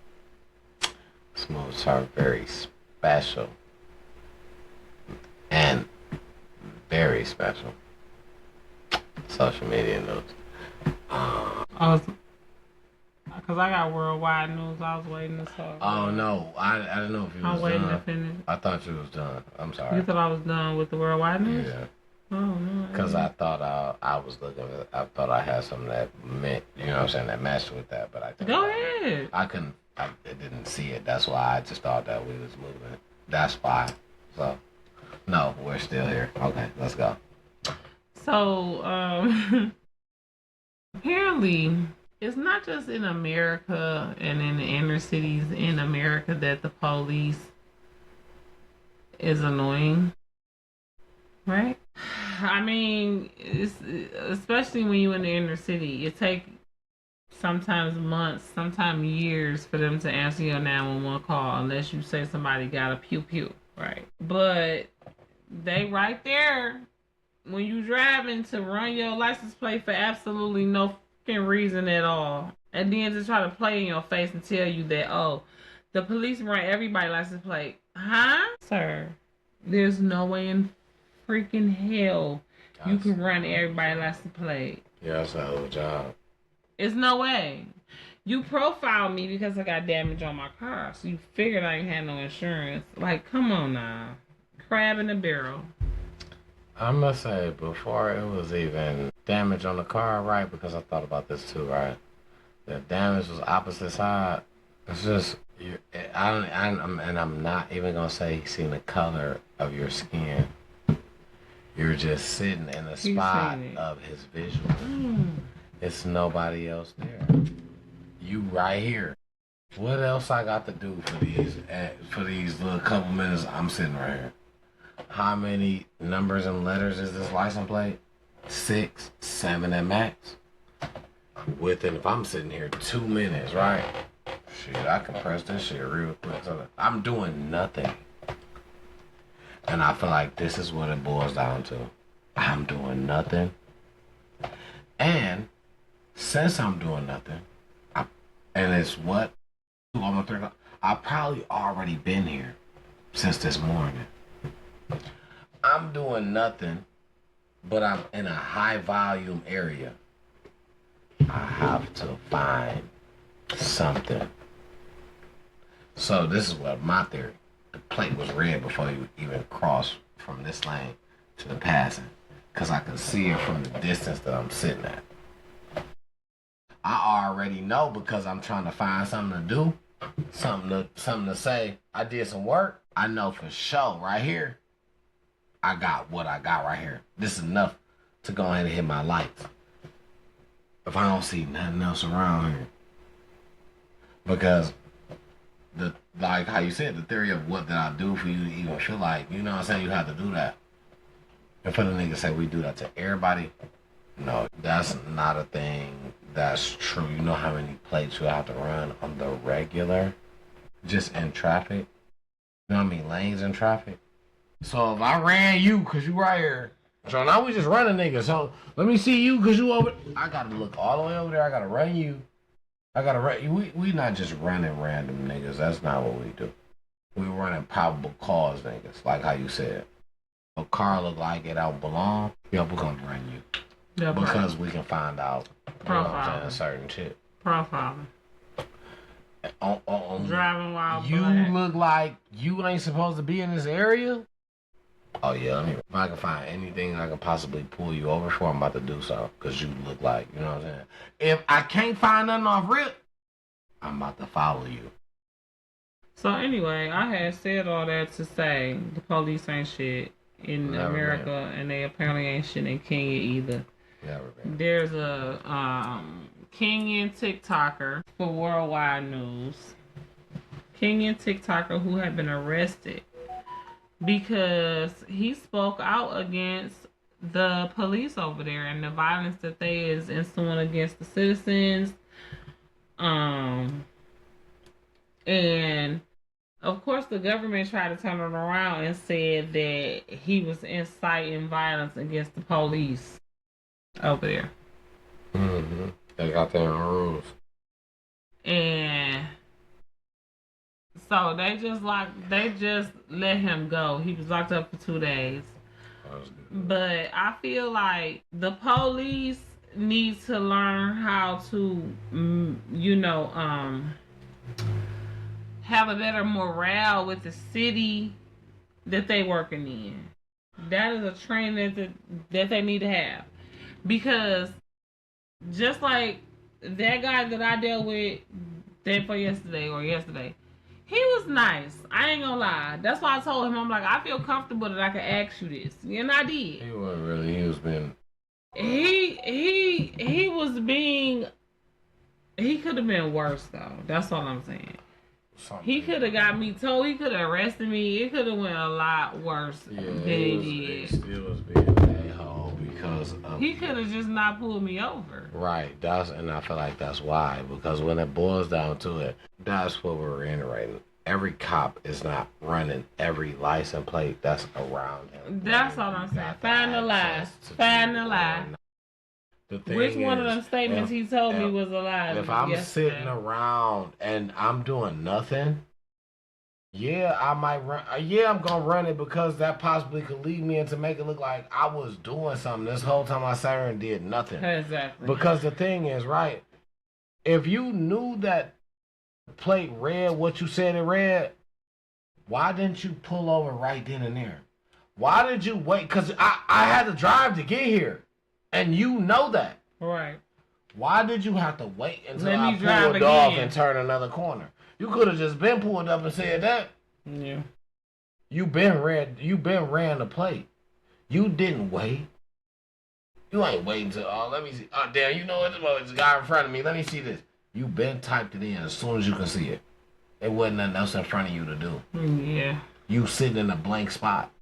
Let's move to our very special and very special social media news. Because I got worldwide news. I was waiting to talk. Oh, no. I didn't know if you was done. I'm waiting to finish. I thought you was done. I'm sorry. You thought I was done with the worldwide news? Yeah. Oh, no. Because I thought I thought I had something that meant, you know what I'm saying, that matched with that, but I couldn't. Go ahead. I didn't see it. That's why I just thought that we was moving. That's why. So, no, we're still here. Okay, let's go. So, apparently, it's not just in America and in the inner cities in America that the police is annoying, right? I mean, it's, especially when you're in the inner city, it takes sometimes months, sometimes years for them to answer your 911 call unless you say somebody got a pew pew, right? But they right there when you driving to run your license plate for absolutely no fucking reason at all, and then to try to play in your face and tell you that, oh, the police run everybody's license plate, huh, sir? There's no way in freaking hell you can run everybody's license plate. Yeah, that's a hell of a job. It's no way. You profiled me because I got damage on my car, so you figured I ain't had no insurance. Like, come on now. Crab in the barrel. I must say, before it was even damage on the car, right? Because I thought about this too, right? The damage was opposite side. It's just, I'm not even gonna say seeing the color of your skin. You're just sitting in a spot of his visual. It's nobody else there. You right here. What else I got to do for these little couple minutes I'm sitting right here? How many numbers and letters is this license plate? 6, 7 at max. Within, if I'm sitting here 2 minutes, right? Shit, I can press this shit real quick. So I'm doing nothing. And I feel like this is what it boils down to. I'm doing nothing. And since I'm doing nothing, and it's what? Almost 3 o'clock. I've probably already been here since this morning. I'm doing nothing, but I'm in a high volume area. I have to find something. So this is what my theory. The plate was red before you even crossed from this lane to the passing. Because I can see it from the distance that I'm sitting at. I already know because I'm trying to find something to do, something to say. I did some work. I know for sure right here, I got what I got right here. This is enough to go ahead and hit my lights. If I don't see nothing else around here. Because like how you said, the theory of what did I do for you to even feel like, you know what I'm saying, you have to do that. And for the niggas say we do that to everybody, no, that's not a thing that's true. You know how many plates you have to run on the regular, just in traffic? You know how many lanes in traffic? So if I ran you because you right here, so now we just running niggas. So let me see you because you over. I gotta look all the way over there. I gotta run you. I gotta run you. We not just running random niggas. That's not what we do. We running probable cause niggas, like how you said. A car look like it don't belong. Yo, we're gonna run you. Yeah, because we can find out. You know what I'm saying, certain shit. Profiling. Driving while you black. Look like you ain't supposed to be in this area. Oh yeah, if I can find anything I can possibly pull you over for, I'm about to do so. Cause you look like, you know what I'm saying? If I can't find nothing off rip, I'm about to follow you. So anyway, I had said all that to say the police ain't shit in Never America, been. And they apparently ain't shit in Kenya either. Never been. There's a Kenyan TikToker for worldwide news. Kenyan TikToker who had been arrested because he spoke out against the police over there and the violence that they is ensuing against the citizens. And of course the government tried to turn it around and said that he was inciting violence against the police over there. Mm-hmm. They got their own rules. And so they just let him go. He was locked up for 2 days. But I feel like the police need to learn how to, have a better morale with the city that they working in. That is a training that they need to have. Because just like that guy that I dealt with yesterday, he was nice. I ain't gonna lie. That's why I told him, I'm like, I feel comfortable that I can ask you this. And I did. He wasn't really, he was being... He was being... He could have been worse, though. That's all I'm saying. He could have got me told. He could have arrested me. It could have went a lot worse than he did. He still was being an a-hole because he could have just not pulled me over. Right. And I feel like that's why. Because when it boils down to it, that's what we're reiterating. Every cop is not running every license plate that's around him. That's all I'm saying. Find the lie. Find the lie. Which one of them statements he told me was a lie? If I'm sitting around and I'm doing nothing, yeah, I might run. Yeah, I'm gonna run it because that possibly could lead me into make it look like I was doing something this whole time I sat here and did nothing. Exactly. Because the thing is, right? If you knew that plate read what you said it read, why didn't you pull over right then and there? Why did you wait? Because I had to drive to get here. And you know that. Right. Why did you have to wait until I pulled off and turn another corner? You could have just been pulled up and said that. Yeah. You been ran the plate. You didn't wait. You ain't waiting till, let me see. Oh, damn, you know what? There's a guy in front of me. Let me see this. You been typed it in as soon as you can see it. There wasn't nothing else in front of you to do. Yeah. You sitting in a blank spot.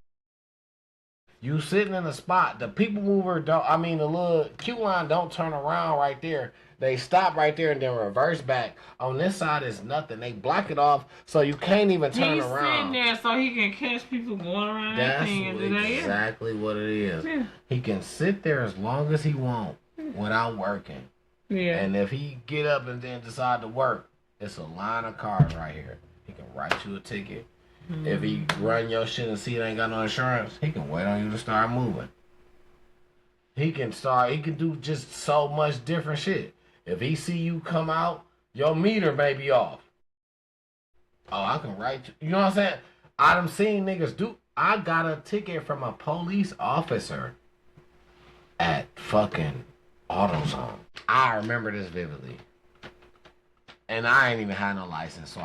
You sitting in a spot. The people mover the little queue line don't turn around right there. They stop right there and then reverse back. On this side is nothing. They block it off so you can't even turn around. He's sitting there so he can catch people going around that thing. That's exactly what it is. Yeah. He can sit there as long as he wants without working. Yeah. And if he get up and then decide to work, it's a line of cars right here. He can write you a ticket. Mm-hmm. If he run your shit and see it ain't got no insurance, he can wait on you to start moving. He can do just so much different shit. If he see you come out, your meter may be off. Oh, I can write you. You know what I'm saying? I done seen niggas do. I got a ticket from a police officer at fucking AutoZone. I remember this vividly. And I ain't even had no license, so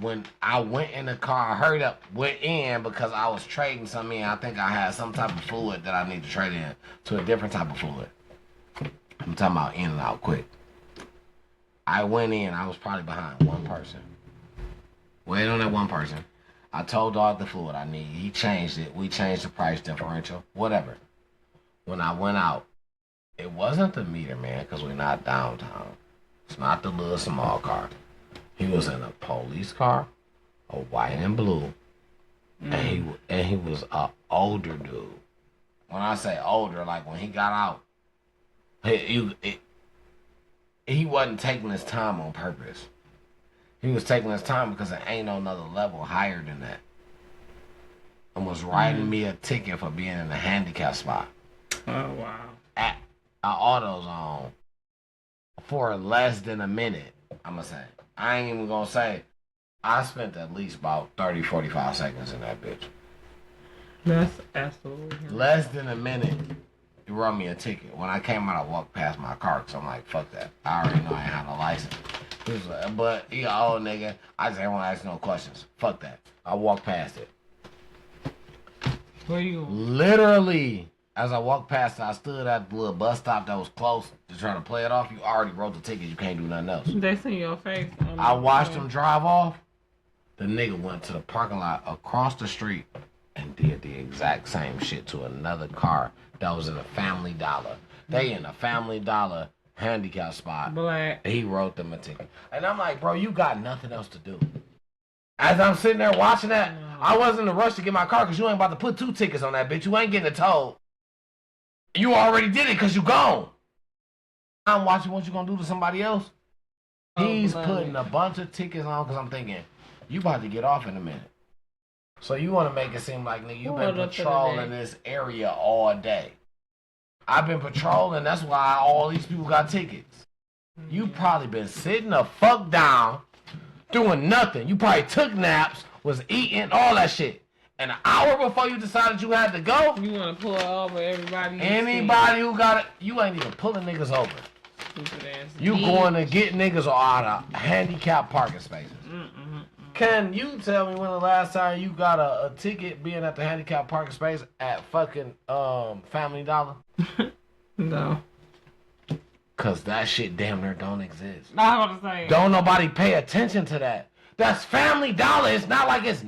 when I went in the car, I hurried up, went in because I was trading something in. I think I had some type of fluid that I need to trade in to a different type of fluid. I'm talking about in and out quick. I went in, I was probably behind one person. Waiting on that one person. I told dog the fluid I need. He changed it. We changed the price differential. Whatever. When I went out, it wasn't the meter man because we're not downtown. It's not the little small car. He was in a police car, a white and blue, and he was a older dude. When I say older, like when he got out, he wasn't taking his time on purpose. He was taking his time because there ain't no another level higher than that. And was writing me a ticket for being in a handicap spot. Oh, wow. At an AutoZone. For less than a minute, I'm going to say. I ain't even going to say. I spent at least about 30, 45 seconds in that bitch. That's absolutely less than a minute. He wrote me a ticket. When I came out, I walked past my car because I'm like, fuck that. I already know I ain't have no license. He was like, but he an old nigga. I just ain't want to ask no questions. Fuck that. I walked past it. Where you going? Literally, as I walked past it, I stood at the little bus stop that was close to try to play it off. You already wrote the ticket. You can't do nothing else. They see your face. I watched him drive off. The nigga went to the parking lot across the street and did the exact same shit to another car that was in a Family Dollar. They in a Family Dollar handicap spot. Black. He wrote them a ticket. And I'm like, bro, you got nothing else to do. As I'm sitting there watching that, I wasn't in a rush to get my car because you ain't about to put 2 tickets on that bitch. You ain't getting it towed. You already did it because you gone. I'm watching what you gonna do to somebody else. He's putting a bunch of tickets on because I'm thinking, you about to get off in a minute. So you want to make it seem like, nigga, you been patrolling this area all day. I've been patrolling, that's why all these people got tickets. You probably been sitting the fuck down, doing nothing. You probably took naps, was eating, all that shit. And an hour before you decided you had to go, you want to pull over everybody. Anybody who got it, you ain't even pulling niggas over. Stupid ass. You going to get niggas out of handicapped parking spaces. Can you tell me when the last time you got a ticket being at the handicapped parking space at fucking Family Dollar? No. Cause that shit damn near don't exist. I was gonna say. Don't nobody pay attention to that. That's Family Dollar. It's not like it's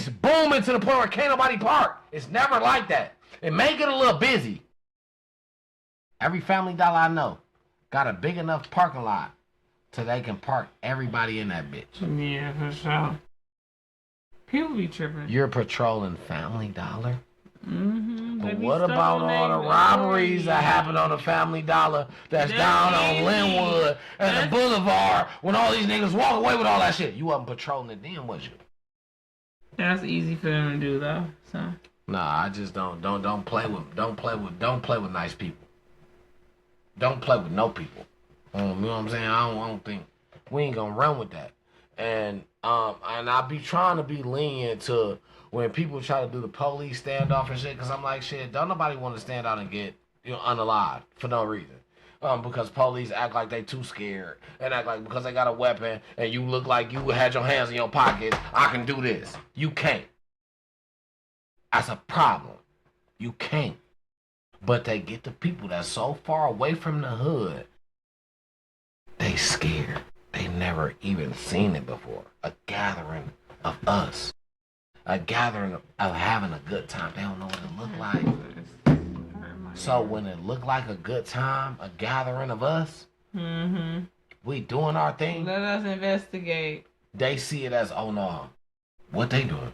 booming to the point where can't nobody park. It's never like that. It may get a little busy. Every Family Dollar I know got a big enough parking lot so they can park everybody in that bitch. Yeah, for sure. People be tripping. You're patrolling Family Dollar? But what stuck about on all the their robberies that happen on the Family Dollar that's down on Linwood and the Boulevard when all these niggas walk away with all that shit? You wasn't patrolling it then, was you? That's easy for them to do though. So. Nah, I just don't play with nice people. Don't play with no people. You know what I'm saying? I don't think we ain't gonna run with that. And I be trying to be lenient to when people try to do the police standoff and shit, because I'm like, shit, don't nobody want to stand out and get unalived for no reason. Because police act like they too scared and act like because they got a weapon and you look like you had your hands in your pockets, I can do this. You can't. That's a problem. You can't. But they get the people that's so far away from the hood, they scared. They never even seen it before. A gathering of us. A gathering of having a good time. They don't know what it look like. So when it look like a good time, a gathering of us, we doing our thing. Let us investigate. They see it as, oh no, what they doing?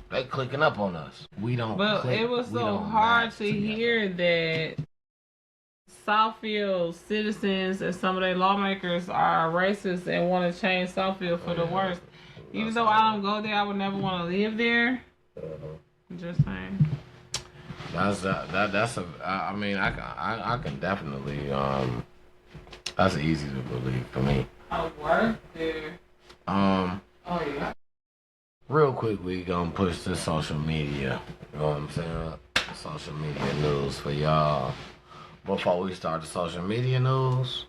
They clicking up on us. We don't. But click. it was so hard to hear that Southfield citizens and some of their lawmakers are racist and want to change Southfield for the worst. Even though I don't go there, I would never want to live there. Just saying. That's a. I mean, I can definitely. That's easy to believe for me. I work there. Oh yeah. Real quick, we gonna push this social media. You know what I'm saying? social media news for y'all. Before we start the social media news,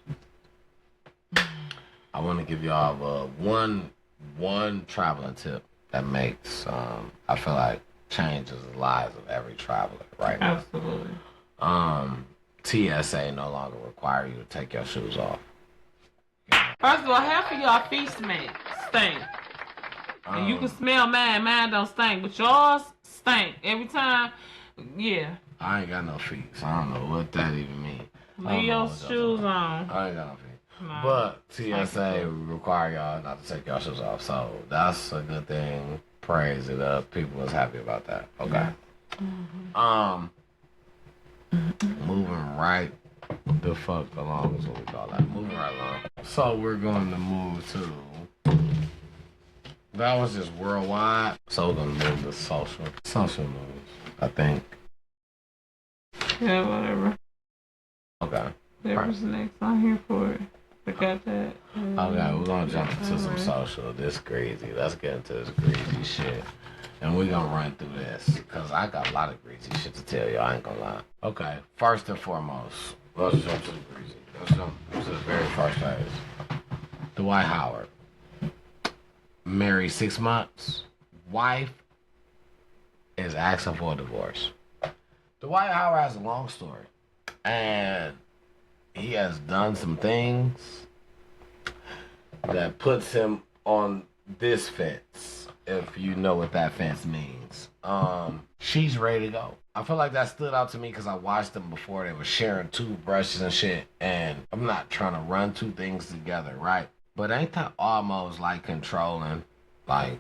I want to give y'all one traveling tip that makes I feel like changes the lives of every traveler right now. Absolutely. TSA no longer require you to take your shoes off. First of all, half of y'all feet stink. And you can smell mine. Mine don't stink, but yours stink every time. Yeah. I ain't got no feet, so I don't know what that even means. Leave your shoes on. I ain't got no feet. No. But TSA require y'all not to take your shoes off, so that's a good thing. Praise it up. People was happy about that. Okay. Mm-hmm. Moving right the fuck along is what we call that. Moving right along. So we're going to move to. That was just worldwide. So we're gonna move to social news. I think. Yeah, whatever. Okay. Whatever's next on here for it. Forgot that. Okay, we're gonna jump into some social. This crazy. Let's get into this crazy shit. And we're gonna run through this. Because I got a lot of crazy shit to tell you. I ain't gonna lie. Okay, first and foremost, let's jump to the crazy. Let's jump to the very first phase. Dwight Howard. Married 6 months. Wife is asking for a divorce. Dwight Howard has a long story. And he has done some things that puts him on this fence, if you know what that fence means. She's ready to go. I feel like that stood out to me because I watched them before. They were sharing toothbrushes and shit. And I'm not trying to run two things together, right? But ain't that almost like controlling? Like,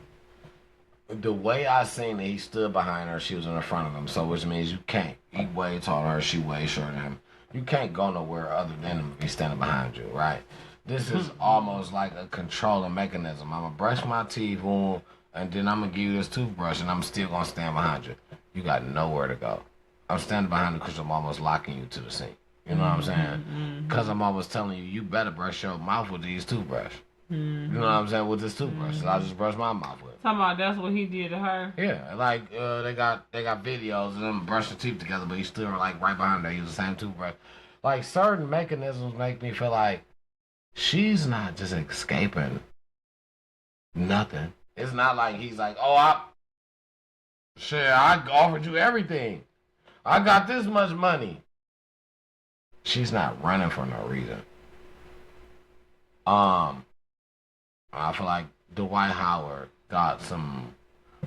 the way I seen it, he stood behind her, she was in the front of him. So, which means you can't. He way taller, she way shorter than him. You can't go nowhere other than him if he's standing behind you, right? This is almost like a controlling mechanism. I'm going to brush my teeth, and then I'm going to give you this toothbrush, and I'm still going to stand behind you. You got nowhere to go. I'm standing behind you because I'm almost locking you to the sink. You know what I'm saying? Because I'm always telling you, you better brush your mouth with these toothbrush. You know what I'm saying? With this toothbrush. So I just brush my mouth with it. Talking about that's what he did to her? Yeah, like they got videos of them brushing teeth together, but he stood like right behind her. He was the same toothbrush. Like certain mechanisms make me feel like she's not just escaping nothing. It's not like he's like, oh, I offered you everything. I got this much money. She's not running for no reason. I feel like Dwight Howard got some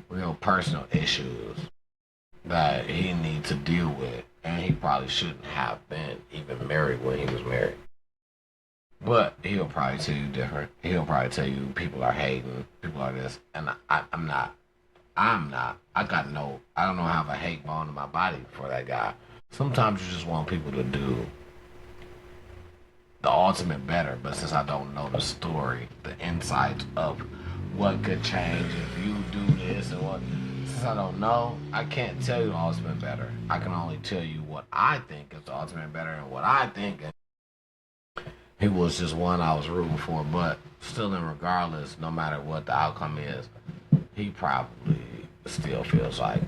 real personal issues that he needs to deal with, and he probably shouldn't have been even married when he was married. But he'll probably tell you different. He'll probably tell you people are hating, people are this, and I'm not. I don't know have a hate bone in my body for that guy. Sometimes you just want people to do the ultimate better, but since I don't know the story, the insights of what could change if you do this and what, since I don't know, I can't tell you the ultimate better. I can only tell you what I think is the ultimate better and what I think. He was just one I was rooting for, but still, in regardless, no matter what the outcome is, he probably still feels like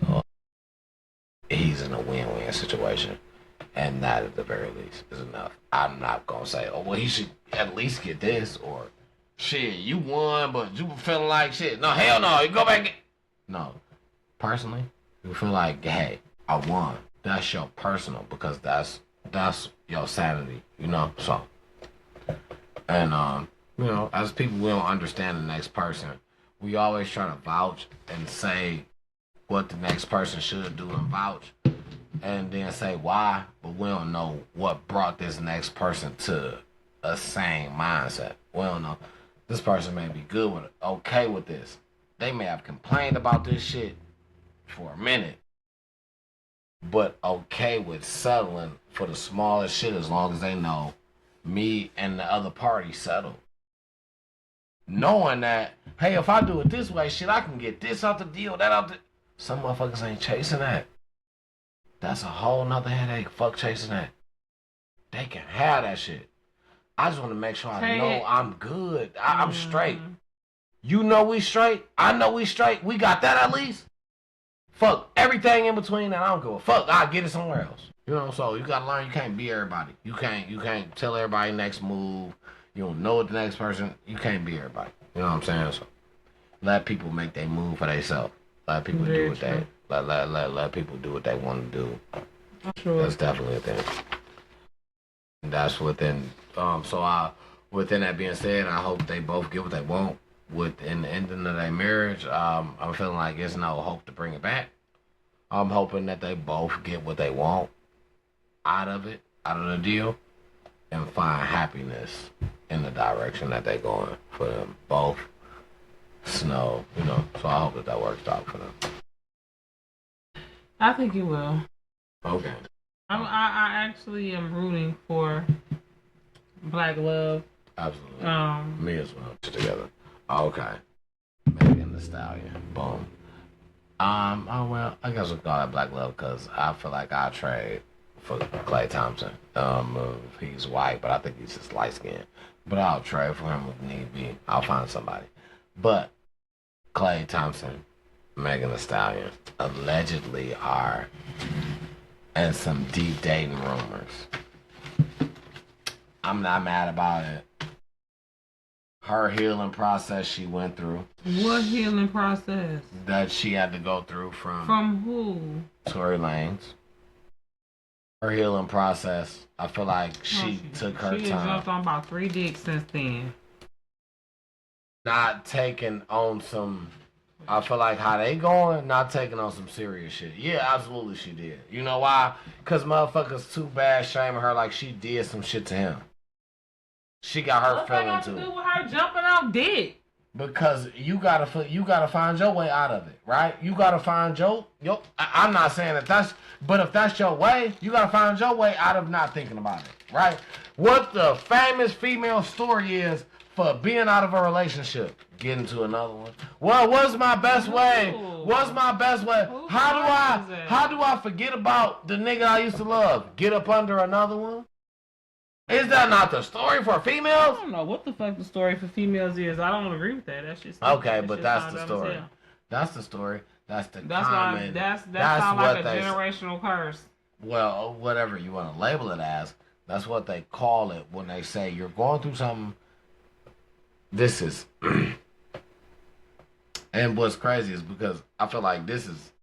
he's in a win-win situation. And that, at the very least, is enough. I'm not going to say, oh, well, he should at least get this, or, shit, you won, but you were feeling like shit. No, hell no, you go back. No. Personally, you feel like, hey, I won. That's your personal, because that's your sanity, you know? So, and, you know, as people, we don't understand the next person. We always try to vouch and say what the next person should do and vouch. And then say why, but we don't know what brought this next person to a sane mindset. We don't know. This person may be good with it, okay with this. They may have complained about this shit for a minute, but okay with settling for the smallest shit as long as they know me and the other party settled. Knowing that, hey, if I do it this way, shit, I can get this out the deal, that out the... Some motherfuckers ain't chasing that. That's a whole nother headache. Fuck chasing that. They can have that shit. I just want to make sure I know I'm good. I'm straight. You know we straight. I know we straight. We got that at least. Fuck everything in between that. I don't give a fuck. I'll get it somewhere else. You know, so you gotta learn you can't be everybody. You can't tell everybody next move. You don't know what the next person. You can't be everybody. You know what I'm saying? So let people make their move for themselves. Let people do what they let people do what they want to do. Sure. That's definitely a thing. And that's within within that being said, I hope they both get what they want within the ending of their marriage. I'm feeling like there's no hope to bring it back. I'm hoping that they both get what they want out of the deal, and find happiness in the direction that they're going for them both. Snow, you know, so I hope that works out for them. I think it will. Okay. I actually am rooting for Black love. Absolutely. Me as well. Together. Okay. Megan Thee Stallion. Boom. Oh well, I guess we'll call it Black love because I feel like I trade for Klay Thompson. He's white, but I think he's just light skinned. But I'll trade for him if need be. I'll find somebody. But Klay Thompson, Megan Thee Stallion allegedly are in some deep dating rumors. I'm not mad about it. Her healing process she went through. What healing process? That she had to go through From who? Tory Lanez. Her healing process, I feel like she took her time. She has jumped on about 3 dicks since then. Not taking on some, I feel like how they going, not taking on some serious shit. Yeah, absolutely she did. You know why? Because motherfuckers too bad shaming her like she did some shit to him. She got her feeling too. What do with her jumping off dick? Because you gotta find your way out of it, right? You gotta find I'm not saying but if that's your way, you gotta find your way out of not thinking about it, right? What the famous female story is for being out of a relationship, getting to another one. Well, what's my best way? What's my best way? How do I forget about the nigga I used to love? Get up under another one? Is that not the story for females? I don't know what the fuck the story for females is. I don't agree with that. That's just okay, but that's the story. That's the story. That's common. That's not like a generational curse. Well, whatever you want to label it as, that's what they call it when they say you're going through something. This is, and what's crazy is because I feel like this is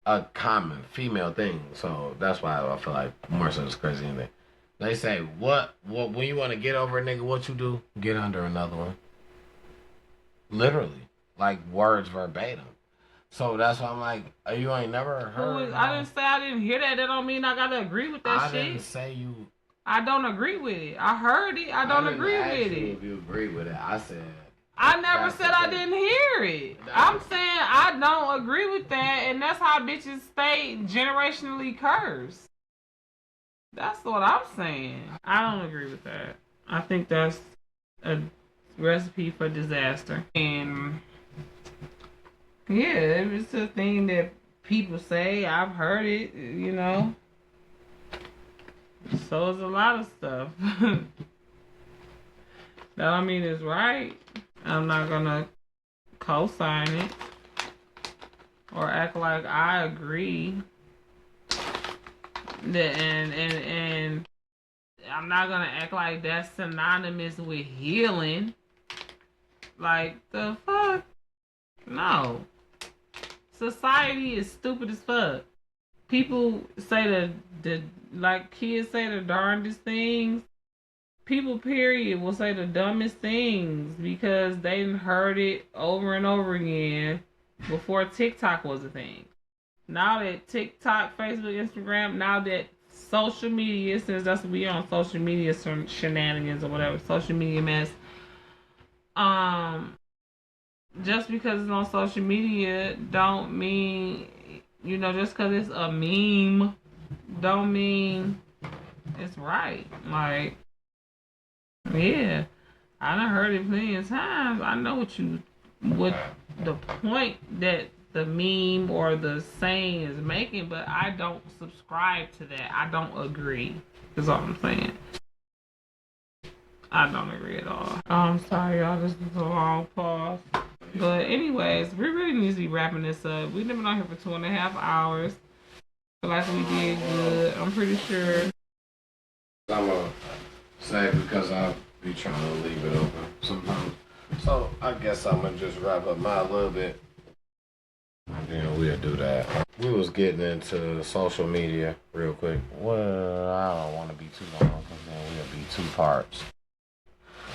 a common female thing, so that's why I feel like more so it's crazy than anything. They say, what when you want to get over a nigga, what you do? Get under another one. Literally. Like, words verbatim. So that's why I'm like, you ain't never heard. I didn't say I didn't hear that. That don't mean I gotta agree with that shit. I didn't say you. I don't agree with it. I heard it. I don't agree with it. If you agree with it, I said. I never said I didn't hear it. I'm saying I don't agree with that, and that's how bitches stay generationally cursed. That's what I'm saying. I don't agree with that. I think that's a recipe for disaster. And yeah, it's a thing that people say. I've heard it, you know. So is a lot of stuff. That I mean is right. I'm not gonna co-sign it or act like I agree. And I'm not gonna act like that's synonymous with healing. Like, the fuck? No. Society is stupid as fuck. People say like kids say the darndest things. People, period, will say the dumbest things because they heard it over and over again before TikTok was a thing. Now that TikTok, Facebook, Instagram, now that social media, since that's what we on social media, some shenanigans or whatever, social media mess. Just because it's on social media don't mean, you know, just because it's a meme don't mean it's right. Like, yeah, I done heard it plenty of times. I know what the point that the meme or the saying is making, but I don't subscribe to that. I don't agree, is all I'm saying. I don't agree at all. I'm sorry, y'all. This is a long pause. But anyways, we really need to be wrapping this up. We've been on here for 2.5 hours. Feel like we did good. I'm pretty sure. I'm gonna say because I'll be trying to leave it open sometimes. So I guess I'm gonna just wrap up my little bit. And then we'll do that. We was getting into social media real quick. Well, I don't want to be too long because then we'll be 2 parts.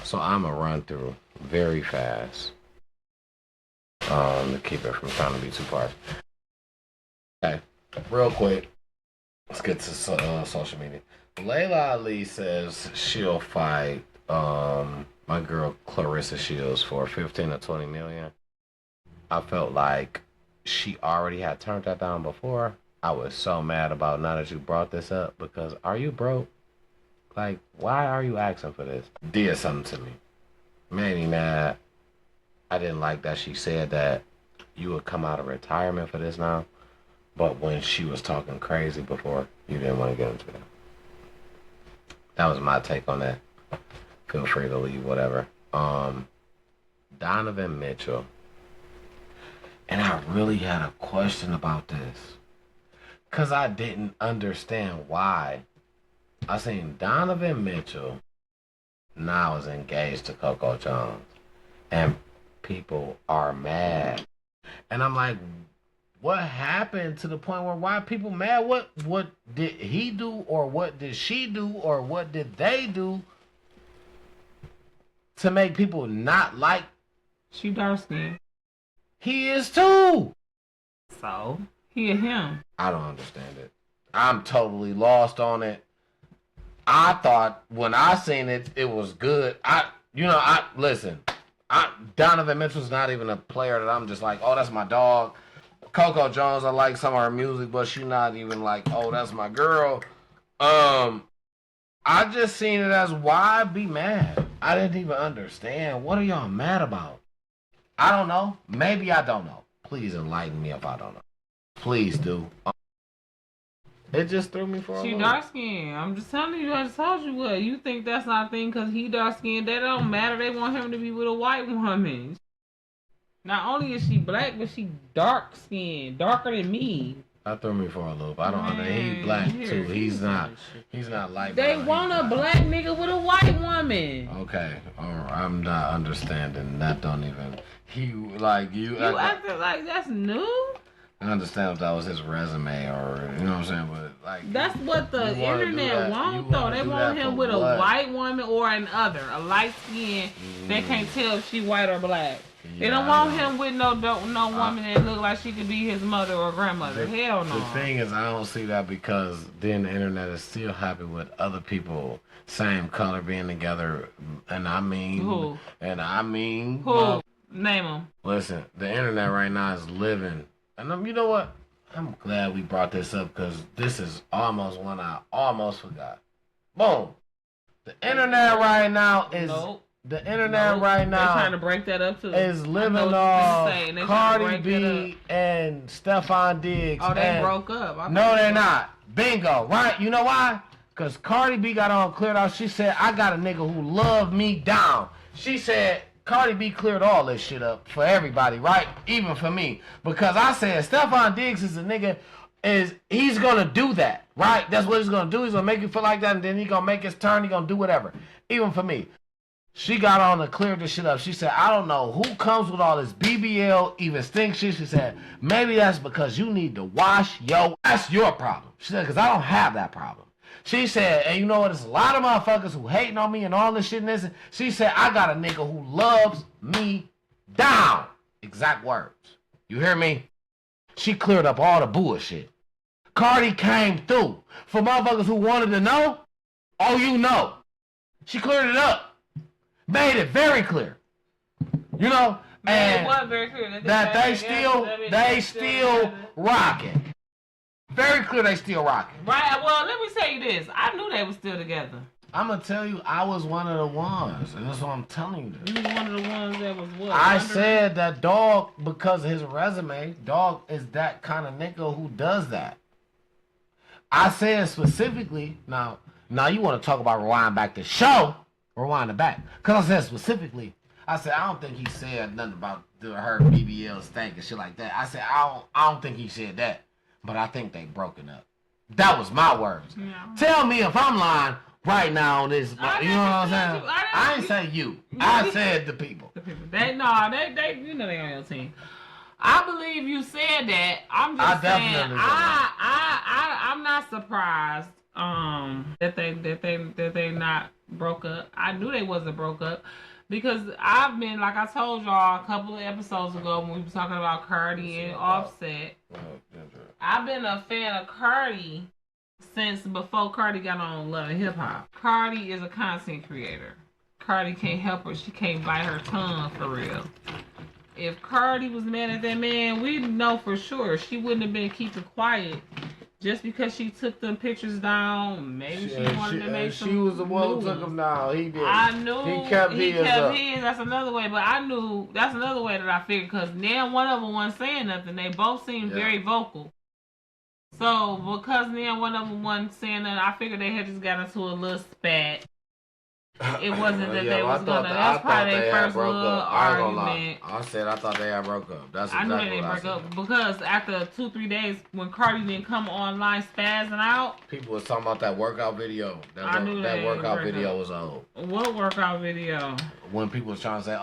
So I'm gonna run through very fast to keep it from trying to be 2 parts. Okay, real quick. Let's get to social media. Layla Ali says she'll fight my girl Clarissa Shields for 15 to 20 million. I felt like she already had turned that down before. I was so mad about now that you brought this up because are you broke? Like, why are you asking for this? Did something to me. Made me mad. I didn't like that she said that you would come out of retirement for this now. But when she was talking crazy before, you didn't want to get into that. That was my take on that. Feel free to leave, whatever. Donovan Mitchell. And I really had a question about this. Because I didn't understand why. I seen Donovan Mitchell now is engaged to Coco Jones. And people are mad. And I'm like, what happened to the point where why people mad? What did he do, or what did she do, or what did they do to make people not like? She dark skinned. He is too. So he and him. I don't understand it. I'm totally lost on it. I thought when I seen it, it was good. Listen. Donovan Mitchell's not even a player that I'm just like, oh, that's my dog. Coco Jones, I like some of her music, but she not even like, oh, that's my girl. I just seen it as why be mad? I didn't even understand. What are y'all mad about? I don't know. Maybe I don't know. Please enlighten me if I don't know. Please do. It just threw me for a She loop. dark skinned. I'm just telling you, I just told you what. You think that's not a thing because he dark skinned. That don't matter. They want him to be with a white woman. Not only is she black, but she dark skinned. Darker than me. That threw me for a loop. I don't understand. He's black too. He's not light. They want a black nigga with a white woman. Okay. I'm not understanding. That don't even. You acting like that's new? I understand if that was his resume or, you know what I'm saying, but like... That's what the internet want, though. They want him with a white woman or another, a light skin. They can't tell if she white or black. Yeah, they don't want him with no woman that look like she could be his mother or grandmother. Hell no. The thing is, I don't see that because then the internet is still happy with other people same color being together. And I mean... Who? Who? Name them. Listen, the internet right now is living... And you know what? I'm glad we brought this up because this is almost one I almost forgot. Boom. The internet right now is... The internet right now... They're trying to break that up too. Is living off Cardi B and Stefan Diggs. Oh, they broke up. No, they're not. Bingo. Right? You know why? Because Cardi B got on cleared out. She said, I got a nigga who love me down. She said... Cardi B cleared all this shit up for everybody, right? Even for me. Because I said Stefan Diggs is a nigga, he's gonna do that, right? That's what he's gonna do. He's gonna make you feel like that, and then he's gonna make his turn, he's gonna do whatever. Even for me. She got on to clear this shit up. She said, I don't know who comes with all this BBL, even stink shit. She said, maybe that's because you need to wash that's your problem. She said, because I don't have that problem. She said, and you know what, there's a lot of motherfuckers who hating on me and all this shit and this. She said, I got a nigga who loves me down. Exact words. You hear me? She cleared up all the bullshit. Cardi came through. For motherfuckers who wanted to know, oh, you know. She cleared it up. Made it very clear. You know? And it was very clear. That they still rocking. Very clear they still rocking. Right, well, let me tell you this. I knew they were still together. I'm going to tell you, I was one of the ones. And that's what I'm telling you. You was one of the ones that was what? I said that Dog, because of his resume, Dog is that kind of nigga who does that. I said specifically, now you want to talk about rewind back the show, rewind it back. Because I said specifically, I said, I don't think he said nothing about her BBL stank and shit like that. I said, I don't think he said that. But I think they broken up. That was my words. Yeah. Tell me if I'm lying right now on this. You know what I'm saying? I ain't say you. I said the people. The people. They you know they on your team. I believe you said that. I'm just saying I'm not surprised that they not broke up. I knew they wasn't broke up because I've been, like I told y'all a couple of episodes ago when we were talking about Cardi and Offset. I've been a fan of Cardi since before Cardi got on Love and Hip Hop. Cardi is a content creator. Cardi can't help her. She can't bite her tongue for real. If Cardi was mad at that man, we know for sure she wouldn't have been keeping quiet just because she took them pictures down. Maybe she wanted to make some. She was the one who took them down. He did. I knew he kept his. That's another way, but I knew that's another way that I figured because now one of them wasn't saying nothing. They both seemed very vocal. So because now one of them wasn't saying nothing, I figured they had just got into a little spat. It wasn't that they was gonna. That's probably their first little argument. I said I thought they had broke up. That's exactly I knew they didn't break up because after 2-3 days when Cardi didn't come online spazzing out, people was talking about that workout video. That workout video was old. What workout video? When people was trying to say,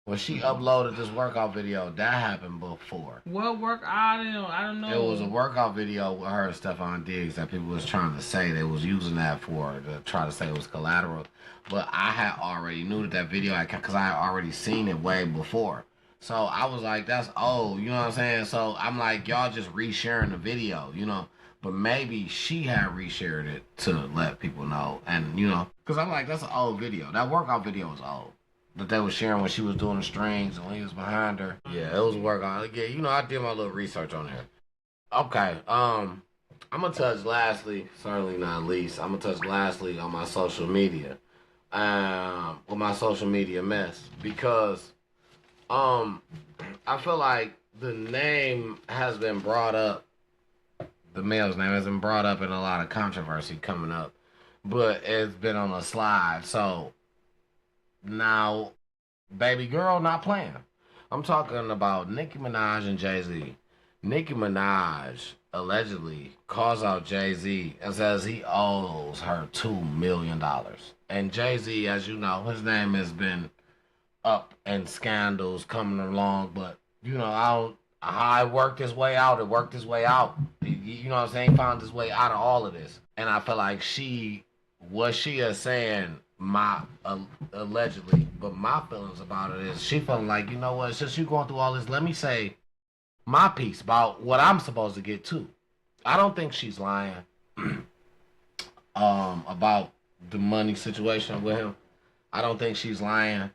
when she uploaded this workout video, that happened before. What work? I don't know. It was a workout video with her and Stephon Diggs that people was trying to say they was using that for to try to say it was collateral. But I had already knew that video because I had already seen it way before. So I was like, that's old, you know what I'm saying? So I'm like, y'all just resharing the video, you know? But maybe she had reshared it to let people know. And, you know, because I'm like, that's an old video. That workout video was old. That they was sharing when she was doing the strings and when he was behind her. Yeah, it was a workout. Yeah, you know, I did my little research on there. Okay, I'm going to touch lastly, certainly not least, I'm going to touch lastly on my social media. With my social media mess. Because I feel like the name has been brought up, the male's name has been brought up in a lot of controversy coming up. But it's been on a slide, so now, baby girl not playing. I'm talking about Nicki Minaj and Jay-Z. Nicki Minaj allegedly calls out Jay-Z and says he owes her $2 million. And Jay-Z, as you know, his name has been up in scandals coming along, but, you know, how it worked his way out, it worked his way out. You know what I'm saying? He found his way out of all of this. And I feel like what she is saying, allegedly, but my feelings about it is she feeling like, you know what, since you going through all this, let me say my piece about what I'm supposed to get to. I don't think she's lying about the money situation with him. I don't think she's lying,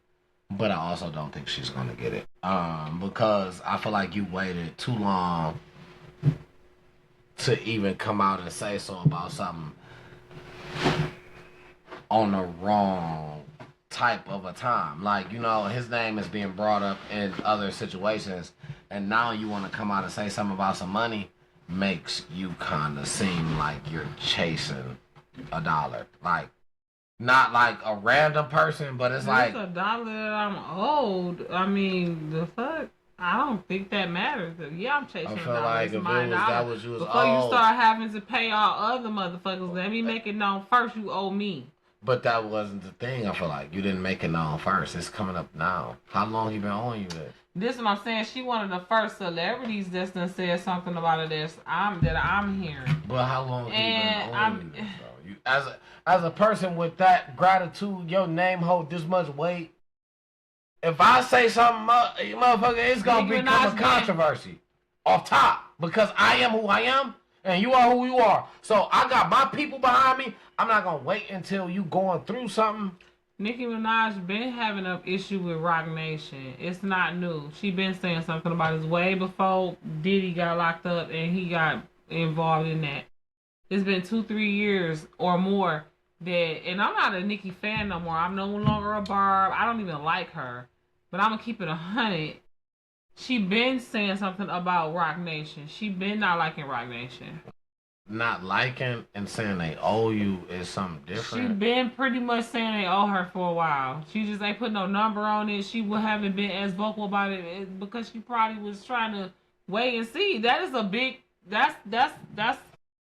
but I also don't think she's gonna get it because I feel like you waited too long to even come out and say so about something on the wrong type of a time. Like, you know, his name is being brought up in other situations, and now you want to come out and say something about some money makes you kind of seem like you're chasing a dollar. Like, not like a random person, but it's like a dollar that I'm owed. I mean, the fuck? I don't think that matters. Yeah, I'm chasing I feel like if it was that was you was before you start having to pay all other motherfuckers, let me make it known first you owe me. But that wasn't the thing. I feel like you didn't make it known first. It's coming up now. How long you been owing you this? This is what I'm saying. She one of the first celebrities that's done said something about it that I'm hearing. But how long have you been owing you this, though? As a person with that gratitude, your name hold this much weight. If I say something, motherfucker, it's gonna become a controversy off top because I am who I am and you are who you are. So I got my people behind me. I'm not gonna wait until you going through something. Nicki Minaj been having an issue with Rock Nation. It's not new. She been saying something about it way before Diddy got locked up and he got involved in that. It's been 2-3 years or more that, and I'm not a Nicki fan no more. I'm no longer a Barb. I don't even like her. But I'm gonna keep it 100. She been saying something about Rock Nation. She been not liking Rock Nation. not liking and saying they owe you is something She different. been pretty much saying they owe her for a while. She just ain't put no number on it. She haven't been as vocal about it because she probably was trying to wait and see. That is a big. That's.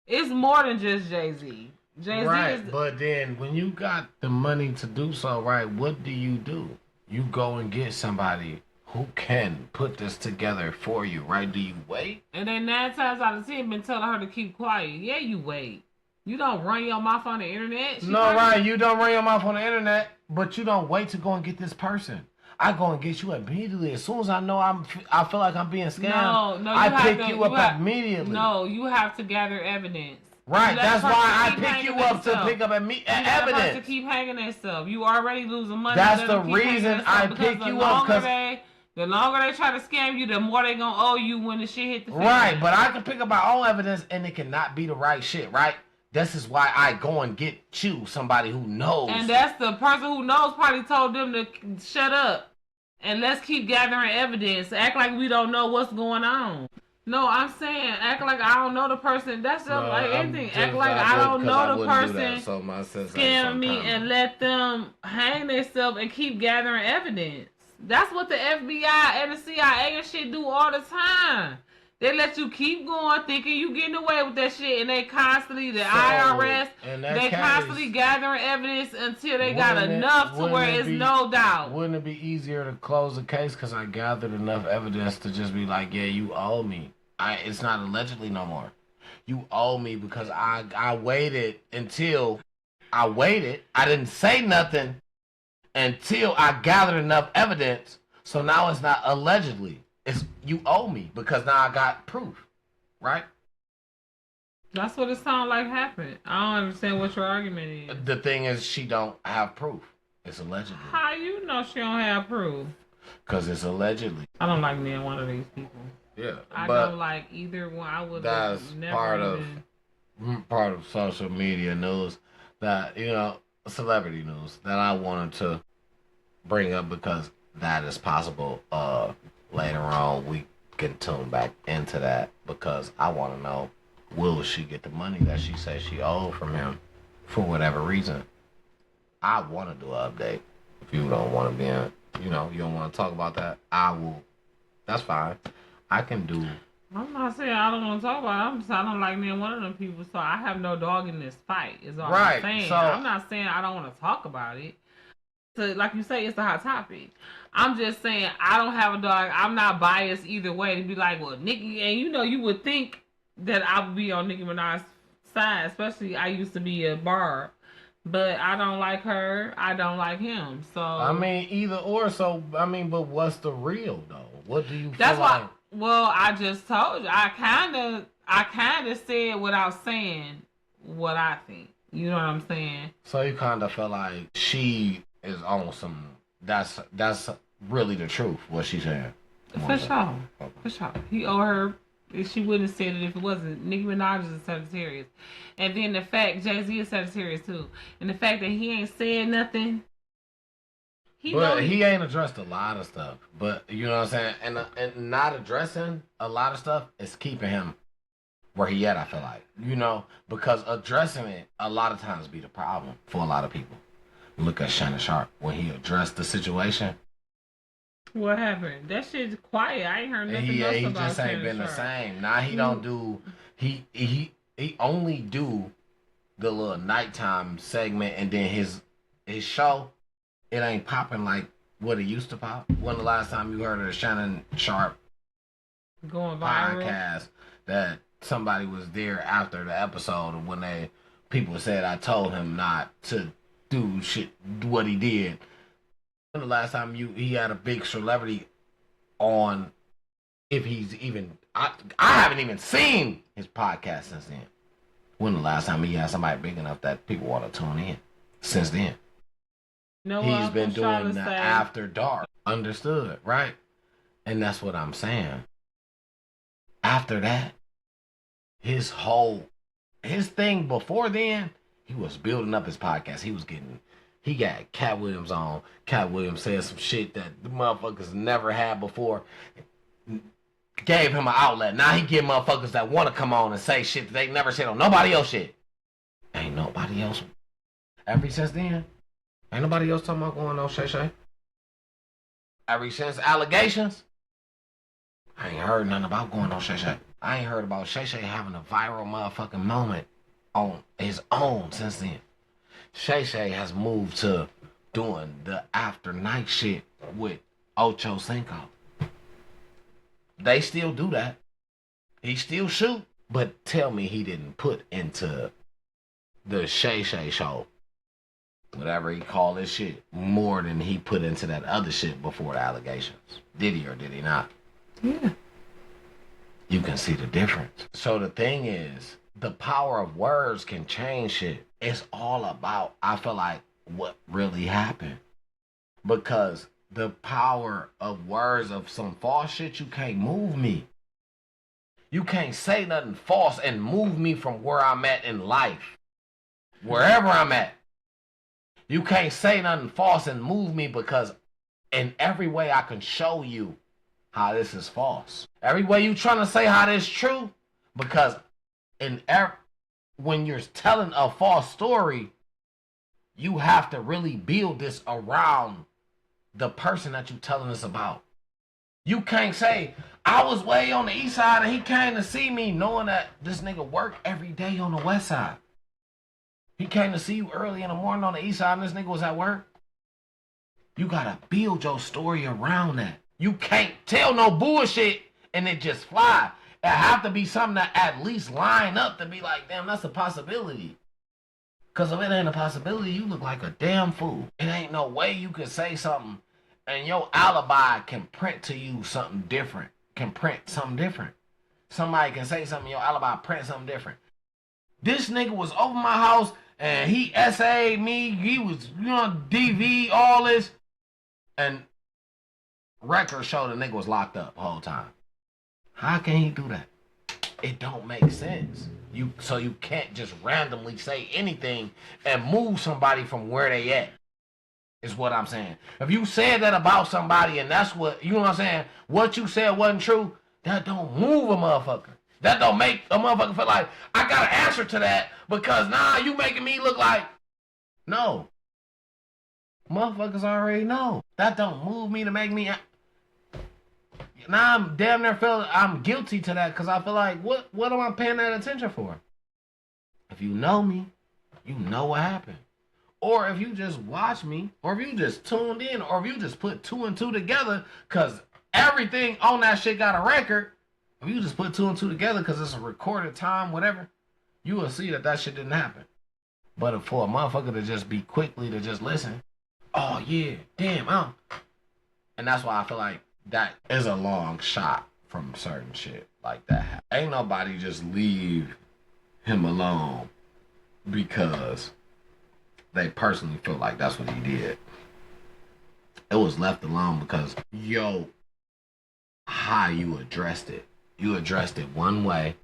It's more than just Jay-Z. Jay-Z Right, is. but then when you got the money to do so, right, what do? You go and get somebody who can put this together for you, right? Do you wait? And then 9 times out of 10 been telling her to keep quiet. Yeah, you wait. You don't run your mouth on the internet. Right, you don't run your mouth on the internet, but you don't wait to go and get this person. I go and get you immediately. As soon as I know I feel like I'm being scammed, I pick you up immediately. No, you have to gather evidence. Right, that's why I pick you up to pick up evidence. To keep hanging that stuff. You already losing money. That's the reason I pick you up, because the longer they try to scam you, the more they gonna owe you when the shit hit the fan. Right, but I can pick up my own evidence and it cannot be the right shit, right? This is why I go and get you somebody who knows. And that's the person who knows probably told them to shut up. And let's keep gathering evidence. Act like we don't know what's going on. No, I'm saying act like I don't know the person. That's just like anything. Act like I don't know the person. So my scam me and let them hang themselves and keep gathering evidence. That's what the FBI and the CIA and shit do all the time. They let you keep going thinking you getting away with that shit, and they constantly, the IRS, they constantly gathering evidence until they got enough to where it's no doubt. Wouldn't it be easier to close the case because I gathered enough evidence to just be like, yeah, you owe me. It's not allegedly no more. You owe me because I waited until I waited. I didn't say nothing until I gathered enough evidence. So now it's not allegedly. It's you owe me because now I got proof, right? That's what it sounds like happened. I don't understand what your argument is. The thing is, she don't have proof. It's allegedly. How you know she don't have proof? Because it's allegedly. I don't like neither one of these people. Yeah, I don't like either one. I would. That's never part of social media news that celebrity news that I wanted to bring up because that is possible. Later on, we can tune back into that because I want to know, will she get the money that she says she owed from him for whatever reason? I want to do an update. If you don't want to be in, you don't want to talk about that, I will. That's fine. I can do. I'm not saying I don't want to talk about it. I'm just I don't like being one of them people, so I have no dog in this fight. Is all I'm saying. So, I'm not saying I don't want to talk about it. So, like you say, it's a hot topic. I'm just saying I don't have a dog. I'm not biased either way to be like, well, Nicki, and you would think that I would be on Nicki Minaj's side, especially I used to be a Barb, but I don't like her. I don't like him. So I mean, either or. So I mean, but what's the real though? What do you? That's feel why. like? Well, I just told you. I kind of said without saying what I think. You know what I'm saying? So you kind of feel like she is on some. That's really the truth. What she's saying. For sure. Okay. For sure. He owe her. She wouldn't have said it if it wasn't. Nicki Minaj is a Sagittarius, and then the fact Jay-Z is Sagittarius too, and the fact that he ain't said nothing. He ain't addressed a lot of stuff. But you know what I'm saying? And not addressing a lot of stuff is keeping him where he at, I feel like. Because addressing it a lot of times be the problem for a lot of people. Look at Shannon Sharp when he addressed the situation. What happened? That shit's quiet. I ain't heard nothing else about Shannon Sharp. He just ain't been the same. Now he don't do he only do the little nighttime segment and then his show. It ain't popping like what it used to pop. When the last time you heard of the Shannon Sharp going viral podcast that somebody was there after the episode of when people said I told him not to do shit what he did. When the last time he had a big celebrity on, if he's even I haven't even seen his podcast since then. When the last time he had somebody big enough that people want to tune in since then? He's been doing the after dark. Understood, right? And that's what I'm saying. After that, his thing before then, he was building up his podcast. He got Cat Williams on. Cat Williams said some shit that the motherfuckers never had before. gave him an outlet. Now he get motherfuckers that want to come on and say shit that they never said on nobody else shit. Ain't nobody else. Ever since then, ain't nobody else talking about going on Shay Shay. Ever since allegations, I ain't heard nothing about going on Shay Shay. I ain't heard about Shay Shay having a viral motherfucking moment on his own since then. Shay Shay has moved to doing the after night shit with Ocho Cinco. They still do that. He still shoot. But tell me he didn't put into the Shay Shay show, whatever he called this shit, more than he put into that other shit before the allegations. Did he or did he not? Yeah. You can see the difference. So the thing is, the power of words can change shit. It's all about, I feel like, what really happened. Because the power of words of some false shit, you can't move me. You can't say nothing false and move me from where I'm at in life. Wherever I'm at. You can't say nothing false and move me because in every way I can show you how this is false. Every way you trying to say how this is true, because when you're telling a false story, you have to really build this around the person that you're telling us about. You can't say, I was way on the east side and he came to see me, knowing that this nigga worked every day on the west side. He came to see you early in the morning on the east side and this nigga was at work. You gotta build your story around that. You can't tell no bullshit and it just fly. It have to be something that at least line up to be like, damn, that's a possibility. Because if it ain't a possibility, you look like a damn fool. It ain't no way you can say something and your alibi can print to you something different. Can print something different. Somebody can say something, your alibi print something different. This nigga was over my house and he SA'd me. He was, DV, all this. And records show the nigga was locked up the whole time. How can he do that? It don't make sense. So you can't just randomly say anything and move somebody from where they at. Is what I'm saying. If you said that about somebody and that's what, you know what I'm saying, what you said wasn't true, that don't move a motherfucker. That don't make a motherfucker feel like, I got an answer to that because you making me look like, no. Motherfuckers already know. That don't move me to make me, now I'm damn near feel I'm guilty to that because I feel like, what am I paying that attention for? If you know me, you know what happened. Or if you just watch me, or if you just tuned in, or if you just put 2 and 2 together, because everything on that shit got a record. If you just put 2 and 2 together because it's a recorded time, whatever, you will see that shit didn't happen. But for a motherfucker to just be quickly to just listen, oh yeah, damn, and that's why I feel like that is a long shot from certain shit like that. Ain't nobody just leave him alone because they personally feel like that's what he did. It was left alone because, how you addressed it. You addressed it one way,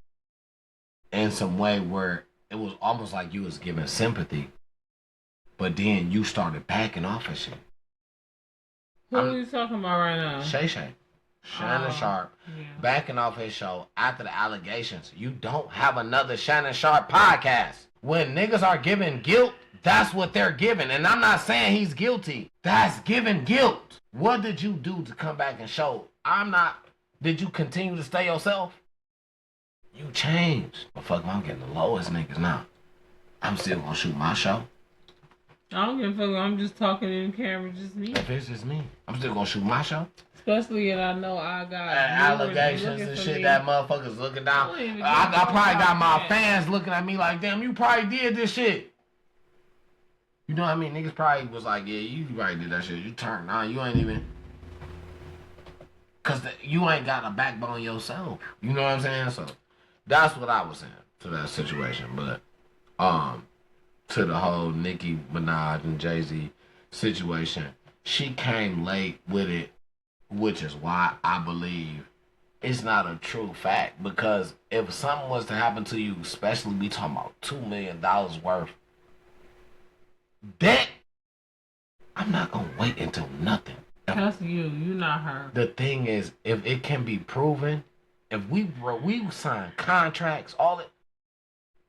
in some way where it was almost like you was giving sympathy, but then you started backing off of shit. Who are you talking about right now? Shay Shay. Shannon Sharp, backing off his show after the allegations. You don't have another Shannon Sharp podcast. When niggas are giving guilt, that's what they're giving. And I'm not saying he's guilty. That's giving guilt. What did you do to come back and show? Did you continue to stay yourself? You changed. But fuck, I'm getting the lowest niggas now. I'm still gonna shoot my show. I don't give a fuck. I'm just talking in camera, just me. If it's just me, I'm still gonna shoot my show. Especially if I know I got allegations and shit that motherfuckers looking down. I probably got my fans looking at me like, damn, you probably did this shit. You know what I mean? Niggas probably was like, yeah, you probably did that shit. You turned on. You ain't even. Because you ain't got a backbone yourself. You know what I'm saying? So that's what I was saying to that situation. But to the whole Nicki Minaj and Jay-Z situation, she came late with it, which is why I believe it's not a true fact. Because if something was to happen to you, especially we talking about $2 million worth, that I'm not gonna wait until nothing. That's you. You not her. The thing is, if it can be proven, if we sign contracts, all it.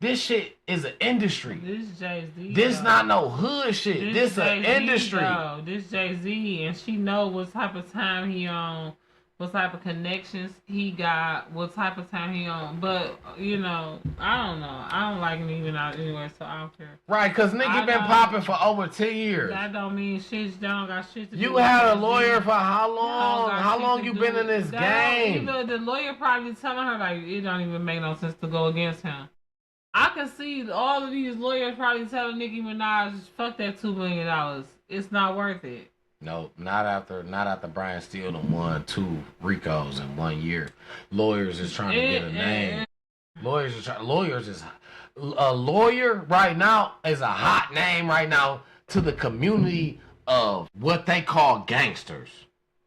This shit is an industry. This Jay-Z. This not no hood shit. This an industry. Though. This Jay-Z, and she know what type of time he on, what type of connections he got, what type of time he on. But, you know, I don't know. I don't like him even out anywhere, so I don't care. Right, because nigga been popping for over 10 years. That don't mean shit. That don't got shit to do You with had a Jay-Z. lawyer for how long? How long you been in this game? The lawyer probably telling her, like, it don't even make no sense to go against him. I can see all of these lawyers probably telling Nicki Minaj, fuck that $2 million. It's not worth it. No, not after Brian Steele done won 2 Ricos in 1 year. Lawyers is trying to get a name. A lawyer right now is a hot name right now to the community of what they call gangsters,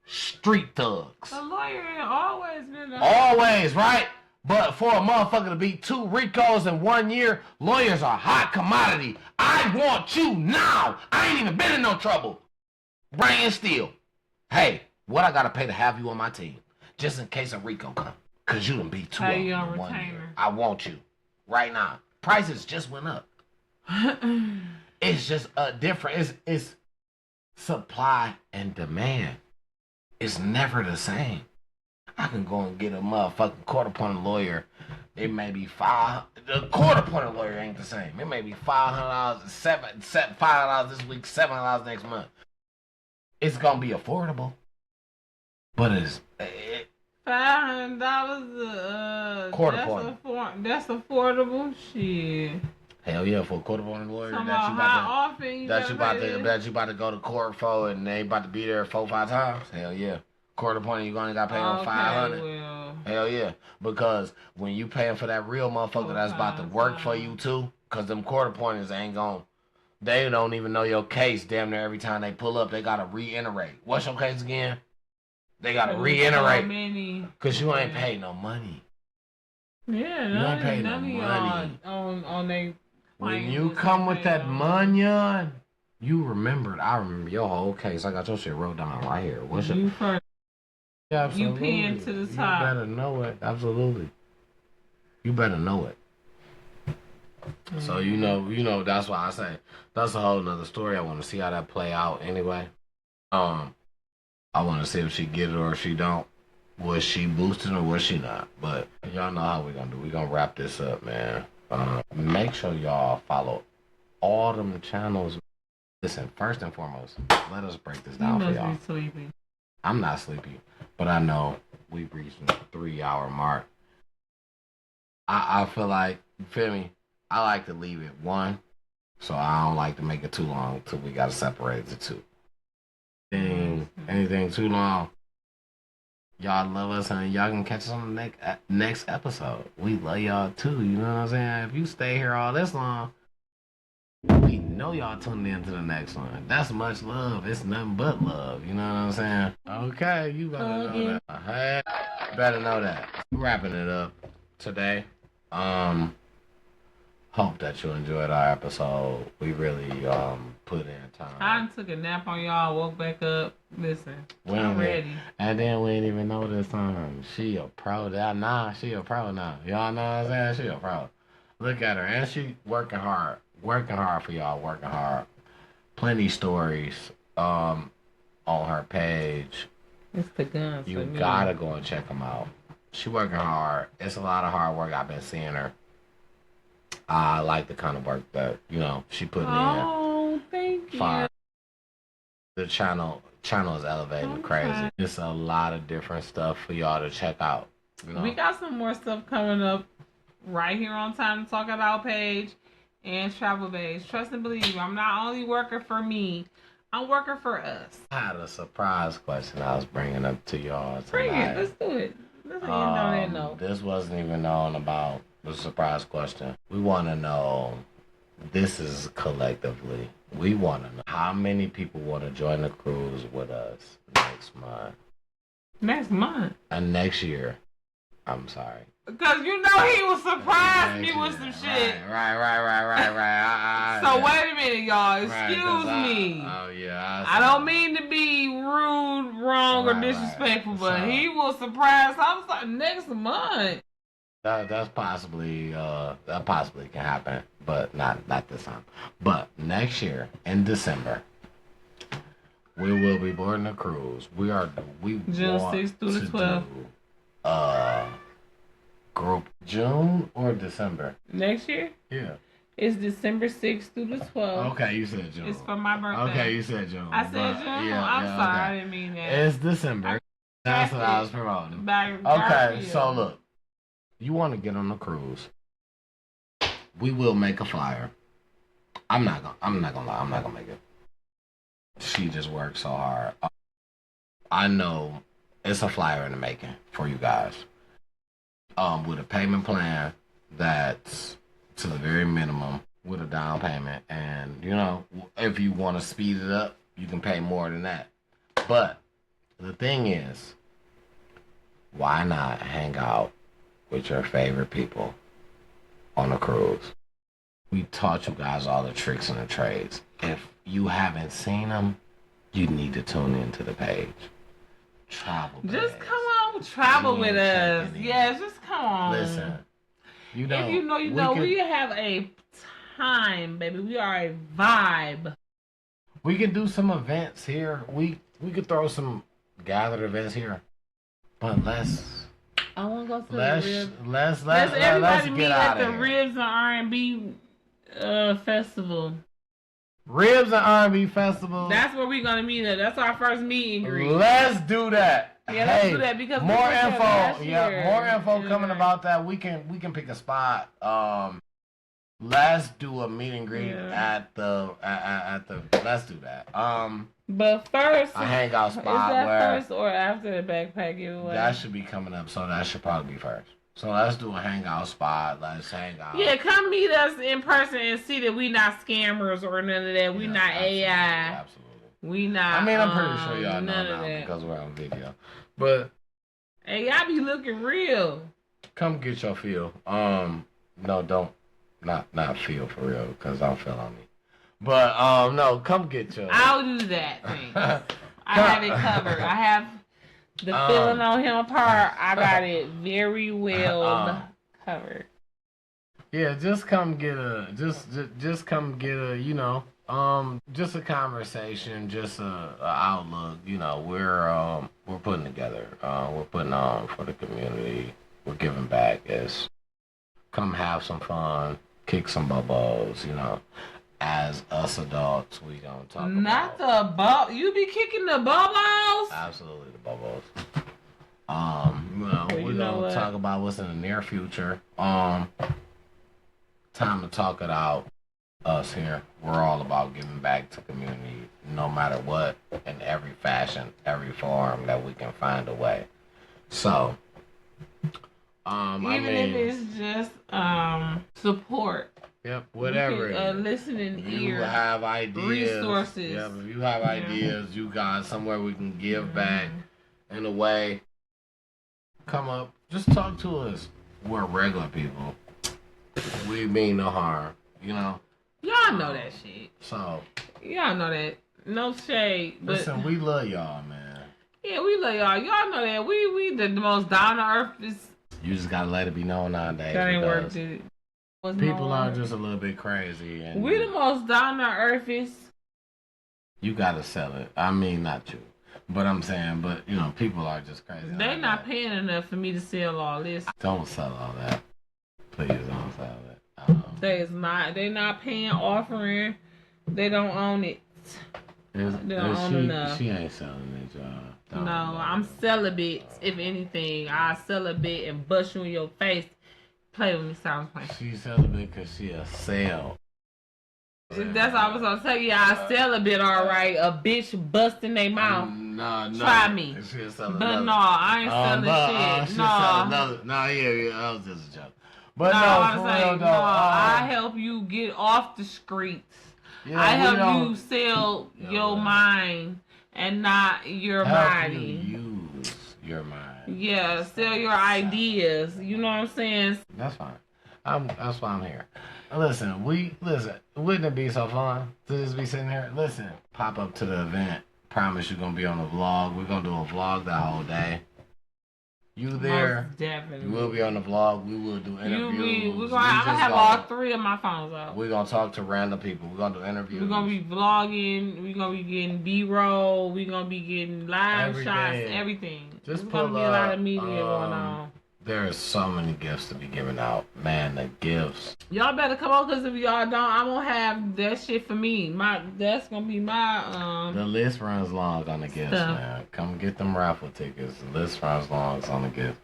street thugs. A lawyer ain't always been always, right? But for a motherfucker to beat 2 Ricos in 1 year, lawyers are hot commodity. I want you now. I ain't even been in no trouble. Brian Steele. Hey, what I gotta pay to have you on my team? Just in case a Rico come. Cause you done beat 2 of them in 1 year. I want you. Right now. Prices just went up. It's just a different, it's supply and demand. It's never the same. I can go and get a motherfucking court-appointed lawyer. It may be the court-appointed lawyer ain't the same. It may be $500, $5 this week, $7 next month. It's gonna be affordable, but it's $500. Court-appointed. That's affordable shit. Hell yeah, for a court-appointed lawyer that you about to go to court for, and they about to be there 4-5 times. Hell yeah. Court appointed, you only got to pay them $500. Well. Hell yeah. Because when you paying for that real motherfucker that's about to work for you too, because them court appointers they don't even know your case damn near every time they pull up. They got to reiterate. What's your case again? They got to reiterate. Because you ain't paid no money. Yeah, you ain't paid no money. On they when you come with that money, I remember your whole case. I got your shit wrote down right here. What's your... Yeah, absolutely. You pin to the top. You better know it. Absolutely. You better know it. Mm-hmm. So you know that's why I say that's a whole nother story. I want to see how that play out anyway. I want to see if she get it or if she don't. Was she boosting or was she not? But y'all know how we gonna do. We gonna wrap this up, man. Make sure y'all follow all them channels. Listen, first and foremost, let us break this down for y'all. Be sleepy. I'm not sleepy, but I know we've reached the 3-hour mark. I feel like, you feel me? I like to leave it 1, so I don't like to make it too long till we gotta separate the 2. Anything too long, y'all love us and y'all can catch us on the next episode. We love y'all too, you know what I'm saying? If you stay here all this long, we know y'all tuning in to the next one. That's much love. It's nothing but love. You know what I'm saying? Okay, you better know that. Hey, better know that. Wrapping it up today. Hope that you enjoyed our episode. We really put in time. I took a nap on y'all, woke back up. Listen, I'm ready. And then we didn't even know this time. She a pro. She a pro now. Y'all know what I'm saying? She a pro. Look at her. And she working hard. Working hard for y'all, working hard. Plenty stories on her page. It's the guns. You gotta go and check them out. She working hard. It's a lot of hard work. I've been seeing her. I like the kind of work that, she putting in. Oh, thank you. Fire. The channel is elevating crazy. It's a lot of different stuff for y'all to check out. We got some more stuff coming up right here on Time to Talk About page. And Travel Base. Trust and believe, I'm not only working for me, I'm working for us. I had a surprise question I was bringing up to y'all tonight. Bring it. Let's do it. Let's end on that note. This wasn't even known about the surprise question. We want to know, this is collectively, we want to know how many people want to join the cruise with us next month. Next month? And next year. I'm sorry. Because he was surprised me with some shit. Right. So wait a minute, y'all. Excuse me. Oh, yeah. I don't mean to be rude rude, wrong, or disrespectful, but So, he will surprise. I was like, next month. That's possibly that possibly can happen, but not this time. But next year in December, we will be boarding a cruise. We June want 6th through the to 12th. do group June or December. Next year? Yeah. It's December 6th through the 12th. Okay, you said June. It's for my birthday. Okay, you said June. I said June? Yeah, I'm sorry, okay. I didn't mean that. It's December. That's what I was promoting. Back Okay, so look. You want to get on the cruise. We will make a flyer. I'm not gonna lie, I'm not gonna make it. She just worked so hard. I know it's a flyer in the making for you guys. With a payment plan that's to the very minimum with a down payment, and you know, if you want to speed it up, you can pay more than that. But the thing is, why not hang out with your favorite people on a cruise? We taught you guys all the tricks and the trades. If you haven't seen them, you need to tune into the page. Travel. Just come on, travel with us. Yeah, just come on. Listen, you know, if you know, we have a time, baby. We are a vibe. We can do some events here. We could throw some gathered events here, but I want to go to the Ribs. Let's everybody meet get at out the of here. Ribs and R&B festival. Ribs and R&B festival. That's where we're gonna meet at. That's our first meet and greet. Let's do that. Yeah, let's do that because more info. Yeah, more info coming about that. We can pick a spot. Let's do a meet and greet at the let's do that. But first, a hangout spot is that where first or after the backpack giveaway? That should be coming up, so that should probably be first. So let's do a hangout spot. Let's hang out. Yeah, come meet us in person and see that we not scammers or none of that. We not absolutely, AI. Absolutely. We not. I mean, I'm pretty sure y'all know none of now that. because we're on video. But hey, y'all be looking real. Come get your feel. No, don't. Not feel for real, because I don't feel on me. But no, come get your. I'll do that. Thanks. I have it covered. I have the feeling on him part. I got it very well covered. Yeah, just come get a just come get a, you know, just a conversation, just a outlook. You know, we're putting together. We're putting on for the community. We're giving back. It's come have some fun, kick some bubbles. You know, as us adults, we don't talk Not about the bubble. You be kicking the bubbles. absolutely the bubbles. We're gonna talk about what's in the near future. Time to talk it out. Us here, we're all about giving back to community, no matter what, in every fashion, every form that we can find a way. So, even if it's just support. Yep, whatever. Listening if you ear. have ideas, Resources. Yep, if you have ideas, you got somewhere we can give back in a way. Come up, just talk to us. We're regular people. We mean no harm, you know. Y'all know that shit. So y'all know that. No shade. But listen, we love y'all, man. Yeah, we love y'all. Y'all know that. We the most down to earth. You just gotta let it be known nowadays. That ain't work, dude. People are just a little bit crazy, and we the most down to earthest. You gotta sell it. I mean, not you, but I'm saying, but you know, people are just crazy. They not paying enough for me to sell all this. Don't sell all that. Please don't sell it. They not paying offering. They don't own it. They don't own enough. She ain't selling it, y'all. No, I'm celibate. If anything, I celibate and bust you in your face. Play with me, sounds like. She celibate because she a sell. That's all I was gonna tell you. I celibate, all right. A bitch busting their mouth. No. Try me. But no, I ain't selling shit. Yeah, that was just a joke. But I help you get off the streets. Yeah, I help you sell your mind and not your body. You use your mind. Yeah, sell your ideas. You know what I'm saying? That's fine. That's why I'm here. Listen, wouldn't it be so fun to just be sitting here? Listen, pop up to the event, promise you're gonna be on the vlog. We're gonna do a vlog that whole day. You there? Most definitely. You will be on the vlog. We will do interviews. I'm gonna have all 3 of my phones out. We're gonna talk to random people. We're gonna do interviews. We're gonna be vlogging. We're gonna be getting B-roll. We're gonna be getting live shots. Everything. Just gonna be a lot of media going on. There are so many gifts to be given out. Man, the gifts. Y'all better come on, because if y'all don't, I'm gonna have that shit for me. That's gonna be my The list runs long on the gifts, man. Come get them raffle tickets. The list runs long on the gifts.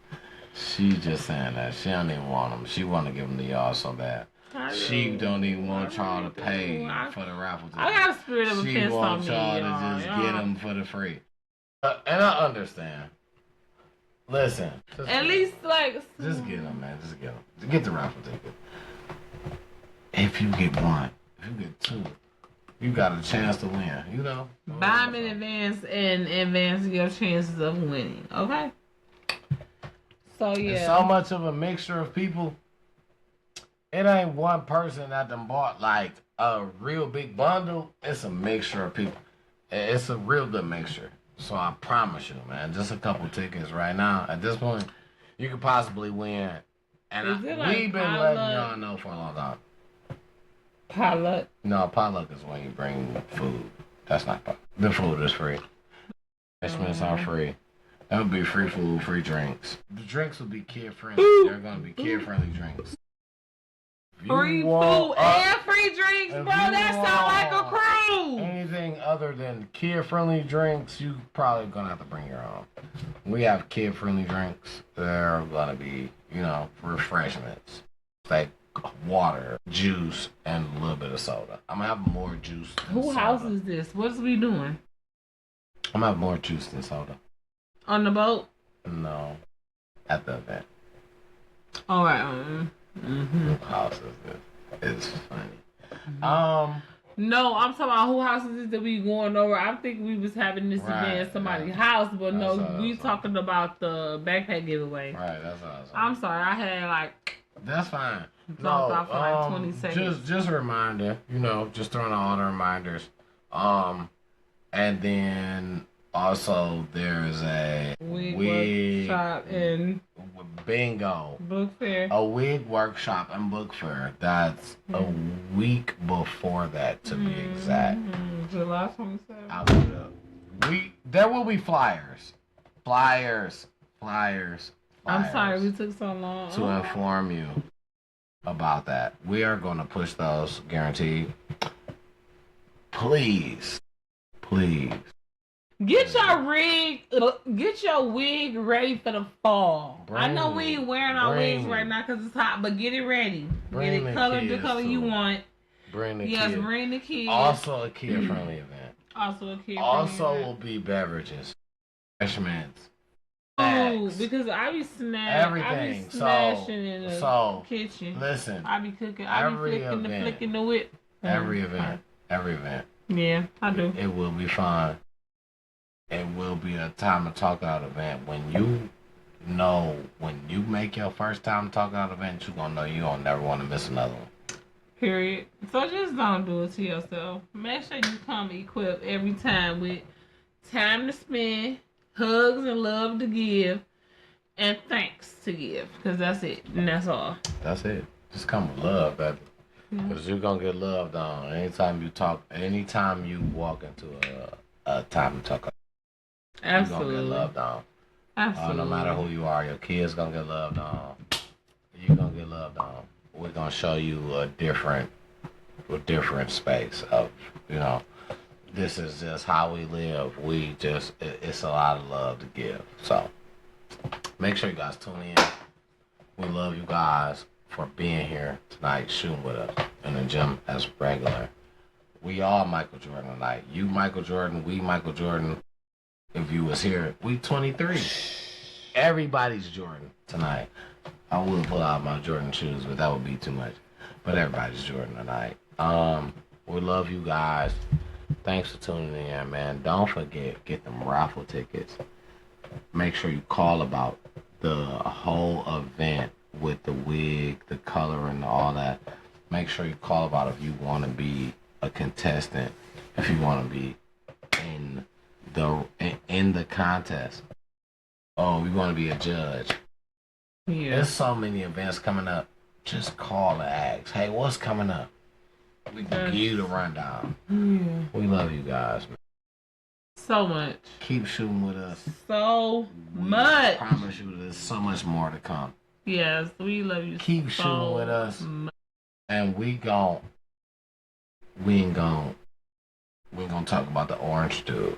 She just saying that. She don't even want them. She want to give them to y'all so bad. She don't even want y'all to pay for the raffle tickets. I got a spirit of offense on me. She want y'all to just get them for the free. And I understand. Listen. At least, like... Just get them, man. Just get them. Get the raffle ticket. If you get 1, if you get 2, you got a chance to win, you know? Buy them in advance and advance your chances of winning, okay? So, yeah. It's so much of a mixture of people. It ain't one person that done bought, like, a real big bundle. It's a mixture of people. It's a real good mixture. So I promise you, man, just a couple tickets right now. At this point, you could possibly win. And we've been letting y'all know for a long time. Potluck? No, potluck is when you bring food. That's not potluck. The food is free. Refreshments are free. That would be free food, free drinks. The drinks will be kid-friendly. They're going to be kid-friendly drinks. Free food and free drinks, bro. That sound like a cruise. Anything other than kid-friendly drinks, you probably gonna have to bring your own. We have kid-friendly drinks. They're gonna be, you know, refreshments, like water, juice, and a little bit of soda. I'm gonna have more juice. Who house is this? What's we doing? I'm gonna have more juice than soda. On the boat? No, at the event. All right. Who house is this? It's funny. No, I'm talking about who house is this that we going over. I'm thinking we was having this event at somebody's house, but no, we talking about the backpack giveaway. Right, that's what I was saying. I'm sorry, I had like. That's fine. Off for like 20 seconds. Just a reminder, you know, just throwing out all the reminders. And then also there's a wig workshop and bingo book fair. A wig workshop and book fair. That's a week before that, to be exact. July 27th. There will be flyers. I'm sorry we took so long to inform you about that. We are going to push those, guaranteed. Please. Get your wig ready for the fall. I know we ain't wearing our wigs right now because it's hot, but get it ready. Get it colored the color you want. Bring the kids. Also a kid-friendly event. Also will be beverages, refreshments. Oh, because I be everything. Smashing in the kitchen. Listen, I be cooking. I be flicking the whip. Every event. Yeah, I do. It will be fun. It will be a time to talk out event. When you make your first time talk out event, you're gonna know you don't never want to miss another one. Period. So just don't do it to yourself. Make sure you come equipped every time with time to spend, hugs and love to give, and thanks to give. Because that's it. And that's all. That's it. Just come with love, baby. Because you're going to get loved on. Anytime you walk into a time to talk, absolutely. You're going to get loved on. Absolutely. No matter who you are, your kids going to get loved on. You're going to get loved on. We're going to show you a different space of, you know, this is just how we live. It's a lot of love to give. So make sure you guys tune in. We love you guys for being here tonight, shooting with us in the gym as regular. We all Michael Jordan tonight. You Michael Jordan, we Michael Jordan. If you was here, we 23. Everybody's Jordan tonight. I would pull out my Jordan shoes, but that would be too much. But everybody's Jordan tonight. We love you guys. Thanks for tuning in, man. Don't forget, get them raffle tickets. Make sure you call about the whole event with the wig, the color, and all that. Make sure you call about if you want to be a contestant, if you want to be in in the contest. Oh, we want to be a judge. Yeah. There's so many events coming up. Just call and ask, hey, what's coming up? We can give you the rundown. Yeah. We love you guys, man. So much. Keep shooting with us. So much. I promise you there's so much more to come. Yes, we love you. Keep shooting with us. And we ain't gonna talk about the orange dude.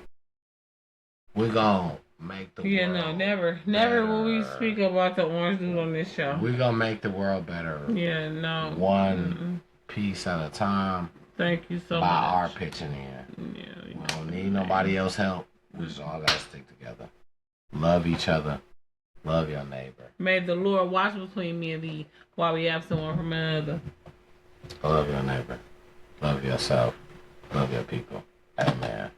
We're gonna make the world never better. will we speak about the orange dude on this show. We're gonna make the world better. Yeah, no. One piece at a time. Thank you so by much. our pitching in. Yeah, we don't need nobody else help. We just all gotta stick together. Love each other. Love your neighbor. May the Lord watch between me and thee while we absent one from another. Love your neighbor. Love yourself. Love your people. Amen.